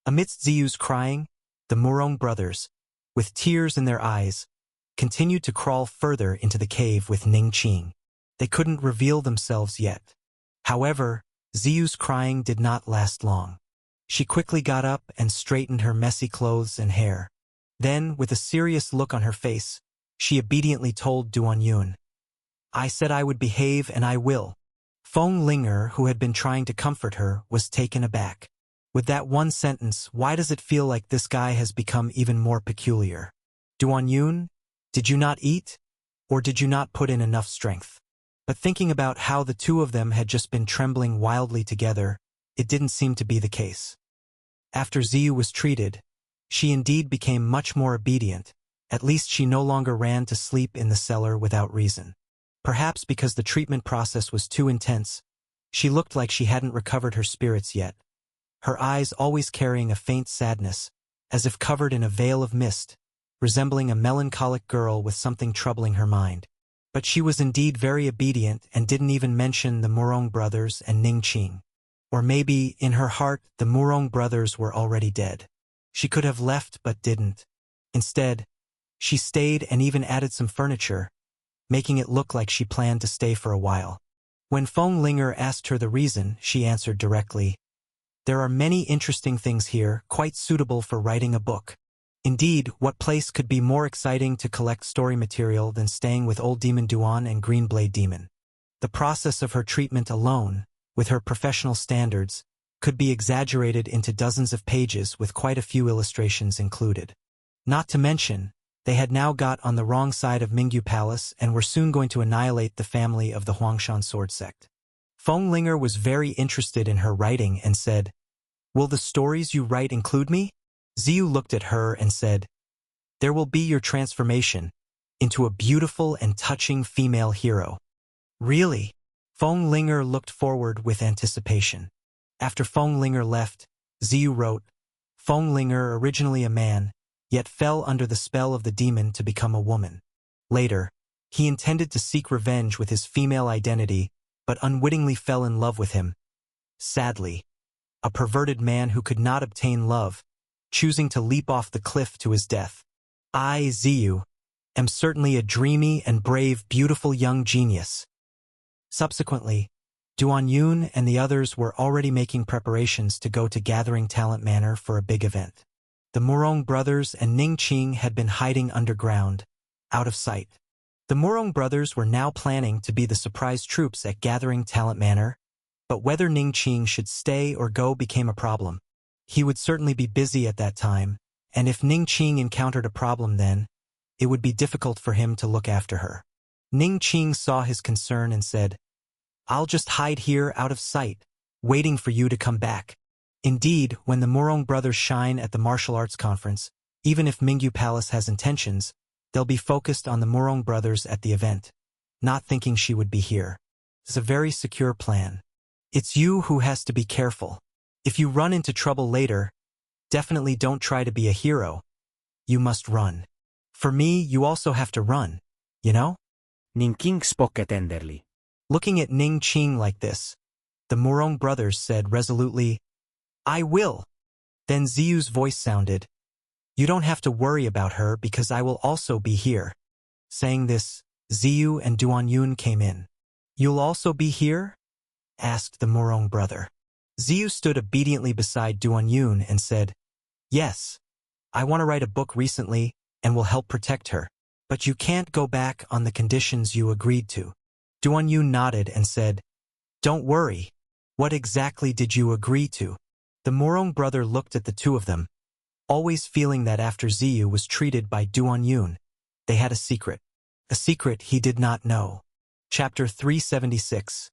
Amidst Ziyu's crying, the Murong brothers, with tears in their eyes, continued to crawl further into the cave with Ning Qing. They couldn't reveal themselves yet. However, Ziyu's crying did not last long. She quickly got up and straightened her messy clothes and hair. Then, with a serious look on her face, she obediently told Duan Yun, "I said I would behave and I will." Feng Linger, who had been trying to comfort her, was taken aback. With that one sentence, why does it feel like this guy has become even more peculiar? Duan Yun, did you not eat? Or did you not put in enough strength? But thinking about how the two of them had just been trembling wildly together, it didn't seem to be the case. After Ziyu was treated, she indeed became much more obedient. At least she no longer ran to sleep in the cellar without reason. Perhaps because the treatment process was too intense, she looked like she hadn't recovered her spirits yet, her eyes always carrying a faint sadness, as if covered in a veil of mist, resembling a melancholic girl with something troubling her mind. But she was indeed very obedient and didn't even mention the Murong brothers and Ning Qing. Or maybe, in her heart, the Murong brothers were already dead. She could have left but didn't. Instead, she stayed and even added some furniture, making it look like she planned to stay for a while. When Feng Linger asked her the reason, she answered directly, "There are many interesting things here, quite suitable for writing a book." Indeed, what place could be more exciting to collect story material than staying with Old Demon Duan and Green Blade Demon? The process of her treatment alone, with her professional standards, could be exaggerated into dozens of pages with quite a few illustrations included. Not to mention, they had now got on the wrong side of Mingyu Palace and were soon going to annihilate the family of the Huangshan sword sect. Feng Linger was very interested in her writing and said, "Will the stories you write include me?" Ziyu looked at her and said, "There will be your transformation into a beautiful and touching female hero." Really? Feng Linger looked forward with anticipation. After Feng Linger left, Ziyu wrote, "Feng Linger, originally a man, yet fell under the spell of the demon to become a woman. Later, he intended to seek revenge with his female identity, but unwittingly fell in love with him. Sadly, a perverted man who could not obtain love, choosing to leap off the cliff to his death. I, Ziyu, am certainly a dreamy and brave, beautiful young genius." Subsequently, Duan Yun and the others were already making preparations to go to Gathering Talent Manor for a big event. The Murong brothers and Ning Qing had been hiding underground, out of sight. The Murong brothers were now planning to be the surprise troops at Gathering Talent Manor, but whether Ning Qing should stay or go became a problem. He would certainly be busy at that time, and if Ning Qing encountered a problem then, it would be difficult for him to look after her. Ning Qing saw his concern and said, "I'll just hide here out of sight, waiting for you to come back." Indeed, when the Murong brothers shine at the martial arts conference, even if Mingyu Palace has intentions, they'll be focused on the Murong brothers at the event, not thinking she would be here. It's a very secure plan. It's you who has to be careful. If you run into trouble later, definitely don't try to be a hero. You must run. For me, you also have to run, you know? Ning Qing spoke tenderly. Looking at Ning Qing like this, the Murong brothers said resolutely, "I will." Then Ziyu's voice sounded, "You don't have to worry about her because I will also be here." Saying this, Ziyu and Duan Yun came in. "You'll also be here?" asked the Murong brother. Ziyu stood obediently beside Duan Yun and said, "Yes, I want to write a book recently and will help protect her, but you can't go back on the conditions you agreed to." Duan Yun nodded and said, "Don't worry. What exactly did you agree to?" The Murong brother looked at the two of them, always feeling that after Ziyu was treated by Duan Yun, they had a secret he did not know. Chapter 376.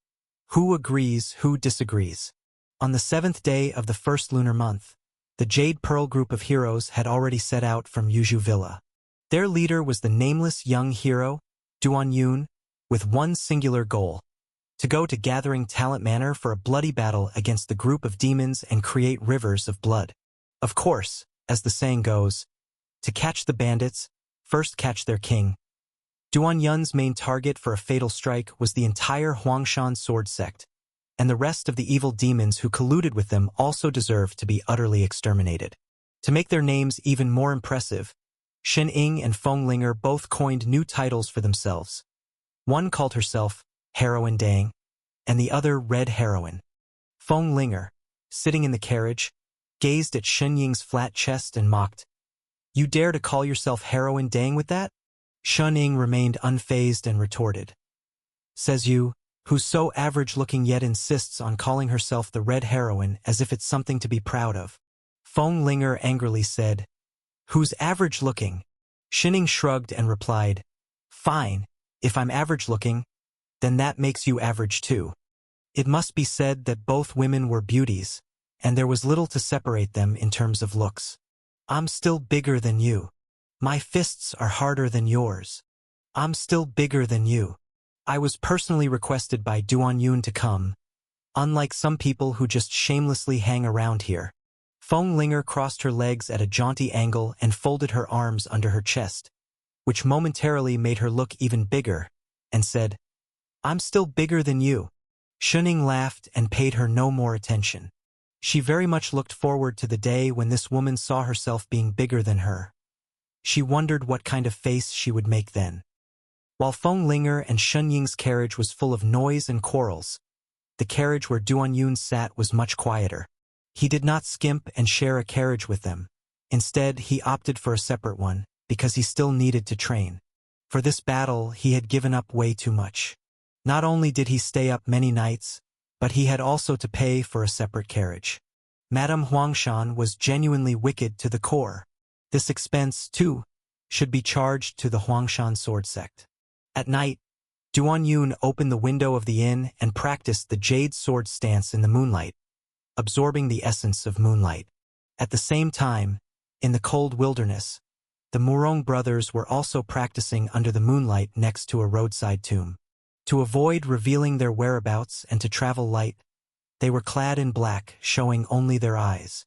Who agrees, who disagrees? On the 7th day of the first lunar month, the Jade Pearl group of heroes had already set out from Yuzhu Villa. Their leader was the nameless young hero, Duan Yun, with one singular goal: to go to Gathering Talent Manor for a bloody battle against the group of demons and create rivers of blood. Of course, as the saying goes, to catch the bandits, first catch their king. Duan Yun's main target for a fatal strike was the entire Huangshan sword sect, and the rest of the evil demons who colluded with them also deserved to be utterly exterminated. To make their names even more impressive, Shen Ying and Feng Linger both coined new titles for themselves. One called herself Heroine Dang, and the other Red Heroine. Feng Linger, sitting in the carriage, gazed at Shen Ying's flat chest and mocked, "You dare to call yourself Heroine Dang with that?" Shen Ying remained unfazed and retorted, "Says you, who's so average-looking yet insists on calling herself the Red Heroine as if it's something to be proud of." Feng Linger angrily said, "Who's average-looking?" Shen Ying shrugged and replied, "Fine, if I'm average-looking, then that makes you average too." It must be said that both women were beauties, and there was little to separate them in terms of looks. "I'm still bigger than you. My fists are harder than yours. I'm still bigger than you. I was personally requested by Duan Yun to come, unlike some people who just shamelessly hang around here." Feng Linger crossed her legs at a jaunty angle and folded her arms under her chest, which momentarily made her look even bigger, and said, "I'm still bigger than you." Shen Ying laughed and paid her no more attention. She very much looked forward to the day when this woman saw herself being bigger than her. She wondered what kind of face she would make then. While Feng Linger and Shen Ying's carriage was full of noise and quarrels, the carriage where Duan Yun sat was much quieter. He did not skimp and share a carriage with them. Instead, he opted for a separate one, because he still needed to train. For this battle, he had given up way too much. Not only did he stay up many nights, but he had also to pay for a separate carriage. Madame Huangshan was genuinely wicked to the core. This expense, too, should be charged to the Huangshan sword sect. At night, Duan Yun opened the window of the inn and practiced the jade sword stance in the moonlight, absorbing the essence of moonlight. At the same time, in the cold wilderness, the Murong brothers were also practicing under the moonlight next to a roadside tomb. To avoid revealing their whereabouts and to travel light, they were clad in black, showing only their eyes.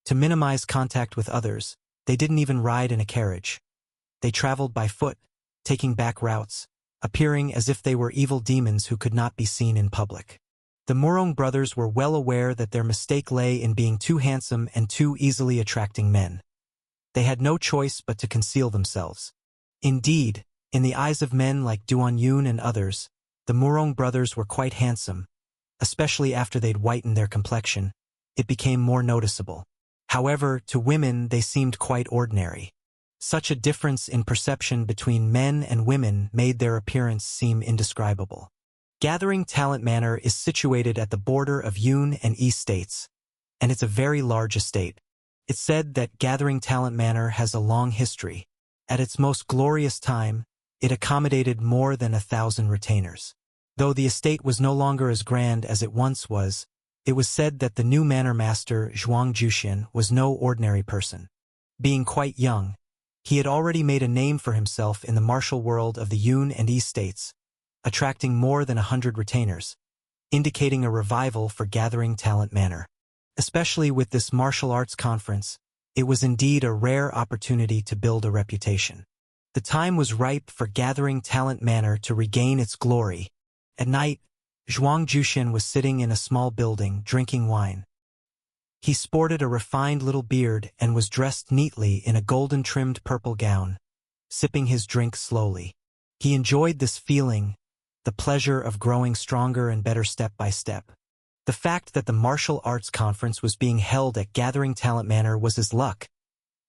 To minimize contact with others, they didn't even ride in a carriage. They traveled by foot, taking back routes, appearing as if they were evil demons who could not be seen in public. The Murong brothers were well aware that their mistake lay in being too handsome and too easily attracting men. They had no choice but to conceal themselves. Indeed, in the eyes of men like Duan Yun and others, the Murong brothers were quite handsome, especially after they'd whitened their complexion, it became more noticeable. However, to women they seemed quite ordinary. Such a difference in perception between men and women made their appearance seem indescribable. Gathering Talent Manor is situated at the border of Yun and East states, and it's a very large estate. It's said that Gathering Talent Manor has a long history. At its most glorious time, it accommodated more than 1,000 retainers. Though the estate was no longer as grand as it once was, it was said that the new manor master, Zhuang Juxian, was no ordinary person. Being quite young, he had already made a name for himself in the martial world of the Yun and East states, attracting more than 100 retainers, indicating a revival for Gathering Talent Manor. Especially with this martial arts conference, it was indeed a rare opportunity to build a reputation. The time was ripe for Gathering Talent Manor to regain its glory. At night, Zhuang Juxian was sitting in a small building, drinking wine. He sported a refined little beard and was dressed neatly in a golden-trimmed purple gown, sipping his drink slowly. He enjoyed this feeling, the pleasure of growing stronger and better step by step. The fact that the martial arts conference was being held at Gathering Talent Manor was his luck.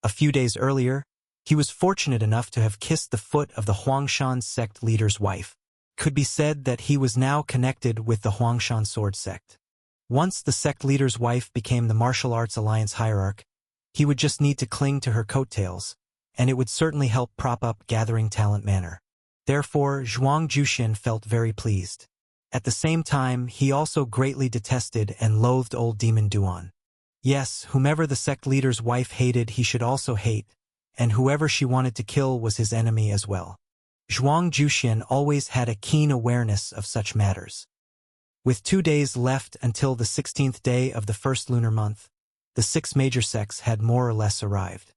A few days earlier, he was fortunate enough to have kissed the foot of the Huangshan sect leader's wife. Could be said that he was now connected with the Huangshan sword sect. Once the sect leader's wife became the Martial Arts Alliance hierarch, he would just need to cling to her coattails, and it would certainly help prop up Gathering Talent Manor. Therefore, Zhuang Juxian felt very pleased. At the same time, he also greatly detested and loathed old Demon Duan. Yes, whomever the sect leader's wife hated he should also hate, and whoever she wanted to kill was his enemy as well. Zhuang Juxian always had a keen awareness of such matters. With 2 days left until the 16th day of the first lunar month, the 6 major sects had more or less arrived.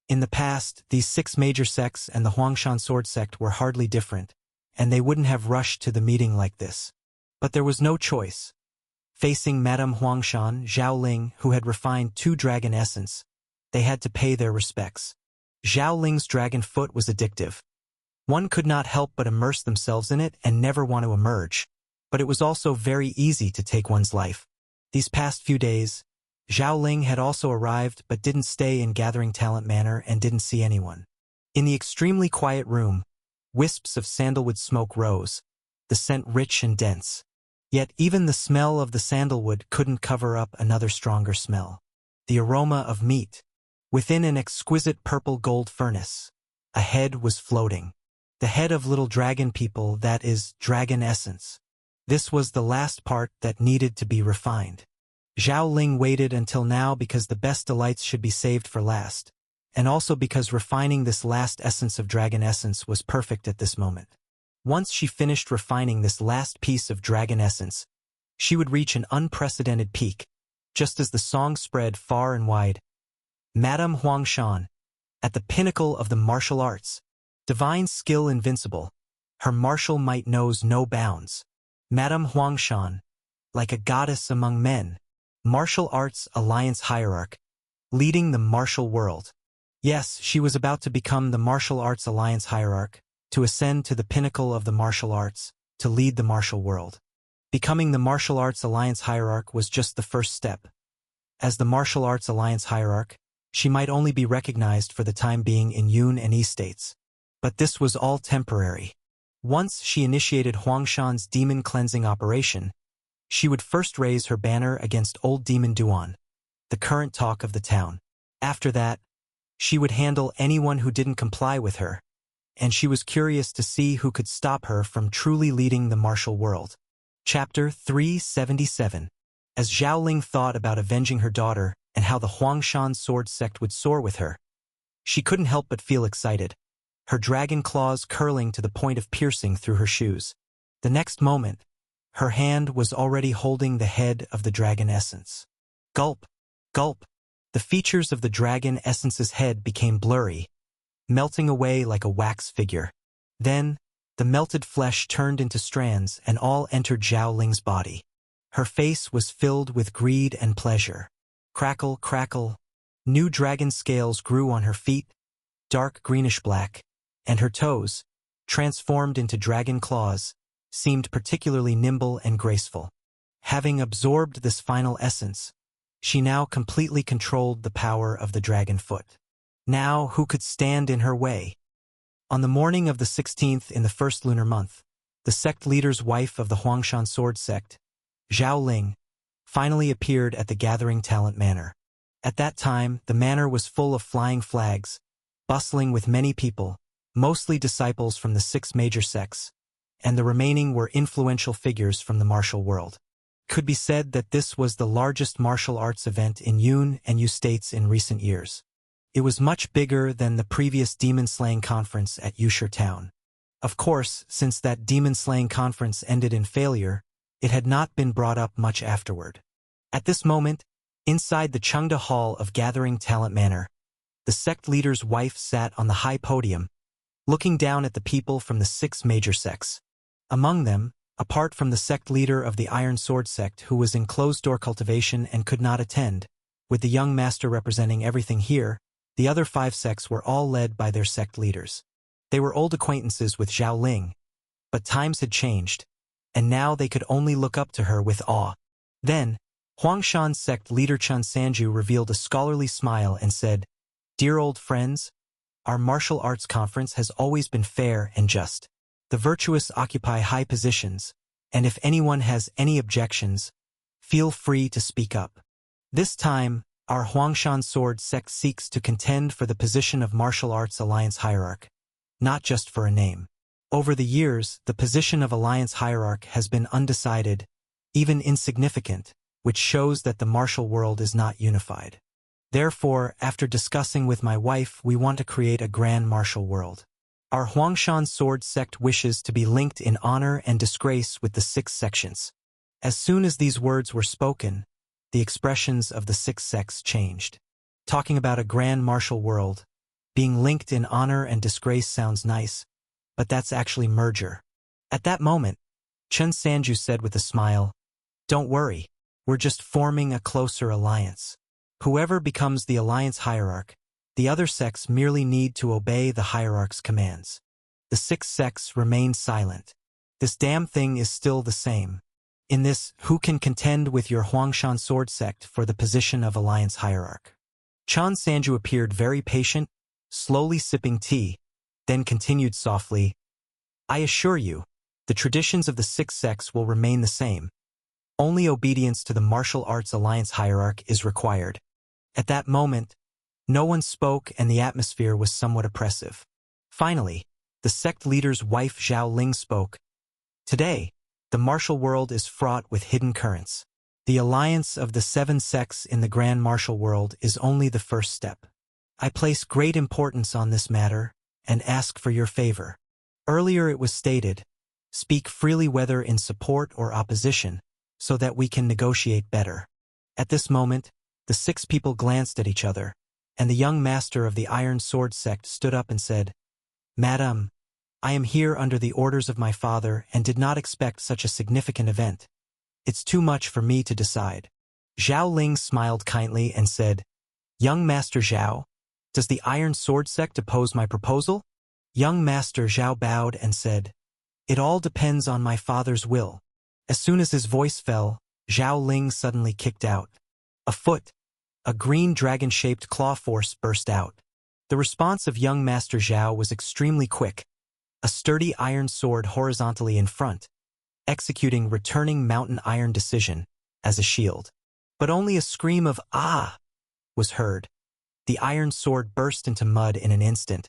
In the past, these 6 major sects and the Huangshan sword sect were hardly different, and they wouldn't have rushed to the meeting like this. But there was no choice. Facing Madame Huangshan, Zhao Ling, who had refined 2 dragon essence, they had to pay their respects. Zhao Ling's dragon foot was addictive. One could not help but immerse themselves in it and never want to emerge. But it was also very easy to take one's life. These past few days, Zhao Ling had also arrived but didn't stay in Gathering Talent Manor and didn't see anyone. In the extremely quiet room, wisps of sandalwood smoke rose, the scent rich and dense. Yet even the smell of the sandalwood couldn't cover up another stronger smell. The aroma of meat. Within an exquisite purple gold furnace, a head was floating. The head of little dragon people, that is, dragon essence. This was the last part that needed to be refined. Zhao Ling waited until now because the best delights should be saved for last, and also because refining this last essence of dragon essence was perfect at this moment. Once she finished refining this last piece of dragon essence, she would reach an unprecedented peak, just as the song spread far and wide. Madame Huangshan, at the pinnacle of the martial arts, divine skill invincible, her martial might knows no bounds. Madame Huangshan, like a goddess among men, martial arts alliance hierarch, leading the martial world. Yes, she was about to become the martial arts alliance hierarch, to ascend to the pinnacle of the martial arts, to lead the martial world. Becoming the martial arts alliance hierarch was just the first step. As the martial arts alliance hierarch, she might only be recognized for the time being in Yun and East states. But this was all temporary. Once she initiated Huangshan's demon cleansing operation, she would first raise her banner against old Demon Duan, the current talk of the town. After that, she would handle anyone who didn't comply with her, and she was curious to see who could stop her from truly leading the martial world. Chapter 377. As Zhao Ling thought about avenging her daughter and how the Huangshan sword sect would soar with her, she couldn't help but feel excited, her dragon claws curling to the point of piercing through her shoes. The next moment, her hand was already holding the head of the dragon essence. Gulp, gulp. The features of the dragon essence's head became blurry, melting away like a wax figure. Then, the melted flesh turned into strands and all entered Zhao Ling's body. Her face was filled with greed and pleasure. Crackle, crackle. New dragon scales grew on her feet, dark greenish-black, and her toes, transformed into dragon claws, seemed particularly nimble and graceful. Having absorbed this final essence, she now completely controlled the power of the dragon foot. Now, who could stand in her way? On the morning of the 16th in the first lunar month, the sect leader's wife of the Huangshan sword sect, Zhao Ling, finally appeared at the Gathering Talent Manor. At that time, the manor was full of flying flags, bustling with many people, mostly disciples from the 6 major sects, and the remaining were influential figures from the martial world. Could be said that this was the largest martial arts event in Yun and Yu states in recent years. It was much bigger than the previous demon-slaying conference at Yusher Town. Of course, since that demon-slaying conference ended in failure, it had not been brought up much afterward. At this moment, inside the Chengda Hall of Gathering Talent Manor, the sect leader's wife sat on the high podium, looking down at the people from the 6 major sects. Among them, apart from the sect leader of the Iron Sword sect who was in closed-door cultivation and could not attend, with the young master representing everything here, the other 5 sects were all led by their sect leaders. They were old acquaintances with Zhao Ling, but times had changed, and now they could only look up to her with awe. Then, Huangshan sect leader Chun Sanju revealed a scholarly smile and said, "Dear old friends, our martial arts conference has always been fair and just. The virtuous occupy high positions, and if anyone has any objections, feel free to speak up. This time, our Huangshan sword sect seeks to contend for the position of Martial Arts Alliance Hierarch, not just for a name. Over the years, the position of Alliance Hierarch has been undecided, even insignificant, which shows that the martial world is not unified. Therefore, after discussing with my wife, we want to create a grand martial world. Our Huangshan sword sect wishes to be linked in honor and disgrace with the 6 sections." As soon as these words were spoken, the expressions of the 6 sects changed. Talking about a grand martial world, being linked in honor and disgrace sounds nice, but that's actually merger. At that moment, Chun Sanju said with a smile, "Don't worry, we're just forming a closer alliance. Whoever becomes the alliance hierarch, the other sects merely need to obey the hierarch's commands." The 6 sects remained silent. This damn thing is still the same. In this, who can contend with your Huangshan sword sect for the position of alliance hierarch? Chun Sanju appeared very patient, slowly sipping tea, then continued softly, "I assure you, the traditions of the 6 sects will remain the same. Only obedience to the martial arts alliance hierarch is required." At that moment, no one spoke and the atmosphere was somewhat oppressive. Finally, the sect leader's wife Zhao Ling spoke. "Today, the martial world is fraught with hidden currents. The alliance of the 7 sects in the grand martial world is only the first step. I place great importance on this matter and ask for your favor. Earlier it was stated, speak freely whether in support or opposition, so that we can negotiate better." At this moment, the 6 people glanced at each other, and the young master of the Iron Sword sect stood up and said, "Madam, I am here under the orders of my father and did not expect such a significant event. It's too much for me to decide." Zhao Ling smiled kindly and said, "Young Master Zhao, does the Iron Sword sect oppose my proposal?" Young Master Zhao bowed and said, "It all depends on my father's will." As soon as his voice fell, Zhao Ling suddenly kicked out. A green dragon-shaped claw force burst out. The response of young Master Zhao was extremely quick, a sturdy iron sword horizontally in front, executing returning mountain iron decision as a shield. But only a scream of "ah" was heard. The iron sword burst into mud in an instant,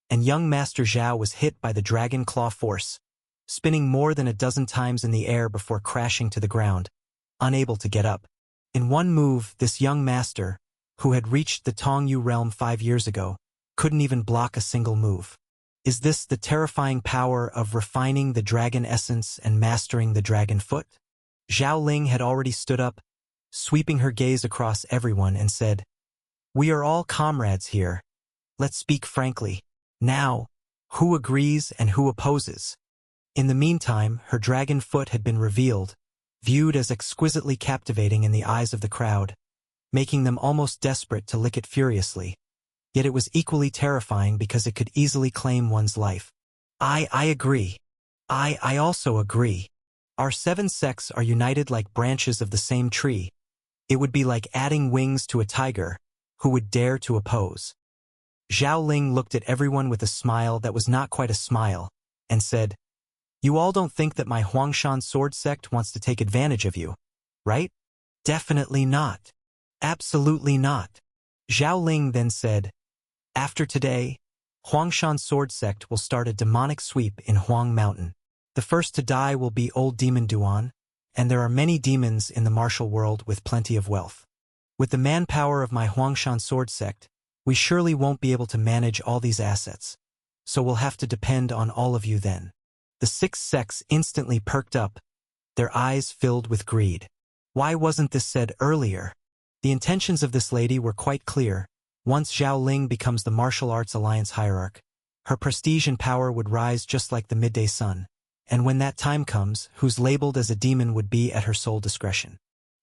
and young Master Zhao was hit by the dragon claw force, spinning more than a dozen times in the air before crashing to the ground, unable to get up. In one move, this young master, who had reached the Tongyu realm 5 years ago, couldn't even block a single move. Is this the terrifying power of refining the dragon essence and mastering the dragon foot? Zhao Ling had already stood up, sweeping her gaze across everyone and said, "We are all comrades here. Let's speak frankly. Now, who agrees and who opposes?" In the meantime, her dragon foot had been revealed, viewed as exquisitely captivating in the eyes of the crowd, making them almost desperate to lick it furiously. Yet it was equally terrifying because it could easily claim one's life. I agree. I also agree," Our 7 sects are united like branches of the same tree. It would be like adding wings to a tiger. Who would dare to oppose? Zhao Ling looked at everyone with a smile that was not quite a smile, and said, "You all don't think that my Huangshan sword sect wants to take advantage of you, right?" "Definitely not. Absolutely not." Zhao Ling then said, "After today, Huangshan sword sect will start a demonic sweep in Huang Mountain. The first to die will be old demon Duan, and there are many demons in the martial world with plenty of wealth. With the manpower of my Huangshan sword sect, we surely won't be able to manage all these assets, so we'll have to depend on all of you then." The 6 sects instantly perked up, their eyes filled with greed. Why wasn't this said earlier? The intentions of this lady were quite clear. Once Zhao Ling becomes the Martial Arts Alliance hierarch, her prestige and power would rise just like the midday sun, and when that time comes, who's labeled as a demon would be at her sole discretion.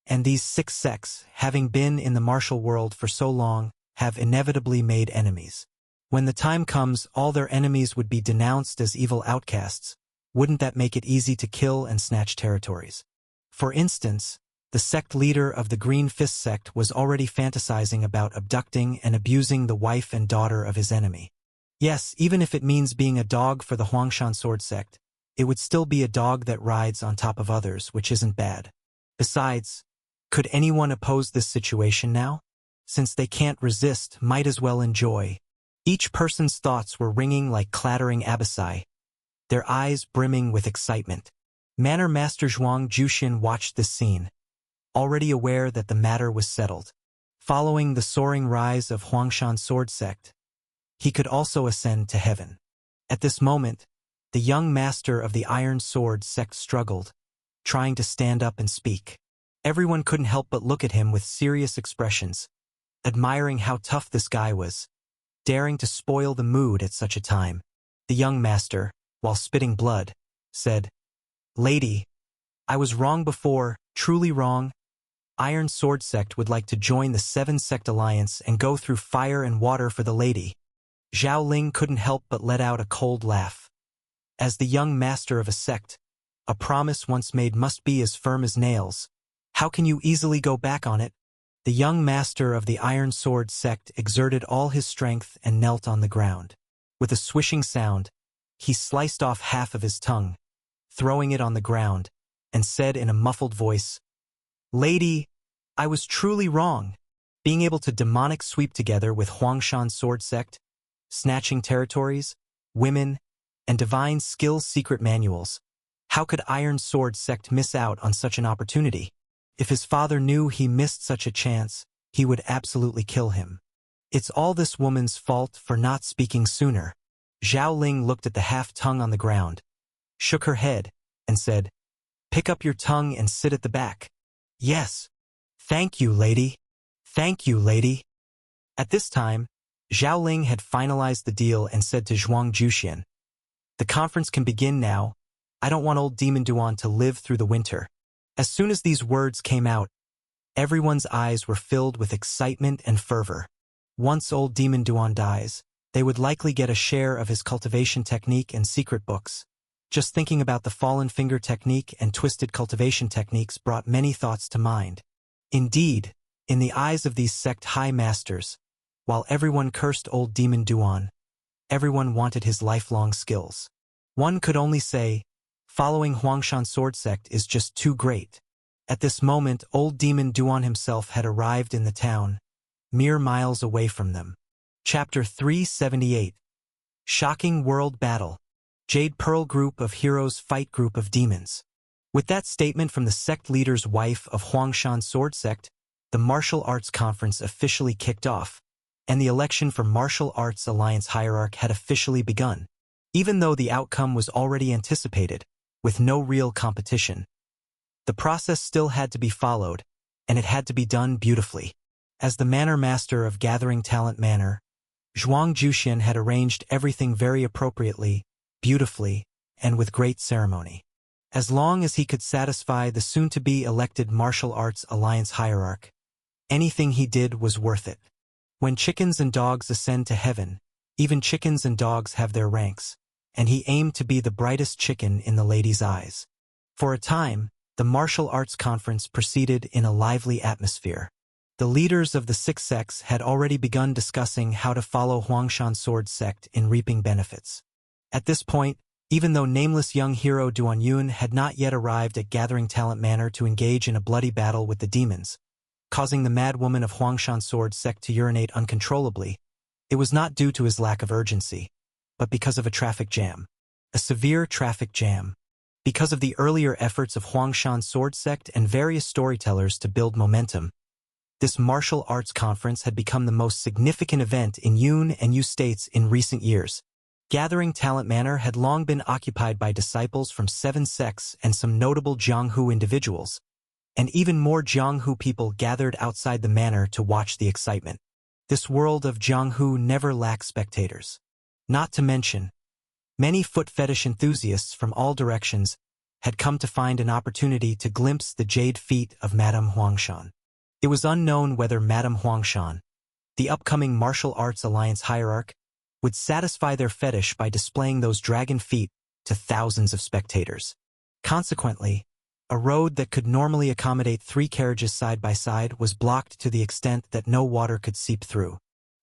And these 6 sects, having been in the martial world for so long, have inevitably made enemies. When the time comes, all their enemies would be denounced as evil outcasts. Wouldn't that make it easy to kill and snatch territories? For instance, the sect leader of the Green Fist sect was already fantasizing about abducting and abusing the wife and daughter of his enemy. Yes, even if it means being a dog for the Huangshan sword sect, it would still be a dog that rides on top of others, which isn't bad. Besides, could anyone oppose this situation now? Since they can't resist, might as well enjoy. Each person's thoughts were ringing like clattering abyssai, their eyes brimming with excitement. Manor Master Zhuang Juxian watched this scene, already aware that the matter was settled. Following the soaring rise of Huangshan sword sect, he could also ascend to heaven. At this moment, the young master of the Iron Sword sect struggled, trying to stand up and speak. Everyone couldn't help but look at him with serious expressions, admiring how tough this guy was, daring to spoil the mood at such a time. The young master, while spitting blood, said, "Lady, I was wrong before, truly wrong. Iron Sword Sect would like to join the 7 Sect Alliance and go through fire and water for the lady." Zhao Ling couldn't help but let out a cold laugh. As the young master of a sect, a promise once made must be as firm as nails. How can you easily go back on it? The young master of the Iron Sword sect exerted all his strength and knelt on the ground. With a swishing sound, he sliced off half of his tongue, throwing it on the ground, and said in a muffled voice, "Lady, I was truly wrong." Being able to demonic sweep together with Huangshan sword sect, snatching territories, women, and divine skills secret manuals, how could Iron Sword sect miss out on such an opportunity? If his father knew he missed such a chance, he would absolutely kill him. It's all this woman's fault for not speaking sooner. Zhao Ling looked at the half-tongue on the ground, shook her head, and said, "Pick up your tongue and sit at the back." "Yes. Thank you, lady. Thank you, lady." At this time, Zhao Ling had finalized the deal and said to Zhuang Juxian, "The conference can begin now. I don't want old Demon Duan to live through the winter." As soon as these words came out, everyone's eyes were filled with excitement and fervor. Once old Demon Duan dies, they would likely get a share of his cultivation technique and secret books. Just thinking about the fallen finger technique and twisted cultivation techniques brought many thoughts to mind. Indeed, in the eyes of these sect high masters, while everyone cursed old Demon Duan, everyone wanted his lifelong skills. One could only say, following Huangshan sword sect is just too great. At this moment, old Demon Duan himself had arrived in the town, mere miles away from them. Chapter 378. Shocking World Battle. Jade Pearl Group of Heroes fight Group of Demons. With that statement from the sect leader's wife of Huangshan sword sect, the Martial Arts Conference officially kicked off, and the election for Martial Arts Alliance Hierarch had officially begun. Even though the outcome was already anticipated, with no real competition, the process still had to be followed, and it had to be done beautifully. As the Manor Master of Gathering Talent Manor, Zhuang Juxian had arranged everything very appropriately, beautifully, and with great ceremony. As long as he could satisfy the soon-to-be elected Martial Arts Alliance Hierarch, anything he did was worth it. When chickens and dogs ascend to heaven, even chickens and dogs have their ranks, and he aimed to be the brightest chicken in the lady's eyes. For a time, the martial arts conference proceeded in a lively atmosphere. The leaders of the six sects had already begun discussing how to follow Huangshan Sword Sect in reaping benefits. At this point, even though nameless young hero Duan Yun had not yet arrived at Gathering Talent Manor to engage in a bloody battle with the demons, causing the mad woman of Huangshan Sword Sect to urinate uncontrollably, it was not due to his lack of urgency, but because of a traffic jam. A severe traffic jam. Because of the earlier efforts of Huangshan Sword Sect and various storytellers to build momentum, this martial arts conference had become the most significant event in Yun and Yu states in recent years. Gathering Talent Manor had long been occupied by disciples from 7 sects and some notable Jianghu individuals, and even more Jianghu people gathered outside the manor to watch the excitement. This world of Jianghu never lacks spectators. Not to mention, many foot fetish enthusiasts from all directions had come to find an opportunity to glimpse the jade feet of Madame Huangshan. It was unknown whether Madame Huangshan, the upcoming Martial Arts Alliance hierarch, would satisfy their fetish by displaying those dragon feet to thousands of spectators. Consequently, a road that could normally accommodate 3 carriages side by side was blocked to the extent that no water could seep through.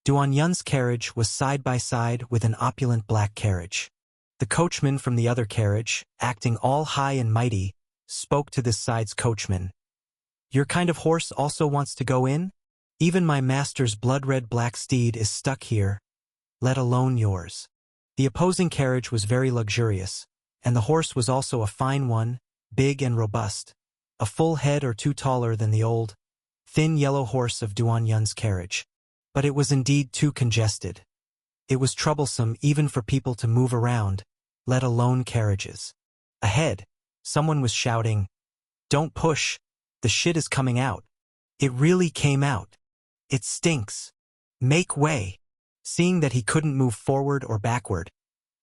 Duan Yun's carriage was side by side with an opulent black carriage. The coachman from the other carriage, acting all high and mighty, spoke to this side's coachman. "Your kind of horse also wants to go in? Even my master's blood-red black steed is stuck here, let alone yours." The opposing carriage was very luxurious, and the horse was also a fine one, big and robust, a full head or 2 taller than the old, thin yellow horse of Duan Yun's carriage. But it was indeed too congested. It was troublesome even for people to move around, let alone carriages. Ahead, someone was shouting, "Don't push, the shit is coming out." It really came out. "It stinks. Make way." Seeing that he couldn't move forward or backward,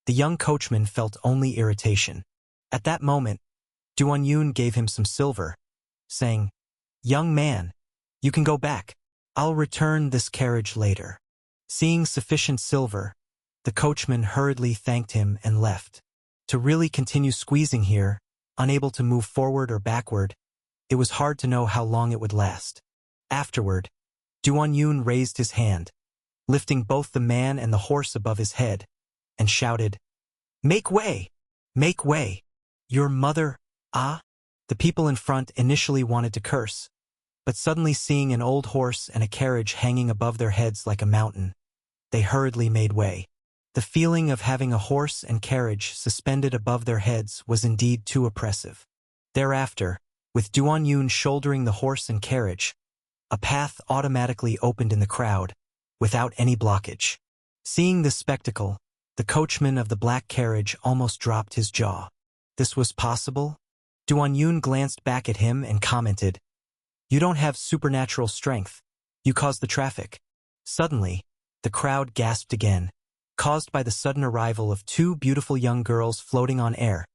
the young coachman felt only irritation. At that moment, Duan Yun gave him some silver, saying, "Young man, you can go back. I'll return this carriage later." Seeing sufficient silver, the coachman hurriedly thanked him and left. To really continue squeezing here, unable to move forward or backward, it was hard to know how long it would last. Afterward, Duan Yun raised his hand, lifting both the man and the horse above his head, and shouted, "Make way! Make way! Your mother, ah?" The people in front initially wanted to curse, but suddenly seeing an old horse and a carriage hanging above their heads like a mountain, they hurriedly made way. The feeling of having a horse and carriage suspended above their heads was indeed too oppressive. Thereafter, with Duan Yun shouldering the horse and carriage, a path automatically opened in the crowd, without any blockage. Seeing this spectacle, the coachman of the black carriage almost dropped his jaw. This was possible? Duan Yun glanced back at him and commented, "You don't have supernatural strength. You caused the traffic." Suddenly, the crowd gasped again, caused by the sudden arrival of 2 beautiful young girls floating on air,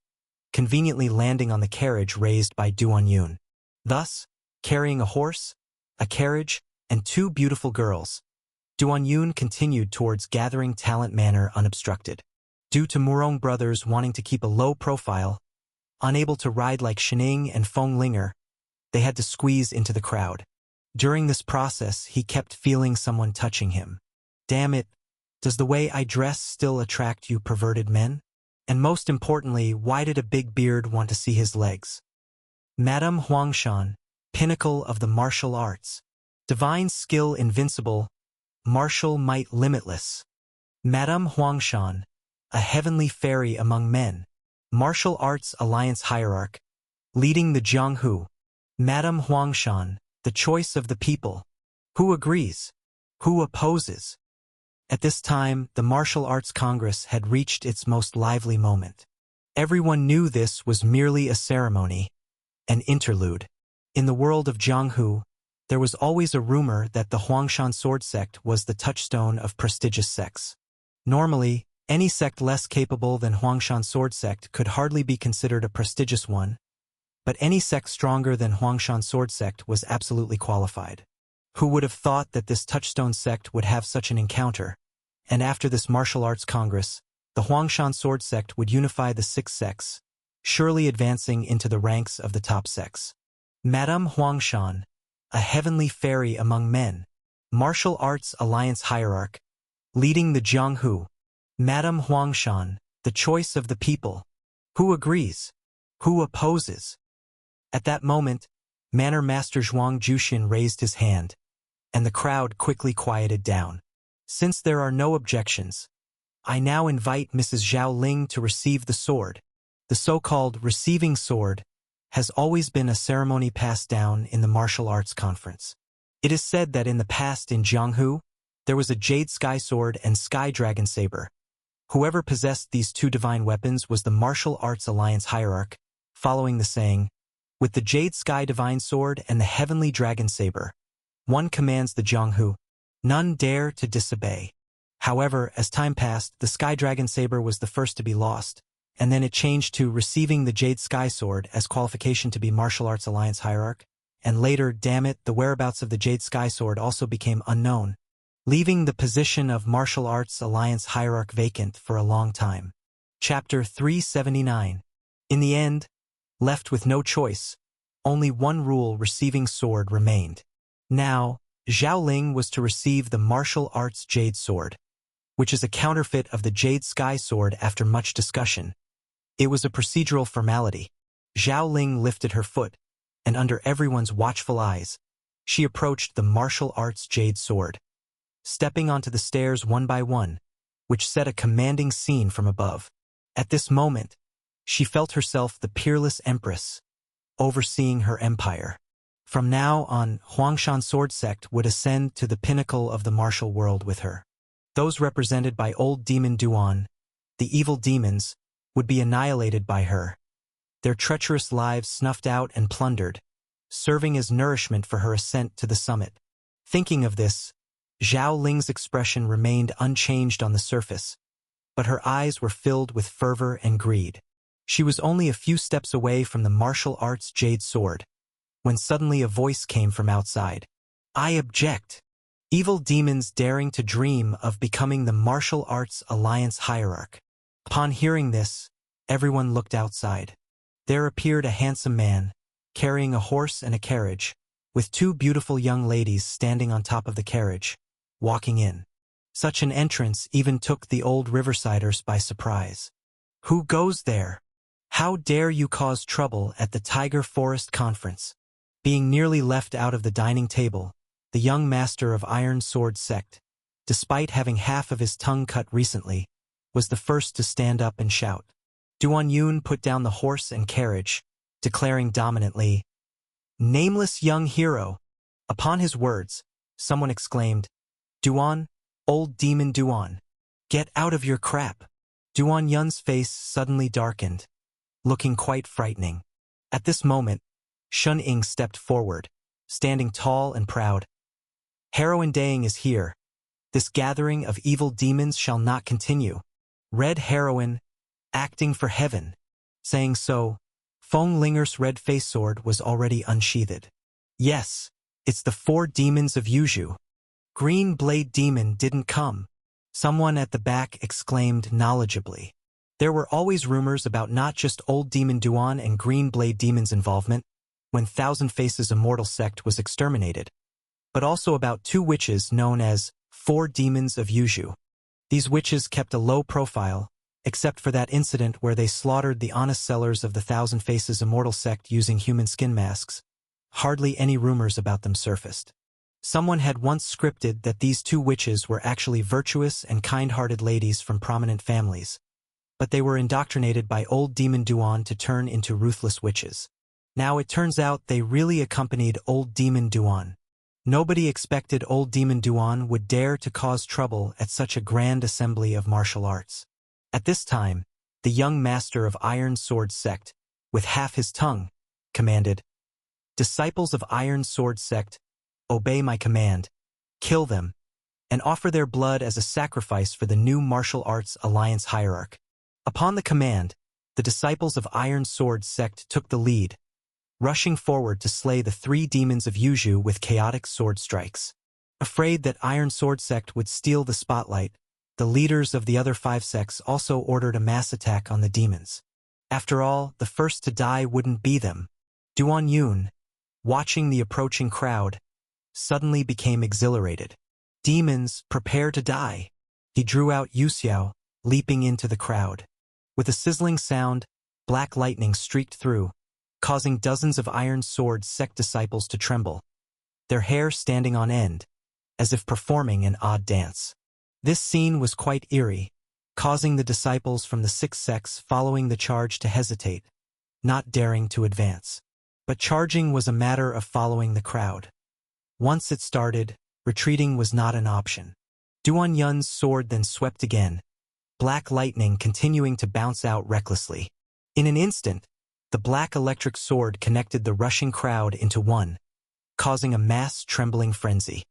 conveniently landing on the carriage raised by Duan Yun. Thus, carrying a horse, a carriage, and 2 beautiful girls, Duan Yun continued towards Gathering Talent Manor unobstructed. Due to Murong brothers wanting to keep a low profile, unable to ride like Shining and Feng Linger, they had to squeeze into the crowd. During this process, he kept feeling someone touching him. "Damn it, does the way I dress still attract you perverted men? And most importantly, why did a big beard want to see his legs?" Madame Huangshan, pinnacle of the martial arts. Divine skill invincible, martial might limitless. Madame Huangshan, a heavenly fairy among men. Martial Arts Alliance hierarch, leading the Jianghu. Madame Huangshan, the choice of the people. Who agrees? Who opposes? At this time, the Martial Arts Congress had reached its most lively moment. Everyone knew this was merely a ceremony, an interlude. In the world of Jianghu, there was always a rumor that the Huangshan Sword Sect was the touchstone of prestigious sects. Normally, any sect less capable than Huangshan Sword Sect could hardly be considered a prestigious one, but any sect stronger than Huangshan Sword Sect was absolutely qualified. Who would have thought that this touchstone sect would have such an encounter? And after this martial arts congress, the Huangshan Sword Sect would unify the 6 sects, surely advancing into the ranks of the top sects. Madame Huangshan, a heavenly fairy among men, martial arts alliance hierarch, leading the Jianghu. Madame Huangshan, the choice of the people. Who agrees? Who opposes? At that moment, Manor Master Zhuang Jushin raised his hand, and the crowd quickly quieted down. Since there are no objections, I now invite Mrs. Zhao Ling to receive the sword. The so-called receiving sword has always been a ceremony passed down in the martial arts conference. It is said that in the past in Jianghu, there was a Jade Sky Sword and Sky Dragon Saber. Whoever possessed these two divine weapons was the Martial Arts Alliance hierarch, following the saying, with the Jade Sky Divine Sword and the Heavenly Dragon Saber, one commands the Jianghu, none dare to disobey. However, as time passed, the Sky Dragon Saber was the first to be lost, and then it changed to receiving the Jade Sky Sword as qualification to be Martial Arts Alliance hierarch, and later, damn it, the whereabouts of the Jade Sky Sword also became unknown, leaving the position of Martial Arts Alliance hierarch vacant for a long time. Chapter 379. In the end, left with no choice, only one rule receiving sword remained. Now, Zhao Ling was to receive the Martial Arts Jade Sword, which is a counterfeit of the Jade Sky Sword after much discussion. It was a procedural formality. Zhao Ling lifted her foot, and under everyone's watchful eyes, she approached the Martial Arts Jade Sword, stepping onto the stairs one by one, which set a commanding scene from above. At this moment, she felt herself the peerless empress, overseeing her empire. From now on, Huangshan Sword Sect would ascend to the pinnacle of the martial world with her. Those represented by Old Demon Duan, the evil demons, would be annihilated by her, their treacherous lives snuffed out and plundered, serving as nourishment for her ascent to the summit. Thinking of this, Zhao Ling's expression remained unchanged on the surface, but her eyes were filled with fervor and greed. She was only a few steps away from the martial arts Jade Sword, when suddenly a voice came from outside. I object. Evil demons daring to dream of becoming the Martial Arts Alliance hierarch. Upon hearing this, everyone looked outside. There appeared a handsome man, carrying a horse and a carriage, with two beautiful young ladies standing on top of the carriage, walking in. Such an entrance even took the old Riversiders by surprise. Who goes there? How dare you cause trouble at the Tiger Forest Conference? Being nearly left out of the dining table, the young master of Iron Sword Sect, despite having half of his tongue cut recently, was the first to stand up and shout. Duan Yun put down the horse and carriage, declaring dominantly, Nameless young hero. Upon his words, someone exclaimed, Duan, old demon Duan, get out of your crap. Duan Yun's face suddenly darkened, looking quite frightening. At this moment, Shun Ying stepped forward, standing tall and proud. Heroine Daying is here. This gathering of evil demons shall not continue. Red Heroine, acting for heaven. Saying so, Feng Linger's red face sword was already unsheathed. Yes, it's the 4 demons of Yuzhu. Green Blade Demon didn't come. Someone at the back exclaimed knowledgeably. There were always rumors about not just Old Demon Duan and Green Blade Demon's involvement when Thousand Faces Immortal Sect was exterminated, but also about 2 witches known as 4 Demons of Yuzhu. These witches kept a low profile, except for that incident where they slaughtered the honest sellers of the Thousand Faces Immortal Sect using human skin masks. Hardly any rumors about them surfaced. Someone had once scripted that these 2 witches were actually virtuous and kind-hearted ladies from prominent families, but they were indoctrinated by Old Demon Duan to turn into ruthless witches. Now it turns out they really accompanied Old Demon Duan. Nobody expected Old Demon Duan would dare to cause trouble at such a grand assembly of martial arts. At this time, the young master of Iron Sword Sect, with half his tongue, commanded, Disciples of Iron Sword Sect, obey my command, kill them, and offer their blood as a sacrifice for the new Martial Arts Alliance hierarch. Upon the command, the disciples of Iron Sword Sect took the lead, rushing forward to slay the 3 demons of Yuzhu with chaotic sword strikes. Afraid that Iron Sword Sect would steal the spotlight, the leaders of the other 5 sects also ordered a mass attack on the demons. After all, the first to die wouldn't be them. Duan Yun, watching the approaching crowd, suddenly became exhilarated. Demons, prepare to die. He drew out Yu Xiao, leaping into the crowd. With a sizzling sound, black lightning streaked through, causing dozens of iron sword sect disciples to tremble, their hair standing on end, as if performing an odd dance. This scene was quite eerie, causing the disciples from the six sects following the charge to hesitate, not daring to advance. But charging was a matter of following the crowd. Once it started, retreating was not an option. Duan Yun's sword then swept again, black lightning continuing to bounce out recklessly. In an instant, the black electric sword connected the rushing crowd into one, causing a mass trembling frenzy.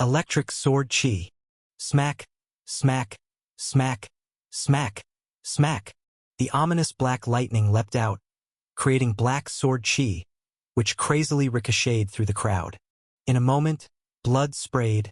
Electric sword chi. Smack, smack, smack, smack, smack. The ominous black lightning leapt out, creating black sword chi, which crazily ricocheted through the crowd. In a moment, blood sprayed,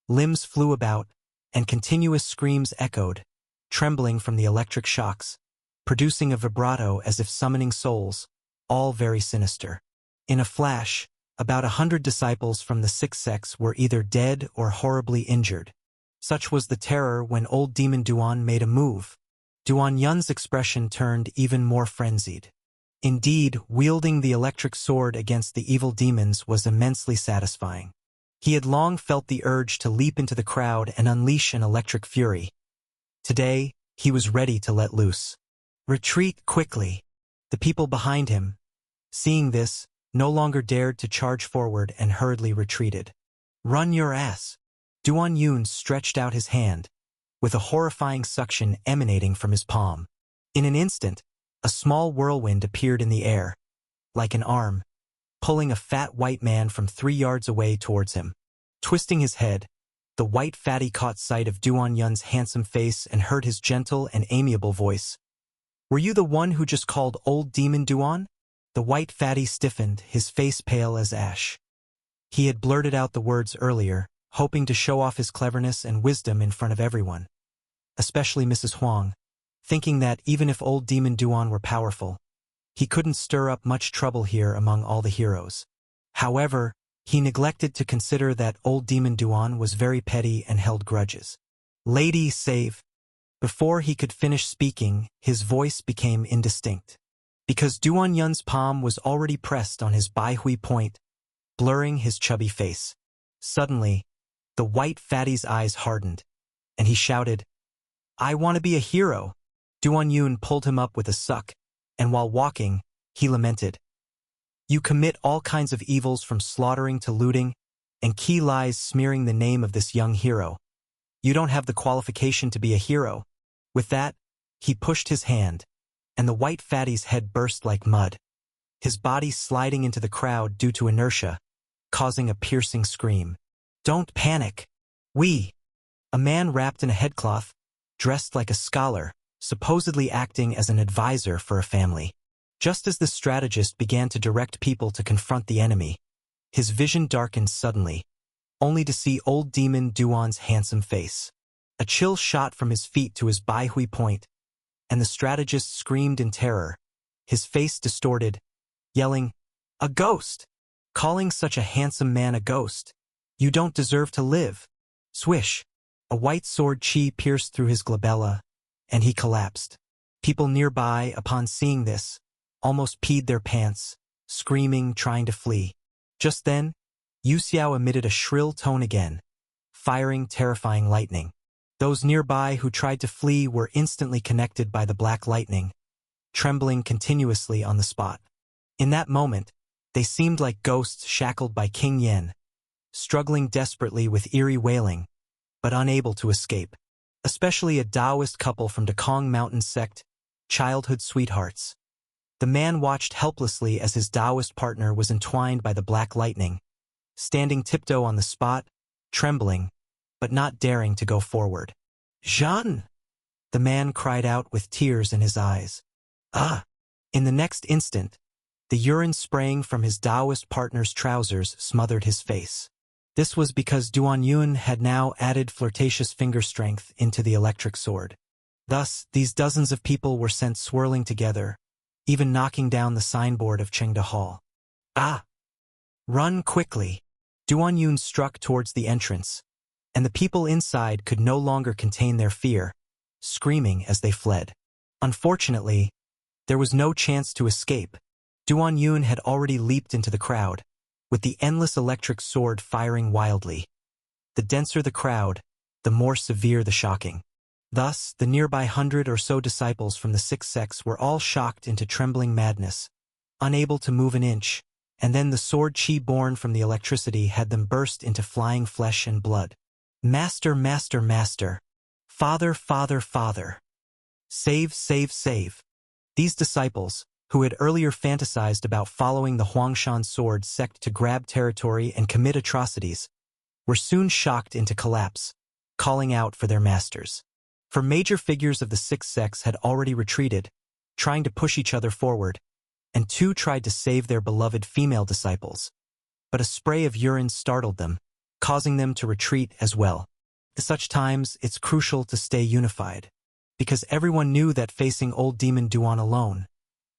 limbs flew about, and continuous screams echoed, trembling from the electric shocks, producing a vibrato as if summoning souls, all very sinister. In a flash, about 100 disciples from the six sects were either dead or horribly injured. Such was the terror when old demon Duan made a move. Duan Yun's expression turned even more frenzied. Indeed, wielding the electric sword against the evil demons was immensely satisfying. He had long felt the urge to leap into the crowd and unleash an electric fury. Today, he was ready to let loose. Retreat quickly. The people behind him, seeing this, no longer dared to charge forward and hurriedly retreated. Run your ass. Duan Yun stretched out his hand, with a horrifying suction emanating from his palm. In an instant, a small whirlwind appeared in the air, like an arm, pulling a fat white man from 3 yards away towards him. Twisting his head, the white fatty caught sight of Duan Yun's handsome face and heard his gentle and amiable voice. Were you the one who just called old demon Duan? The white fatty stiffened, his face pale as ash. He had blurted out the words earlier, hoping to show off his cleverness and wisdom in front of everyone, especially Mrs. Huang, thinking that even if old demon Duan were powerful, he couldn't stir up much trouble here among all the heroes. However, he neglected to consider that old demon Duan was very petty and held grudges. Lady save. Before he could finish speaking, his voice became indistinct, because Duan Yun's palm was already pressed on his Bai Hui point, blurring his chubby face. Suddenly, the white fatty's eyes hardened, and he shouted, I want to be a hero. Duan Yun pulled him up with a suck, and while walking, he lamented, You commit all kinds of evils from slaughtering to looting, and key lies smearing the name of this young hero. You don't have the qualification to be a hero. With that, he pushed his hand, and the white fatty's head burst like mud, his body sliding into the crowd due to inertia, causing a piercing scream. Don't panic. A man wrapped in a headcloth, dressed like a scholar, supposedly acting as an advisor for a family. Just as the strategist began to direct people to confront the enemy, his vision darkened suddenly, only to see old demon Duan's handsome face. A chill shot from his feet to his Bai Hui point, and the strategist screamed in terror, his face distorted, yelling, A ghost! Calling such a handsome man a ghost. You don't deserve to live. Swish! A white sword chi pierced through his glabella, and he collapsed. People nearby, upon seeing this, almost peed their pants, screaming, trying to flee. Just then, Yu Xiao emitted a shrill tone again, firing terrifying lightning. Those nearby who tried to flee were instantly connected by the black lightning, trembling continuously on the spot. In that moment, they seemed like ghosts shackled by King Yen, struggling desperately with eerie wailing, but unable to escape. Especially a Taoist couple from Dakong Mountain sect, childhood sweethearts. The man watched helplessly as his Taoist partner was entwined by the black lightning, standing tiptoe on the spot, trembling, but not daring to go forward. Jean! The man cried out with tears in his eyes. Ah! In the next instant, the urine spraying from his Taoist partner's trousers smothered his face. This was because Duan Yun had now added flirtatious finger strength into the electric sword. Thus, these dozens of people were sent swirling together, even knocking down the signboard of Chengda Hall. Ah! Run quickly! Duan Yun struck towards the entrance, and the people inside could no longer contain their fear, screaming as they fled. Unfortunately, there was no chance to escape. Duan Yun had already leaped into the crowd, with the endless electric sword firing wildly. The denser the crowd, the more severe the shocking. Thus, the nearby 100 or so disciples from the 6 sects were all shocked into trembling madness, unable to move an inch, and then the sword chi born from the electricity had them burst into flying flesh and blood. Master, master, master! Father, father, father! Save, save, save! These disciples, who had earlier fantasized about following the Huangshan sword sect to grab territory and commit atrocities, were soon shocked into collapse, calling out for their masters. For major figures of the 6 sects had already retreated, trying to push each other forward, and 2 tried to save their beloved female disciples. But a spray of urine startled them, causing them to retreat as well. At such times, it's crucial to stay unified, because everyone knew that facing old demon Duan alone,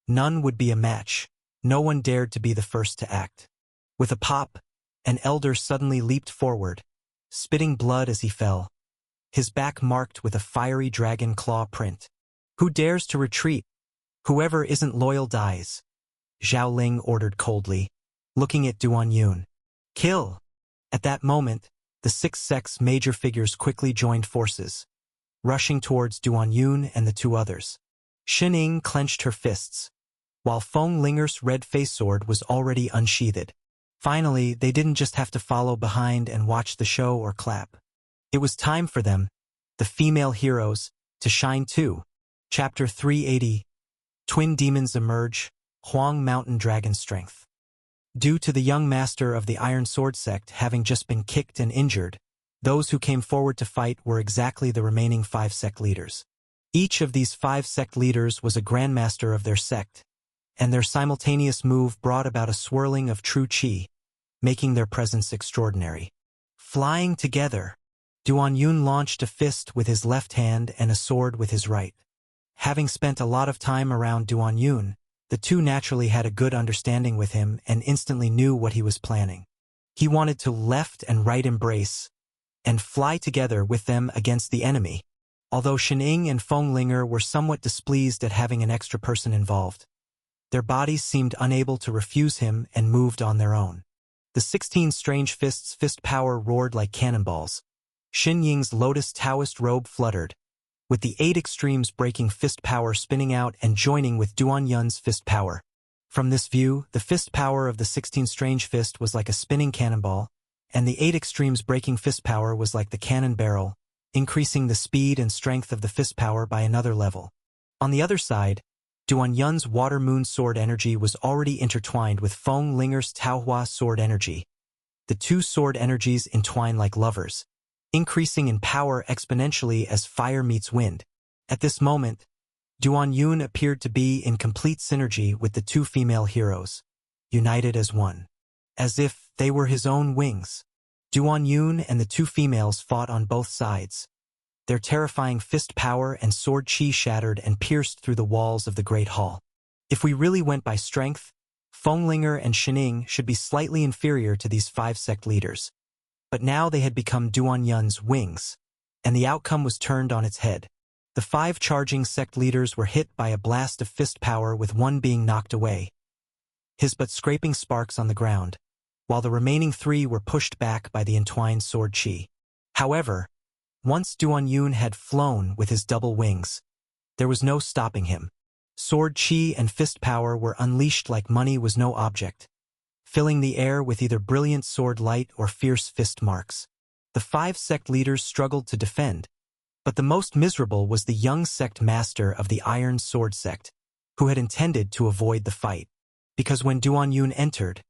none would be a match. No one dared to be the first to act. With a pop, an elder suddenly leaped forward, spitting blood as he fell, his back marked with a fiery dragon claw print. Who dares to retreat? Whoever isn't loyal dies, Zhao Ling ordered coldly, looking at Duan Yun. Kill! At that moment, the 6 sects' major figures quickly joined forces, rushing towards Duan Yun and the 2 others. Xining clenched her fists, while Feng Linger's red face sword was already unsheathed. Finally, they didn't just have to follow behind and watch the show or clap. It was time for them, the female heroes, to shine too. Chapter 380. Twin Demons Emerge, Huang Mountain Dragon Strength. Due to the young master of the Iron Sword sect having just been kicked and injured, those who came forward to fight were exactly the remaining 5 sect leaders. Each of these 5 sect leaders was a grandmaster of their sect, and their simultaneous move brought about a swirling of true chi, making their presence extraordinary. Flying together, Duan Yun launched a fist with his left hand and a sword with his right. Having spent a lot of time around Duan Yun, the 2 naturally had a good understanding with him and instantly knew what he was planning. He wanted to left and right embrace and fly together with them against the enemy. Although Xining and Feng Linger were somewhat displeased at having an extra person involved, their bodies seemed unable to refuse him and moved on their own. The 16 strange fists' fist power roared like cannonballs. Xin Ying's Lotus Taoist robe fluttered, with the 8 extremes breaking fist power spinning out and joining with Duan Yun's fist power. From this view, the fist power of the 16 strange fist was like a spinning cannonball, and the 8 extremes breaking fist power was like the cannon barrel, increasing the speed and strength of the fist power by another level. On the other side, Duan Yun's Water Moon sword energy was already intertwined with Feng Linger's Taohua sword energy. The 2 sword energies entwine like lovers, increasing in power exponentially as fire meets wind. At this moment, Duan Yun appeared to be in complete synergy with the 2 female heroes, united as one. As if they were his own wings, Duan Yun and the 2 females fought on both sides. Their terrifying fist power and sword chi shattered and pierced through the walls of the Great Hall. If we really went by strength, Feng Linger and Xining should be slightly inferior to these 5 sect leaders. But now they had become Duan Yun's wings, and the outcome was turned on its head. The 5 charging sect leaders were hit by a blast of fist power, with one being knocked away, his but scraping sparks on the ground, while the remaining 3 were pushed back by the entwined sword chi. However, once Duan Yun had flown with his double wings, there was no stopping him. Sword chi and fist power were unleashed like money was no object, filling the air with either brilliant sword light or fierce fist marks. The 5 sect leaders struggled to defend, but the most miserable was the young sect master of the Iron Sword sect, who had intended to avoid the fight. Because when Duan Yun entered,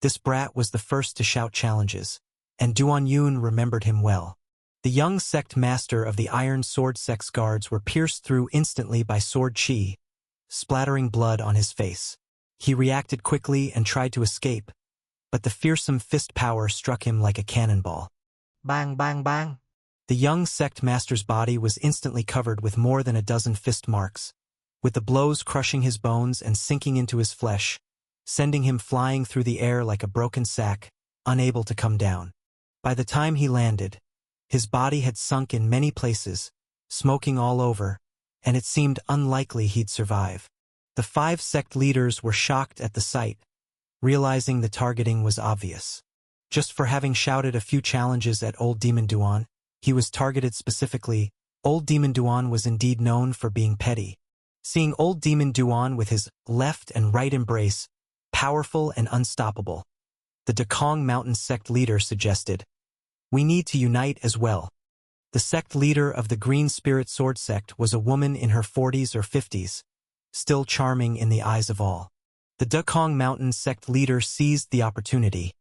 this brat was the first to shout challenges, and Duan Yun remembered him well. The young sect master of the Iron Sword sect's guards were pierced through instantly by sword chi, splattering blood on his face. He reacted quickly and tried to escape, but the fearsome fist power struck him like a cannonball. Bang, bang, bang! The young sect master's body was instantly covered with more than a dozen fist marks, with the blows crushing his bones and sinking into his flesh, sending him flying through the air like a broken sack, unable to come down. By the time he landed, his body had sunk in many places, smoking all over, and it seemed unlikely he'd survive. The 5 sect leaders were shocked at the sight, realizing the targeting was obvious. Just for having shouted a few challenges at Old Demon Duan, he was targeted specifically. Old Demon Duan was indeed known for being petty. Seeing Old Demon Duan with his left and right embrace, powerful and unstoppable, the Dekong Mountain sect leader suggested, "We need to unite as well." The sect leader of the Green Spirit Sword sect was a woman in her 40s or 50s, still charming in the eyes of all. The Dekong Mountain sect leader seized the opportunity,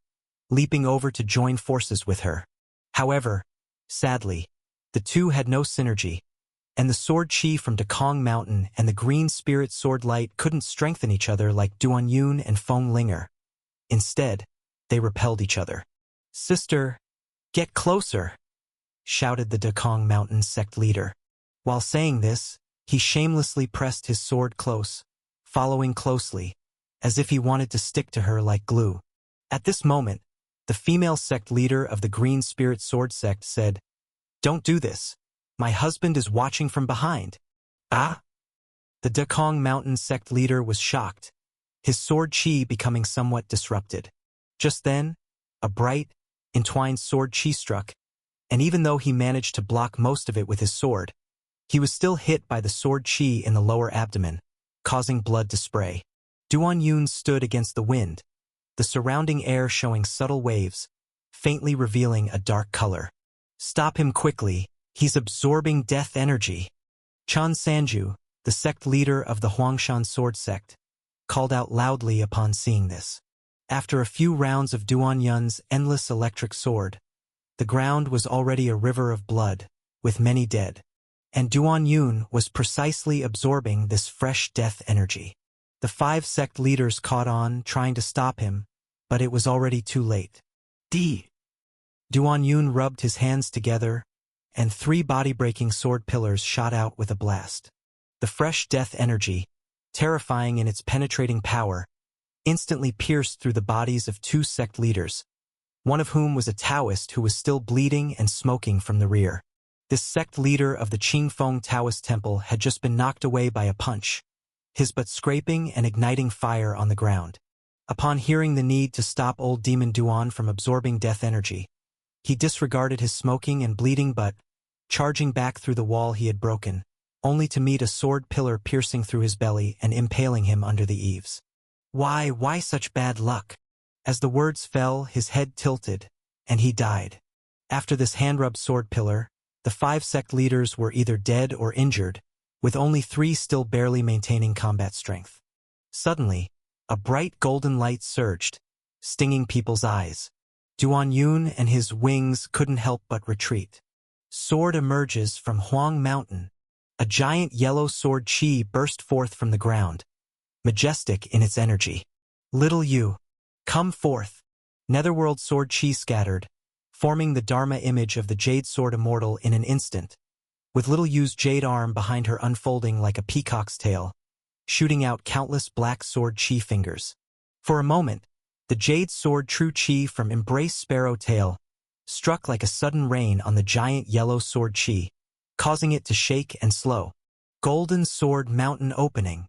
leaping over to join forces with her. However, sadly, the two had no synergy, and the sword chi from Dekong Mountain and the Green Spirit Sword Light couldn't strengthen each other like Duan Yun and Feng Linger. Instead, they repelled each other. "Sister, get closer," shouted the Dekong Mountain sect leader. While saying this, he shamelessly pressed his sword close, following closely, as if he wanted to stick to her like glue. At this moment, the female sect leader of the Green Spirit Sword sect said, "Don't do this. My husband is watching from behind." "Ah?" The Dekong Mountain sect leader was shocked, his sword chi becoming somewhat disrupted. Just then, a bright, entwined sword chi struck, and even though he managed to block most of it with his sword, he was still hit by the sword chi in the lower abdomen, causing blood to spray. Duan Yun stood against the wind, the surrounding air showing subtle waves, faintly revealing a dark color. "Stop him quickly, he's absorbing death energy." Chan Sanju, the sect leader of the Huangshan sword sect, called out loudly upon seeing this. After a few rounds of Duan Yun's endless electric sword, the ground was already a river of blood, with many dead, and Duan Yun was precisely absorbing this fresh death energy. The 5 sect leaders caught on, trying to stop him, but it was already too late. Duan Yun rubbed his hands together, and 3 body-breaking sword pillars shot out with a blast. The fresh death energy, terrifying in its penetrating power, instantly pierced through the bodies of 2 sect leaders, one of whom was a Taoist who was still bleeding and smoking from the rear. This sect leader of the Qingfeng Taoist temple had just been knocked away by a punch, his butt scraping and igniting fire on the ground. Upon hearing the need to stop Old Demon Duan from absorbing death energy, he disregarded his smoking and bleeding butt, charging back through the wall he had broken, only to meet a sword pillar piercing through his belly and impaling him under the eaves. Why such bad luck?" As the words fell, his head tilted, and he died. After this hand-rubbed sword pillar, the 5 sect leaders were either dead or injured, with only 3 still barely maintaining combat strength. Suddenly, a bright golden light surged, stinging people's eyes. Duan Yun and his wings couldn't help but retreat. Sword emerges from Huang Mountain. A giant yellow sword chi burst forth from the ground, majestic in its energy. "Little you, come forth." Netherworld sword chi scattered, forming the Dharma image of the Jade Sword Immortal in an instant, with Little Yu's jade arm behind her unfolding like a peacock's tail, shooting out countless black sword chi fingers. For a moment, the Jade Sword True Chi from Embrace Sparrow Tail struck like a sudden rain on the giant yellow sword chi, causing it to shake and slow. Golden Sword Mountain opening.